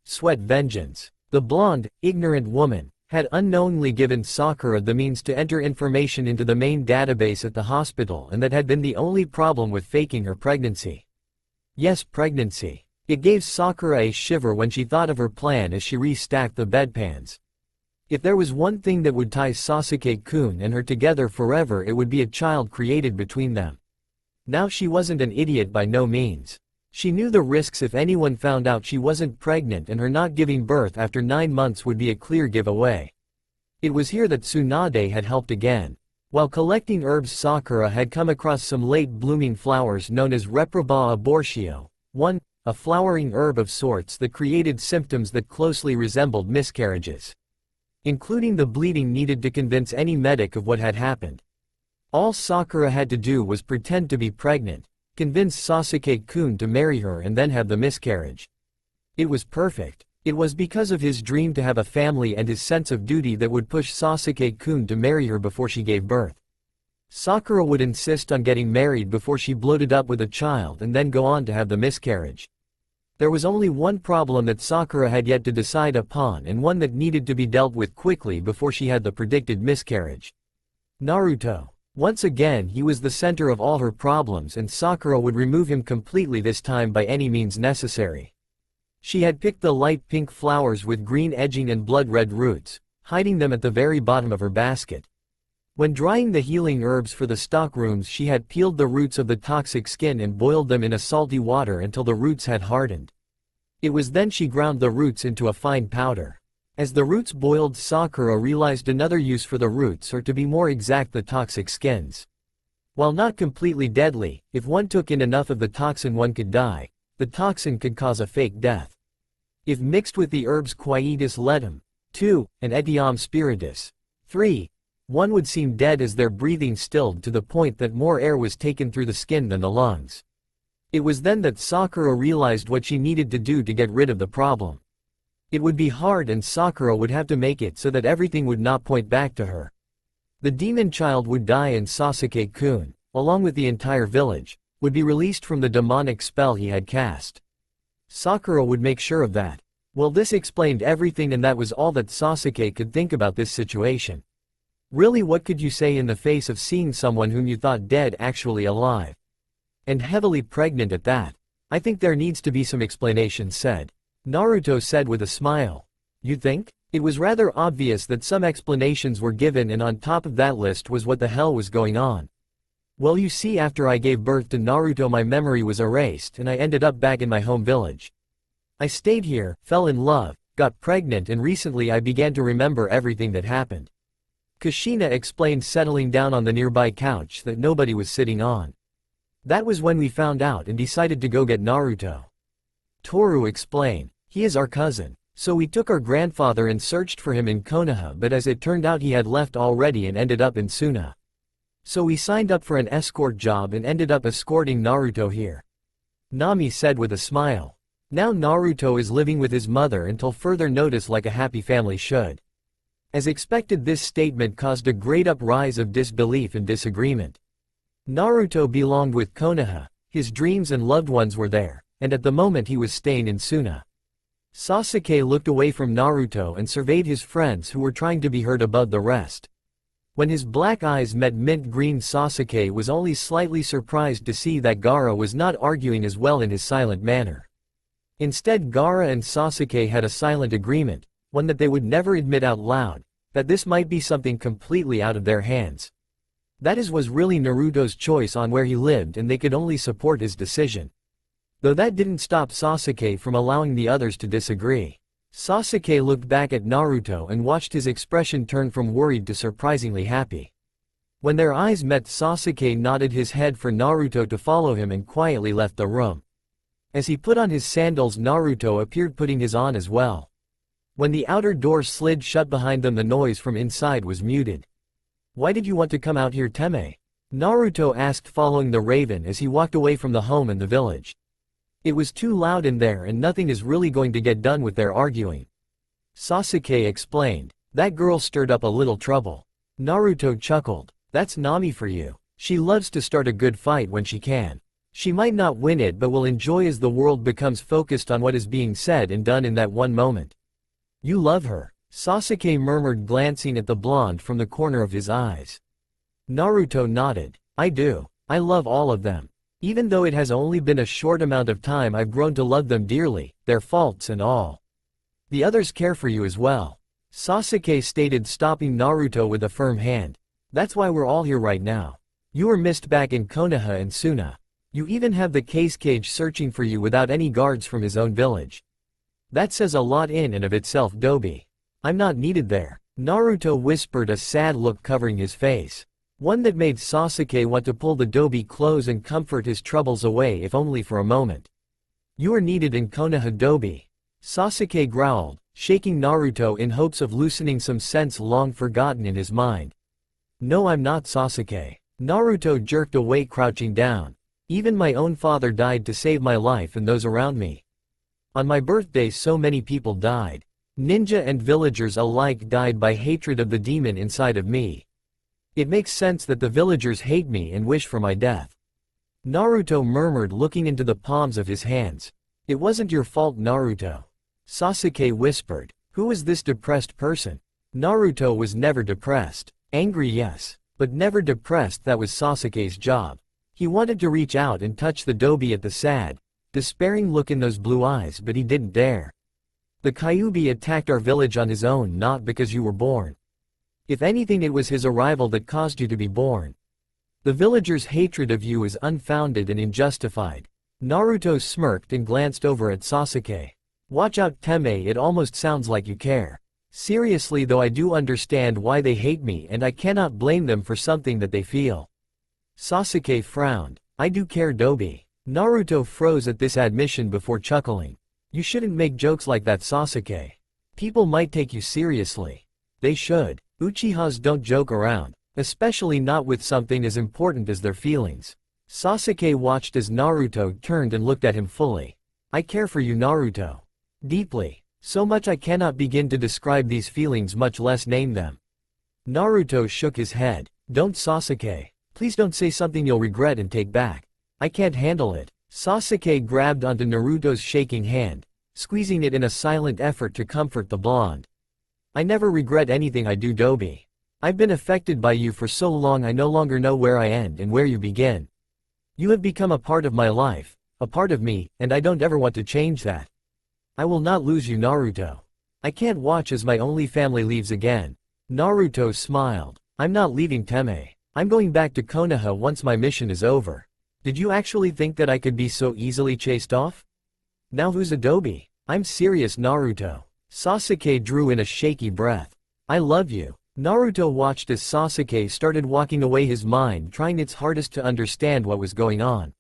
Sweat vengeance. The blonde, ignorant woman had unknowingly given Sakura the means to enter information into the main database at the hospital, and that had been the only problem with faking her pregnancy. Yes, pregnancy. It gave Sakura a shiver when she thought of her plan as she restacked the bedpans. If there was one thing that would tie Sasuke-kun and her together forever, it would be a child created between them. Now she wasn't an idiot by no means. She knew the risks if anyone found out she wasn't pregnant, and her not giving birth after 9 months would be a clear giveaway. It was here that Tsunade had helped again. While collecting herbs, Sakura had come across some late-blooming flowers known as Reproba abortio, a flowering herb of sorts that created symptoms that closely resembled miscarriages, including the bleeding needed to convince any medic of what had happened. All Sakura had to do was pretend to be pregnant, convince Sasuke-kun to marry her, and then have the miscarriage. It was perfect. It was because of his dream to have a family and his sense of duty that would push Sasuke-kun to marry her before she gave birth. Sakura would insist on getting married before she bloated up with a child and then go on to have the miscarriage. There was only one problem that Sakura had yet to decide upon, and one that needed to be dealt with quickly before she had the predicted miscarriage. Naruto. Once again he was the center of all her problems, and Sakura would remove him completely, this time by any means necessary. She had picked the light pink flowers with green edging and blood-red roots, hiding them at the very bottom of her basket. When drying the healing herbs for the stockrooms, she had peeled the roots of the toxic skin and boiled them in a salty water until the roots had hardened. It was then she ground the roots into a fine powder. As the roots boiled, Sakura realized another use for the roots, or to be more exact, the toxic skins. While not completely deadly, if one took in enough of the toxin one could die. The toxin could cause a fake death. If mixed with the herbs Quietus ledum, 2, and Etiam spiritus, 3, one would seem dead as their breathing stilled to the point that more air was taken through the skin than the lungs. It was then that Sakura realized what she needed to do to get rid of the problem. It would be hard, and Sakura would have to make it so that everything would not point back to her. The demon child would die, and Sasuke-kun, along with the entire village, would be released from the demonic spell he had cast. Sakura would make sure of that. Well, this explained everything, and that was all that Sasuke could think about this situation. Really, what could you say in the face of seeing someone whom you thought dead actually alive? And heavily pregnant at that? I think there needs to be some explanation said. Naruto said with a smile. You think? It was rather obvious that some explanations were given, and on top of that list was what the hell was going on. Well, you see, after I gave birth to Naruto, my memory was erased and I ended up back in my home village. I stayed here, fell in love, got pregnant, and recently I began to remember everything that happened. Kushina explained, settling down on the nearby couch that nobody was sitting on. That was when we found out and decided to go get Naruto. Toru explained. He is our cousin. So we took our grandfather and searched for him in Konoha, but as it turned out he had left already and ended up in Suna. So we signed up for an escort job and ended up escorting Naruto here. Nami said with a smile. Now Naruto is living with his mother until further notice, like a happy family should. As expected, this statement caused a great uprise of disbelief and disagreement. Naruto belonged with Konoha, his dreams and loved ones were there, and at the moment he was staying in Suna. Sasuke looked away from Naruto and surveyed his friends who were trying to be heard above the rest. When his black eyes met mint green, Sasuke was only slightly surprised to see that Gaara was not arguing as well in his silent manner. Instead, Gaara and Sasuke had a silent agreement, one that they would never admit out loud, that this might be something completely out of their hands. That was really Naruto's choice on where he lived, and they could only support his decision. Though that didn't stop Sasuke from allowing the others to disagree. Sasuke looked back at Naruto and watched his expression turn from worried to surprisingly happy. When their eyes met, Sasuke nodded his head for Naruto to follow him and quietly left the room. As he put on his sandals, Naruto appeared putting his on as well. When the outer door slid shut behind them, the noise from inside was muted. "Why did you want to come out here, Teme?" Naruto asked, following the raven as he walked away from the home and the village. "It was too loud in there and nothing is really going to get done with their arguing." Sasuke explained. "That girl stirred up a little trouble." Naruto chuckled. "That's Nami for you. She loves to start a good fight when she can. She might not win it but will enjoy as the world becomes focused on what is being said and done in that one moment." "You love her," Sasuke murmured, glancing at the blonde from the corner of his eyes. Naruto nodded. "I do. I love all of them. Even though it has only been a short amount of time, I've grown to love them dearly, their faults and all. The others care for you as well," Sasuke stated, stopping Naruto with a firm hand. "That's why we're all here right now. You were missed back in Konoha and Suna. You even have the case cage searching for you without any guards from his own village. That says a lot in and of itself, Dobi. I'm not needed there." Naruto whispered, a sad look covering his face. One that made Sasuke want to pull the Dobi close and comfort his troubles away, if only for a moment. "You are needed in Konoha, Dobi," Sasuke growled, shaking Naruto in hopes of loosening some sense long forgotten in his mind. "No, I'm not, Sasuke." Naruto jerked away, crouching down. "Even my own father died to save my life and those around me. On my birthday so many people died. Ninja and villagers alike died by hatred of the demon inside of me. It makes sense that the villagers hate me and wish for my death." Naruto murmured, looking into the palms of his hands. "It wasn't your fault, Naruto," Sasuke whispered. "Who is this depressed person?" Naruto was never depressed. Angry, yes, but never depressed. That was Sasuke's job. He wanted to reach out and touch the Dobi at the sad, despairing look in those blue eyes, but he didn't dare. "The Kyuubi attacked our village on his own, not because you were born. If anything, it was his arrival that caused you to be born. The villagers' hatred of you is unfounded and unjustified." Naruto smirked and glanced over at Sasuke. "Watch out, Teme, it almost sounds like you care. Seriously though, I do understand why they hate me and I cannot blame them for something that they feel." Sasuke frowned. "I do care, Dobi." Naruto froze at this admission before chuckling. "You shouldn't make jokes like that, Sasuke. People might take you seriously." "They should. Uchihas don't joke around, especially not with something as important as their feelings." Sasuke watched as Naruto turned and looked at him fully. "I care for you, Naruto. Deeply. So much I cannot begin to describe these feelings, much less name them." Naruto shook his head. "Don't, Sasuke. Please don't say something you'll regret and take back. I can't handle it." Sasuke grabbed onto Naruto's shaking hand, squeezing it in a silent effort to comfort the blonde. "I never regret anything I do, Dobi. I've been affected by you for so long I no longer know where I end and where you begin. You have become a part of my life, a part of me, and I don't ever want to change that. I will not lose you, Naruto. I can't watch as my only family leaves again." Naruto smiled. "I'm not leaving, Teme. I'm going back to Konoha once my mission is over. Did you actually think that I could be so easily chased off? Now who's a Dobi? I'm serious, Naruto." Sasuke drew in a shaky breath. "I love you." Naruto watched as Sasuke started walking away, his mind trying its hardest to understand what was going on.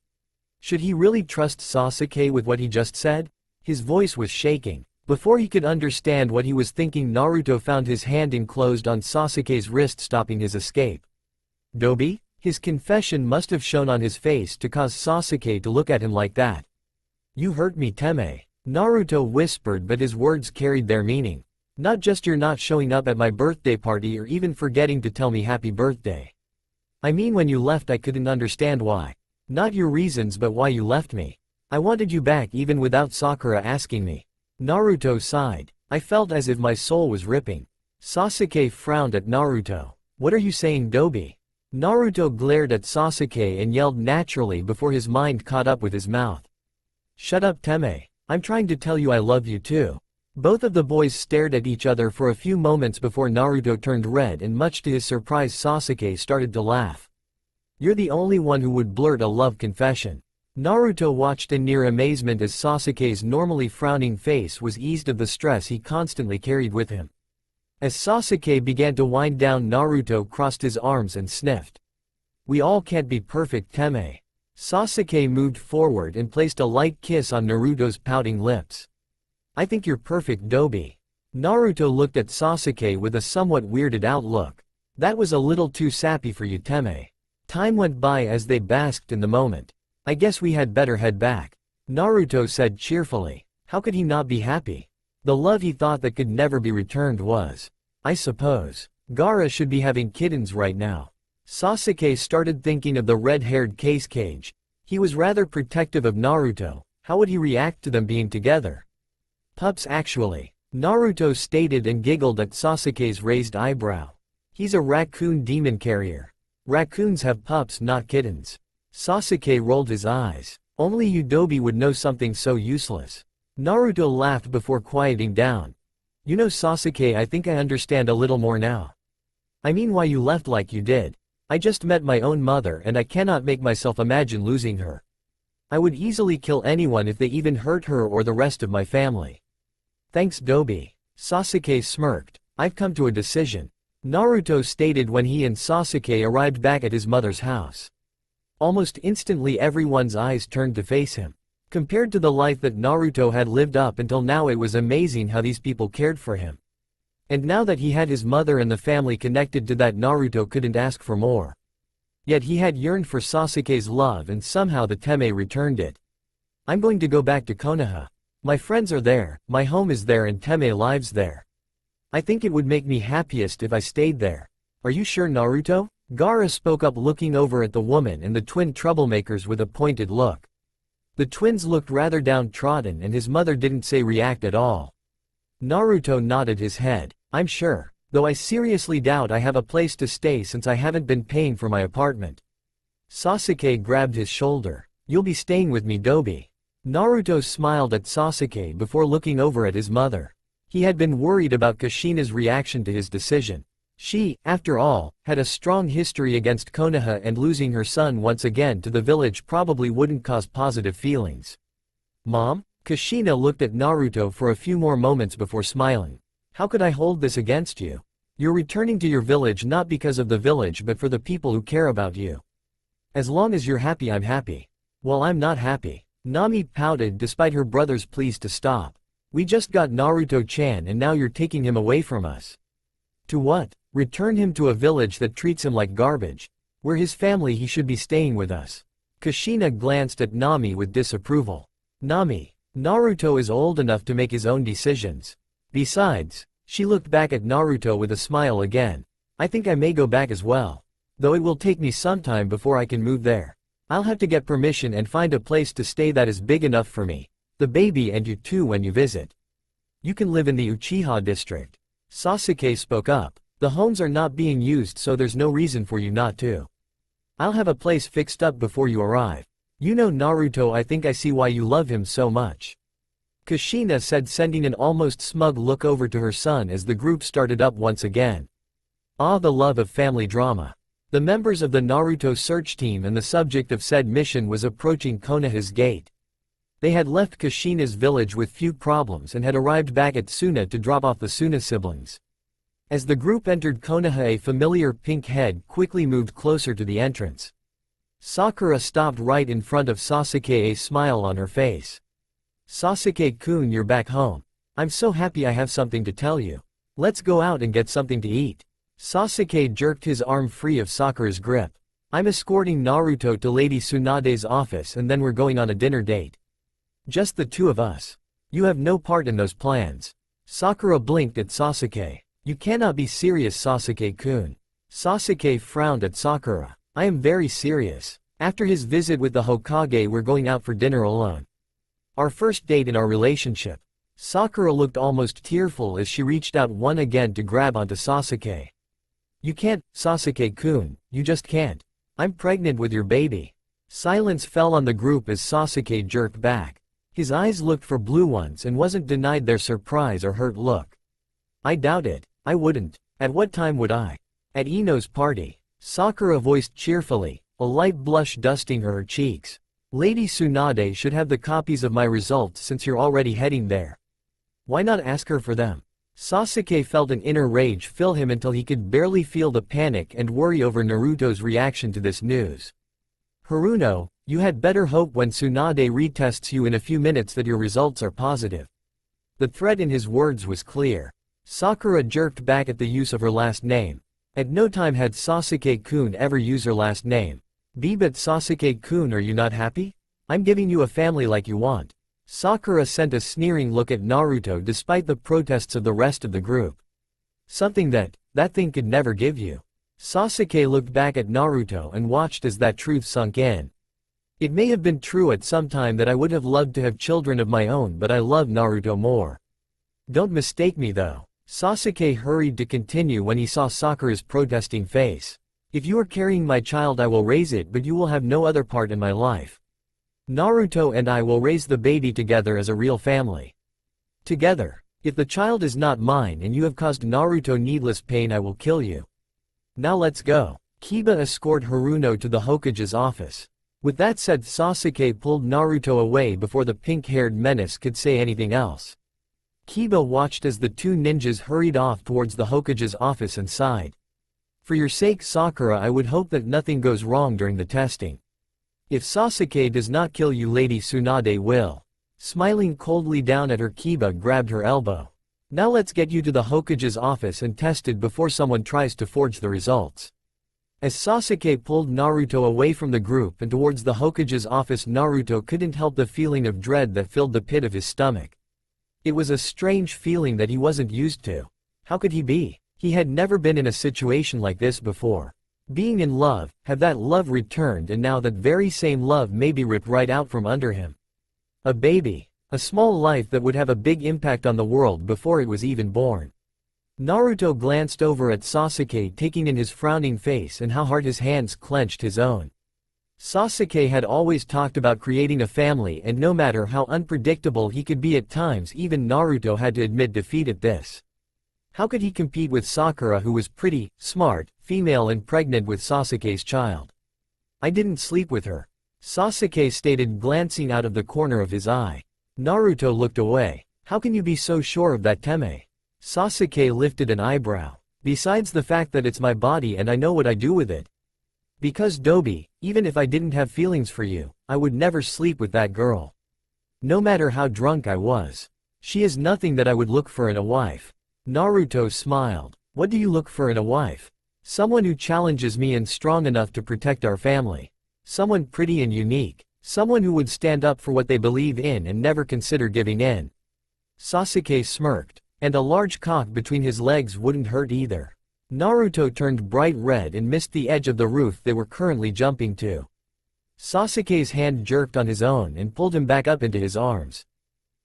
Should he really trust Sasuke with what he just said? His voice was shaking. Before he could understand what he was thinking, Naruto found his hand enclosed on Sasuke's wrist, stopping his escape. "Dobi?" His confession must have shown on his face to cause Sasuke to look at him like that. "You hurt me, Teme," Naruto whispered, but his words carried their meaning. "Not just you're not showing up at my birthday party or even forgetting to tell me happy birthday. I mean, when you left I couldn't understand why. Not your reasons, but why you left me. I wanted you back even without Sakura asking me." Naruto sighed. "I felt as if my soul was ripping." Sasuke frowned at Naruto. "What are you saying, Dobi?" Naruto glared at Sasuke and yelled naturally before his mind caught up with his mouth. "Shut up, Teme. I'm trying to tell you I love you too." Both of the boys stared at each other for a few moments before Naruto turned red and, much to his surprise, Sasuke started to laugh. "You're the only one who would blurt a love confession." Naruto watched in near amazement as Sasuke's normally frowning face was eased of the stress he constantly carried with him. As Sasuke began to wind down, Naruto crossed his arms and sniffed. We all can't be perfect, Teme. Sasuke moved forward and placed a light kiss on Naruto's pouting lips. I think you're perfect, Dobi. Naruto looked at Sasuke with a somewhat weirded out look. That was a little too sappy for you, Teme. Time went by as they basked in the moment. I guess we had better head back. Naruto said cheerfully. How could he not be happy? The love he thought that could never be returned was. I suppose. Gaara should be having kittens right now. Sasuke started thinking of the red-haired cage. He was rather protective of Naruto. How would he react to them being together? Pups actually. Naruto stated and giggled at Sasuke's raised eyebrow. He's a raccoon demon carrier. Raccoons have pups, not kittens. Sasuke rolled his eyes. Only Udobi would know something so useless. Naruto laughed before quieting down. You know, Sasuke, I think I understand a little more now. I mean why you left like you did. I just met my own mother and I cannot make myself imagine losing her. I would easily kill anyone if they even hurt her or the rest of my family. Thanks, Dobi. Sasuke smirked. I've come to a decision. Naruto stated when he and Sasuke arrived back at his mother's house. Almost instantly everyone's eyes turned to face him. Compared to the life that Naruto had lived up until now, it was amazing how these people cared for him. And now that he had his mother and the family connected to that, Naruto couldn't ask for more. Yet he had yearned for Sasuke's love and somehow the Teme returned it. I'm going to go back to Konoha. My friends are there, my home is there and Teme lives there. I think it would make me happiest if I stayed there. Are you sure, Naruto? Gaara spoke up, looking over at the woman and the twin troublemakers with a pointed look. The twins looked rather downtrodden and his mother didn't react at all. Naruto nodded his head. I'm sure, though I seriously doubt I have a place to stay since I haven't been paying for my apartment. Sasuke grabbed his shoulder. You'll be staying with me, Dobi. Naruto smiled at Sasuke before looking over at his mother. He had been worried about Kushina's reaction to his decision. She, after all, had a strong history against Konoha and losing her son once again to the village probably wouldn't cause positive feelings. Mom? Kushina looked at Naruto for a few more moments before smiling. How could I hold this against you? You're returning to your village not because of the village but for the people who care about you. As long as you're happy, I'm happy. Well, I'm not happy. Nami pouted despite her brother's pleas to stop. We just got Naruto-chan and now you're taking him away from us. To what? Return him to a village that treats him like garbage. We're his family, he should be staying with us. Kushina glanced at Nami with disapproval. Nami, Naruto is old enough to make his own decisions. Besides, she looked back at Naruto with a smile again. I think I may go back as well. Though it will take me some time before I can move there. I'll have to get permission and find a place to stay that is big enough for me, the baby and you too when you visit. You can live in the Uchiha district. Sasuke spoke up. The homes are not being used so there's no reason for you not to. I'll have a place fixed up before you arrive. You know, Naruto, I think I see why you love him so much. Kushina said, sending an almost smug look over to her son as the group started up once again. Ah, the love of family drama. The members of the Naruto search team and the subject of said mission was approaching Konoha's gate. They had left Kushina's village with few problems and had arrived back at Suna to drop off the Suna siblings. As the group entered Konoha, a familiar pink head quickly moved closer to the entrance. Sakura stopped right in front of Sasuke, a smile on her face. Sasuke-kun, you're back home. I'm so happy I have something to tell you. Let's go out and get something to eat. Sasuke jerked his arm free of Sakura's grip. I'm escorting Naruto to Lady Tsunade's office and then we're going on a dinner date. Just the two of us. You have no part in those plans. Sakura blinked at Sasuke. You cannot be serious, Sasuke-kun. Sasuke frowned at Sakura. I am very serious. After his visit with the Hokage, we're going out for dinner alone. Our first date in our relationship. Sakura looked almost tearful as she reached out one again to grab onto Sasuke. You can't, Sasuke-kun, you just can't. I'm pregnant with your baby. Silence fell on the group as Sasuke jerked back. His eyes looked for blue ones and wasn't denied their surprise or hurt look. I doubt it. I wouldn't. At what time would I? At Ino's party. Sakura voiced cheerfully, a light blush dusting her cheeks. Lady Tsunade should have the copies of my results since you're already heading there. Why not ask her for them? Sasuke felt an inner rage fill him until he could barely feel the panic and worry over Naruto's reaction to this news. Haruno, you had better hope when Tsunade retests you in a few minutes that your results are positive. The threat in his words was clear. Sakura jerked back at the use of her last name. At no time had Sasuke-kun ever used her last name. But Sasuke-kun, are you not happy? I'm giving you a family like you want. Sakura sent a sneering look at Naruto despite the protests of the rest of the group. Something that thing could never give you. Sasuke looked back at Naruto and watched as that truth sunk in. It may have been true at some time that I would have loved to have children of my own, but I love Naruto more. Don't mistake me though. Sasuke hurried to continue when he saw Sakura's protesting face. If you are carrying my child, I will raise it, but you will have no other part in my life. Naruto and I will raise the baby together as a real family. Together. If the child is not mine and you have caused Naruto needless pain, I will kill you. Now let's go. Kiba escorted Haruno to the Hokage's office. With that said, Sasuke pulled Naruto away before the pink-haired menace could say anything else. Kiba watched as the two ninjas hurried off towards the Hokage's office and sighed. For your sake, Sakura, I would hope that nothing goes wrong during the testing. If Sasuke does not kill you, Lady Tsunade will. Smiling coldly down at her, Kiba grabbed her elbow. Now let's get you to the Hokage's office and tested before someone tries to forge the results. As Sasuke pulled Naruto away from the group and towards the Hokage's office, Naruto couldn't help the feeling of dread that filled the pit of his stomach. It was a strange feeling that he wasn't used to. How could he be? He had never been in a situation like this before. Being in love, have that love returned, and now that very same love may be ripped right out from under him. A baby. A small life that would have a big impact on the world before it was even born. Naruto glanced over at Sasuke, taking in his frowning face and how hard his hands clenched his own. Sasuke had always talked about creating a family, and no matter how unpredictable he could be at times, even Naruto had to admit defeat at this. How could he compete with Sakura, who was pretty, smart, female and pregnant with Sasuke's child? I didn't sleep with her, Sasuke stated, glancing out of the corner of his eye. Naruto looked away. How can you be so sure of that, Teme? Sasuke lifted an eyebrow. Besides the fact that it's my body and I know what I do with it. Because Dobi, even if I didn't have feelings for you, I would never sleep with that girl. No matter how drunk I was. She is nothing that I would look for in a wife. Naruto smiled. What do you look for in a wife? Someone who challenges me and strong enough to protect our family. Someone pretty and unique. Someone who would stand up for what they believe in and never consider giving in. Sasuke smirked. And a large cock between his legs wouldn't hurt either. Naruto turned bright red and missed the edge of the roof they were currently jumping to. Sasuke's hand jerked on his own and pulled him back up into his arms.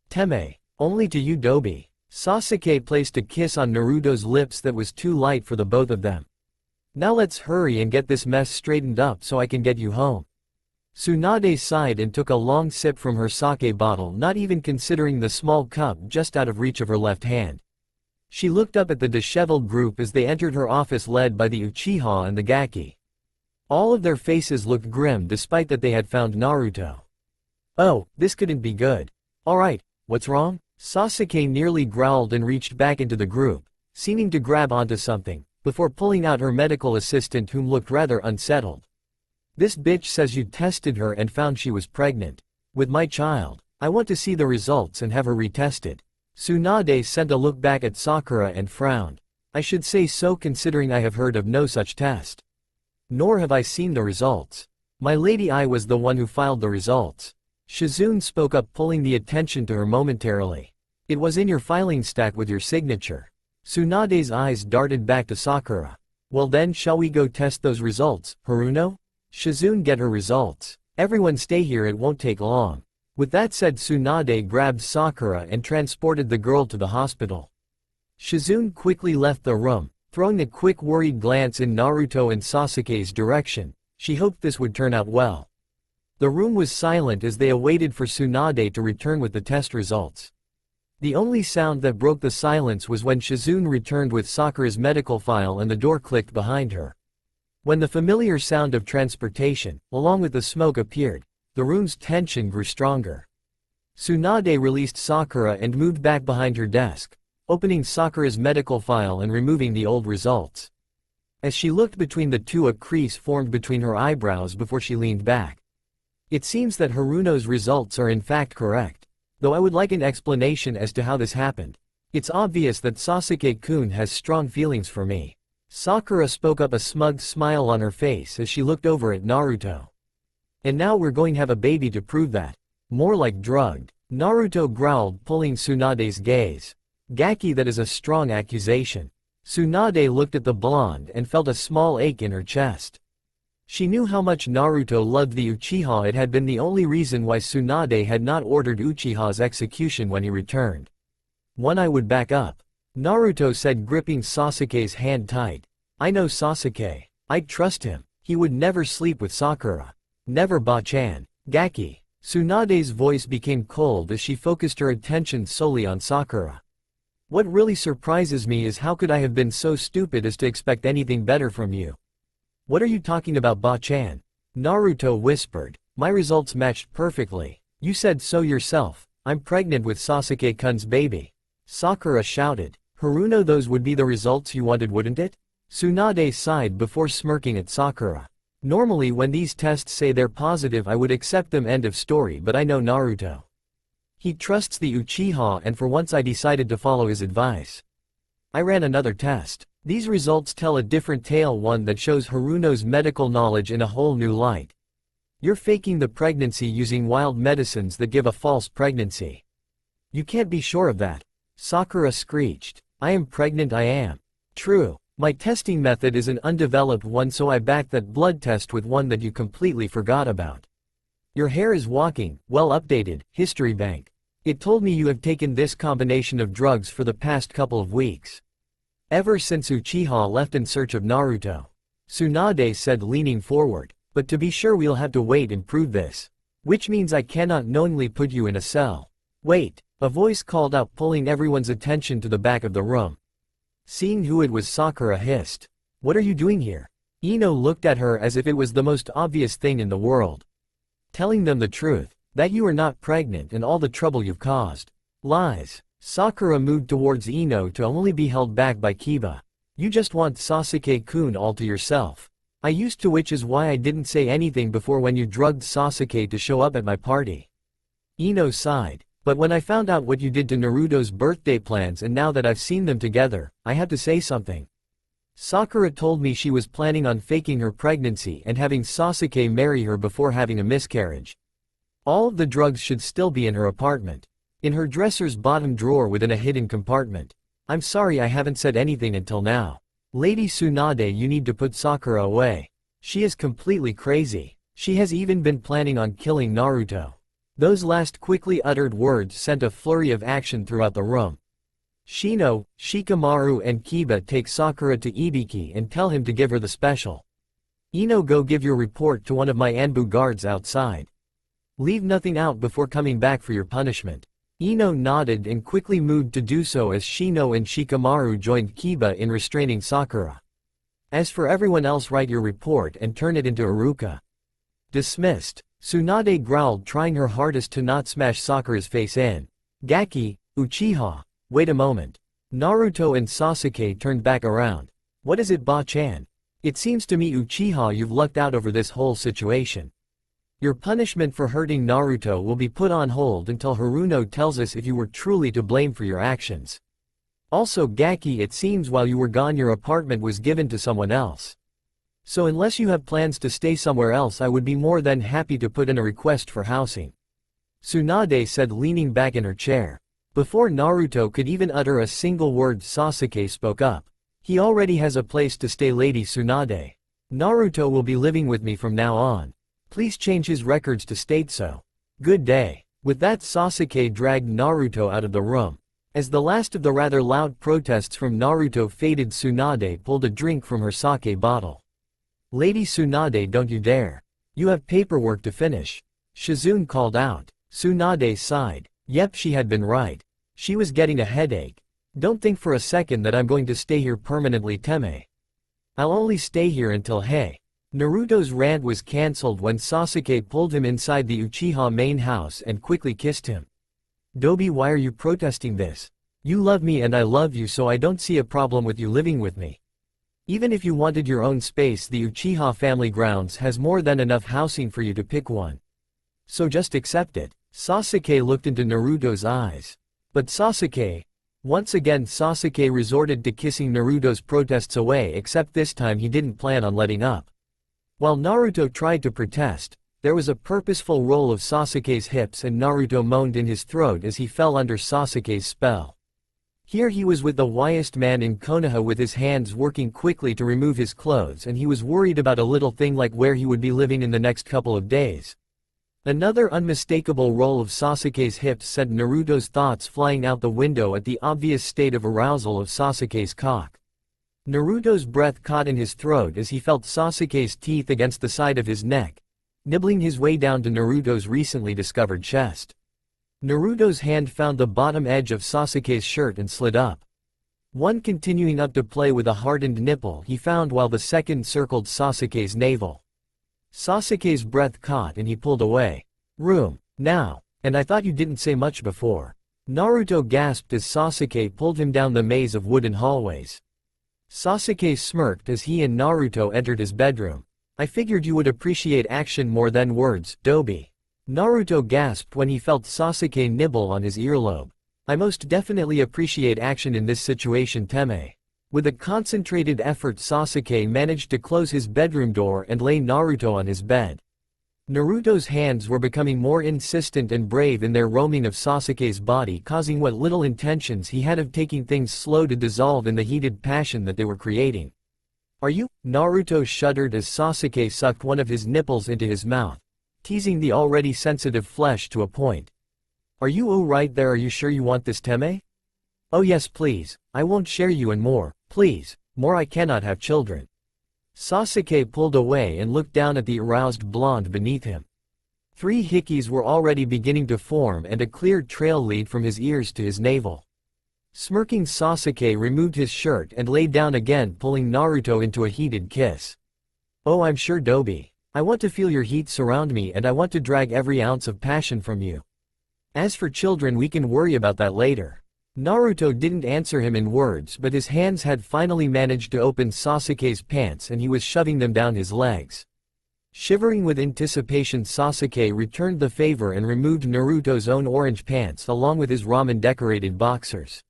Teme, only to you, Dobi. Sasuke placed a kiss on Naruto's lips that was too light for the both of them. Now let's hurry and get this mess straightened up so I can get you home. Tsunade sighed and took a long sip from her sake bottle, not even considering the small cup just out of reach of her left hand. She looked up at the disheveled group as they entered her office, led by the Uchiha and the Gaki. All of their faces looked grim despite that they had found Naruto. Oh, this couldn't be good. Alright, what's wrong? Sasuke nearly growled and reached back into the group, seeming to grab onto something, before pulling out her medical assistant, whom looked rather unsettled. This bitch says you tested her and found she was pregnant. With my child. I want to see the results and have her retested. Tsunade sent a look back at Sakura and frowned. I should say so, considering I have heard of no such test. Nor have I seen the results. My lady, I was the one who filed the results. Shizune spoke up, pulling the attention to her momentarily. It was in your filing stack with your signature. Tsunade's eyes darted back to Sakura. Well then, shall we go test those results, Haruno? Shizune, get her results. Everyone stay here, it won't take long. With that said, Tsunade grabbed Sakura and transported the girl to the hospital. Shizune quickly left the room, throwing a quick worried glance in Naruto and Sasuke's direction. She hoped this would turn out well. The room was silent as they awaited for Tsunade to return with the test results. The only sound that broke the silence was when Shizune returned with Sakura's medical file and the door clicked behind her. When the familiar sound of transportation, along with the smoke, appeared, the room's tension grew stronger. Tsunade released Sakura and moved back behind her desk. opening Sakura's medical file and removing the old results. As she looked between the two, a crease formed between her eyebrows before she leaned back. It seems that Haruno's results are in fact correct. Though I would like an explanation as to how this happened. It's obvious that Sasuke-kun has strong feelings for me. Sakura spoke up, a smug smile on her face as she looked over at Naruto. And now we're going to have a baby to prove that. More like drugged. Naruto growled, pulling Tsunade's gaze. Gaki, that is a strong accusation. Tsunade looked at the blonde and felt a small ache in her chest. She knew how much Naruto loved the Uchiha. It had been the only reason why Tsunade had not ordered Uchiha's execution when he returned. One I would back up. Naruto said, gripping Sasuke's hand tight. I know Sasuke. I'd trust him. He would never sleep with Sakura. Never, Ba-chan. Gaki. Tsunade's voice became cold as she focused her attention solely on Sakura. What really surprises me is how could I have been so stupid as to expect anything better from you? What are you talking about, Ba-chan? Naruto whispered. My results matched perfectly. You said so yourself. I'm pregnant with Sasuke-kun's baby. Sakura shouted. Haruno, those would be the results you wanted, wouldn't it? Tsunade sighed before smirking at Sakura. Normally when these tests say they're positive I would accept them, end of story, but I know Naruto. He trusts the Uchiha, and for once I decided to follow his advice. I ran another test. These results tell a different tale, one that shows Haruno's medical knowledge in a whole new light. You're faking the pregnancy using wild medicines that give a false pregnancy. You can't be sure of that. Sakura screeched. I am pregnant, I am. True. My testing method is an undeveloped one, so I backed that blood test with one that you completely forgot about. Your hair is walking, well updated, history bank. It told me you have taken this combination of drugs for the past couple of weeks. Ever since Uchiha left in search of Naruto. Tsunade said, leaning forward. But to be sure we'll have to wait and prove this. Which means I cannot knowingly put you in a cell. Wait, a voice called out, pulling everyone's attention to the back of the room. Seeing who it was, Sakura hissed. What are you doing here? Ino looked at her as if it was the most obvious thing in the world. Telling them the truth, that you are not pregnant and all the trouble you've caused. Lies. Sakura moved towards Ino to only be held back by Kiba. You just want Sasuke-kun all to yourself. I used to, which is why I didn't say anything before when you drugged Sasuke to show up at my party. Ino sighed. But when I found out what you did to Naruto's birthday plans, and now that I've seen them together, I have to say something. Sakura told me she was planning on faking her pregnancy and having Sasuke marry her before having a miscarriage. All of the drugs should still be in her apartment. In her dresser's bottom drawer within a hidden compartment. I'm sorry I haven't said anything until now. Lady Tsunade, you need to put Sakura away. She is completely crazy. She has even been planning on killing Naruto. Those last quickly uttered words sent a flurry of action throughout the room. Shino, Shikamaru and Kiba take Sakura to Ibiki and tell him to give her the special. Ino, go give your report to one of my Anbu guards outside. Leave nothing out before coming back for your punishment. Ino nodded and quickly moved to do so as Shino and Shikamaru joined Kiba in restraining Sakura. As for everyone else, write your report and turn it into Iruka. Dismissed. Tsunade growled, trying her hardest to not smash Sakura's face in. Gaki, Uchiha. Wait a moment. Naruto and Sasuke turned back around. What is it, Ba-chan? It seems to me, Uchiha, you've lucked out over this whole situation. Your punishment for hurting Naruto will be put on hold until Haruno tells us if you were truly to blame for your actions. Also, Gaki, it seems while you were gone your apartment was given to someone else. So unless you have plans to stay somewhere else, I would be more than happy to put in a request for housing. Tsunade said, leaning back in her chair. Before Naruto could even utter a single word, Sasuke spoke up. He already has a place to stay, Lady Tsunade. Naruto will be living with me from now on. Please change his records to state so. Good day. With that, Sasuke dragged Naruto out of the room. As the last of the rather loud protests from Naruto faded, Tsunade pulled a drink from her sake bottle. Lady Tsunade, don't you dare. You have paperwork to finish. Shizune called out. Tsunade sighed. Yep, she had been right. She was getting a headache. Don't think for a second that I'm going to stay here permanently, Teme. I'll only stay here until hey. Naruto's rant was cancelled when Sasuke pulled him inside the Uchiha main house and quickly kissed him. Dobi, why are you protesting this? You love me and I love you, so I don't see a problem with you living with me. Even if you wanted your own space, the Uchiha family grounds has more than enough housing for you to pick one. So just accept it. Sasuke looked into Naruto's eyes. But Sasuke... Once again Sasuke resorted to kissing Naruto's protests away, except this time he didn't plan on letting up. While Naruto tried to protest, there was a purposeful roll of Sasuke's hips and Naruto moaned in his throat as he fell under Sasuke's spell. Here he was with the whitest man in Konoha, with his hands working quickly to remove his clothes, and he was worried about a little thing like where he would be living in the next couple of days. Another unmistakable roll of Sasuke's hips sent Naruto's thoughts flying out the window at the obvious state of arousal of Sasuke's cock. Naruto's breath caught in his throat as he felt Sasuke's teeth against the side of his neck, nibbling his way down to Naruto's recently discovered chest. Naruto's hand found the bottom edge of Sasuke's shirt and slid up. One continuing up to play with a hardened nipple he found, while the second circled Sasuke's navel. Sasuke's breath caught and he pulled away. "Room, now, and I thought you didn't say much before." Naruto gasped as Sasuke pulled him down the maze of wooden hallways. Sasuke smirked as he and Naruto entered his bedroom. "I figured you would appreciate action more than words, Dobi." Naruto gasped when he felt Sasuke nibble on his earlobe. "I most definitely appreciate action in this situation, Teme." With a concentrated effort Sasuke managed to close his bedroom door and lay Naruto on his bed. Naruto's hands were becoming more insistent and brave in their roaming of Sasuke's body, causing what little intentions he had of taking things slow to dissolve in the heated passion that they were creating. "Are you?" Naruto shuddered as Sasuke sucked one of his nipples into his mouth, teasing the already sensitive flesh to a point. "Are you right there? Are you sure you want this, Teme?" "Oh yes, please. I won't share you, and more, please, more. I cannot have children." Sasuke pulled away and looked down at the aroused blonde beneath him. 3 hickeys were already beginning to form and a clear trail lead from his ears to his navel. Smirking, Sasuke removed his shirt and lay down again, pulling Naruto into a heated kiss. "Oh, I'm sure, Dobi. I want to feel your heat surround me, and I want to drag every ounce of passion from you. As for children, we can worry about that later." Naruto didn't answer him in words, but his hands had finally managed to open Sasuke's pants and he was shoving them down his legs. Shivering with anticipation, Sasuke returned the favor and removed Naruto's own orange pants along with his ramen-decorated boxers.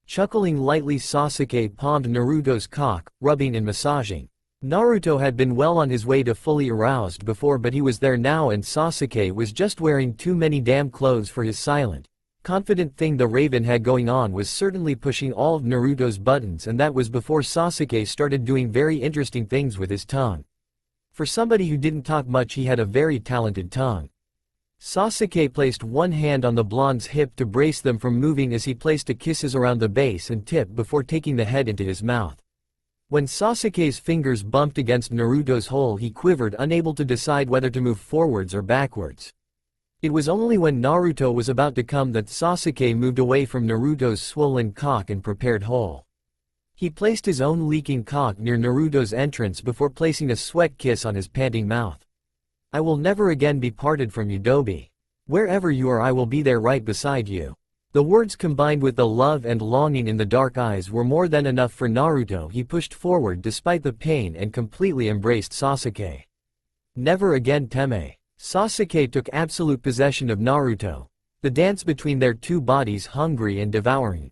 Chuckling lightly, Sasuke palmed Naruto's cock, rubbing and massaging. Naruto had been well on his way to fully aroused before, but he was there now, and Sasuke was just wearing too many damn clothes for his silent, confident thing the Raven had going on was certainly pushing all of Naruto's buttons, and that was before Sasuke started doing very interesting things with his tongue. For somebody who didn't talk much, he had a very talented tongue. Sasuke placed one hand on the blonde's hip to brace them from moving as he placed kisses around the base and tip before taking the head into his mouth. When Sasuke's fingers bumped against Naruto's hole, he quivered, unable to decide whether to move forwards or backwards. It was only when Naruto was about to come that Sasuke moved away from Naruto's swollen cock and prepared hole. He placed his own leaking cock near Naruto's entrance before placing a sweat kiss on his panting mouth. "I will never again be parted from you, Dobi. Wherever you are, I will be there right beside you." The words, combined with the love and longing in the dark eyes, were more than enough for Naruto. He pushed forward despite the pain and completely embraced Sasuke. "Never again, Teme." Sasuke took absolute possession of Naruto, the dance between their two bodies hungry and devouring.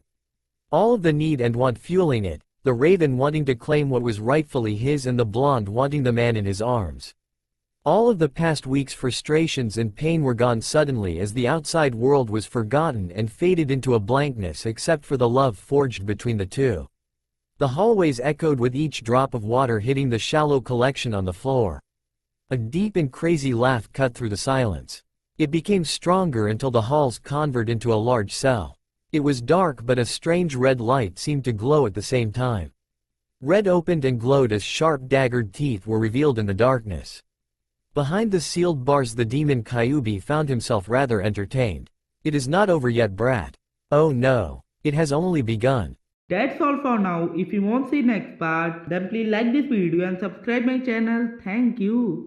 All of the need and want fueling it, the Raven wanting to claim what was rightfully his and the blonde wanting the man in his arms. All of the past weeks' frustrations and pain were gone suddenly as the outside world was forgotten and faded into a blankness except for the love forged between the two. The hallways echoed with each drop of water hitting the shallow collection on the floor. A deep and crazy laugh cut through the silence. It became stronger until the halls converted into a large cell. It was dark, but a strange red light seemed to glow at the same time. Red opened and glowed as sharp daggered teeth were revealed in the darkness. Behind the sealed bars the demon Kyuubi found himself rather entertained. "It is not over yet, brat. Oh no, it has only begun." That's all for now. If you want to see next part, then please like this video and subscribe my channel. Thank you.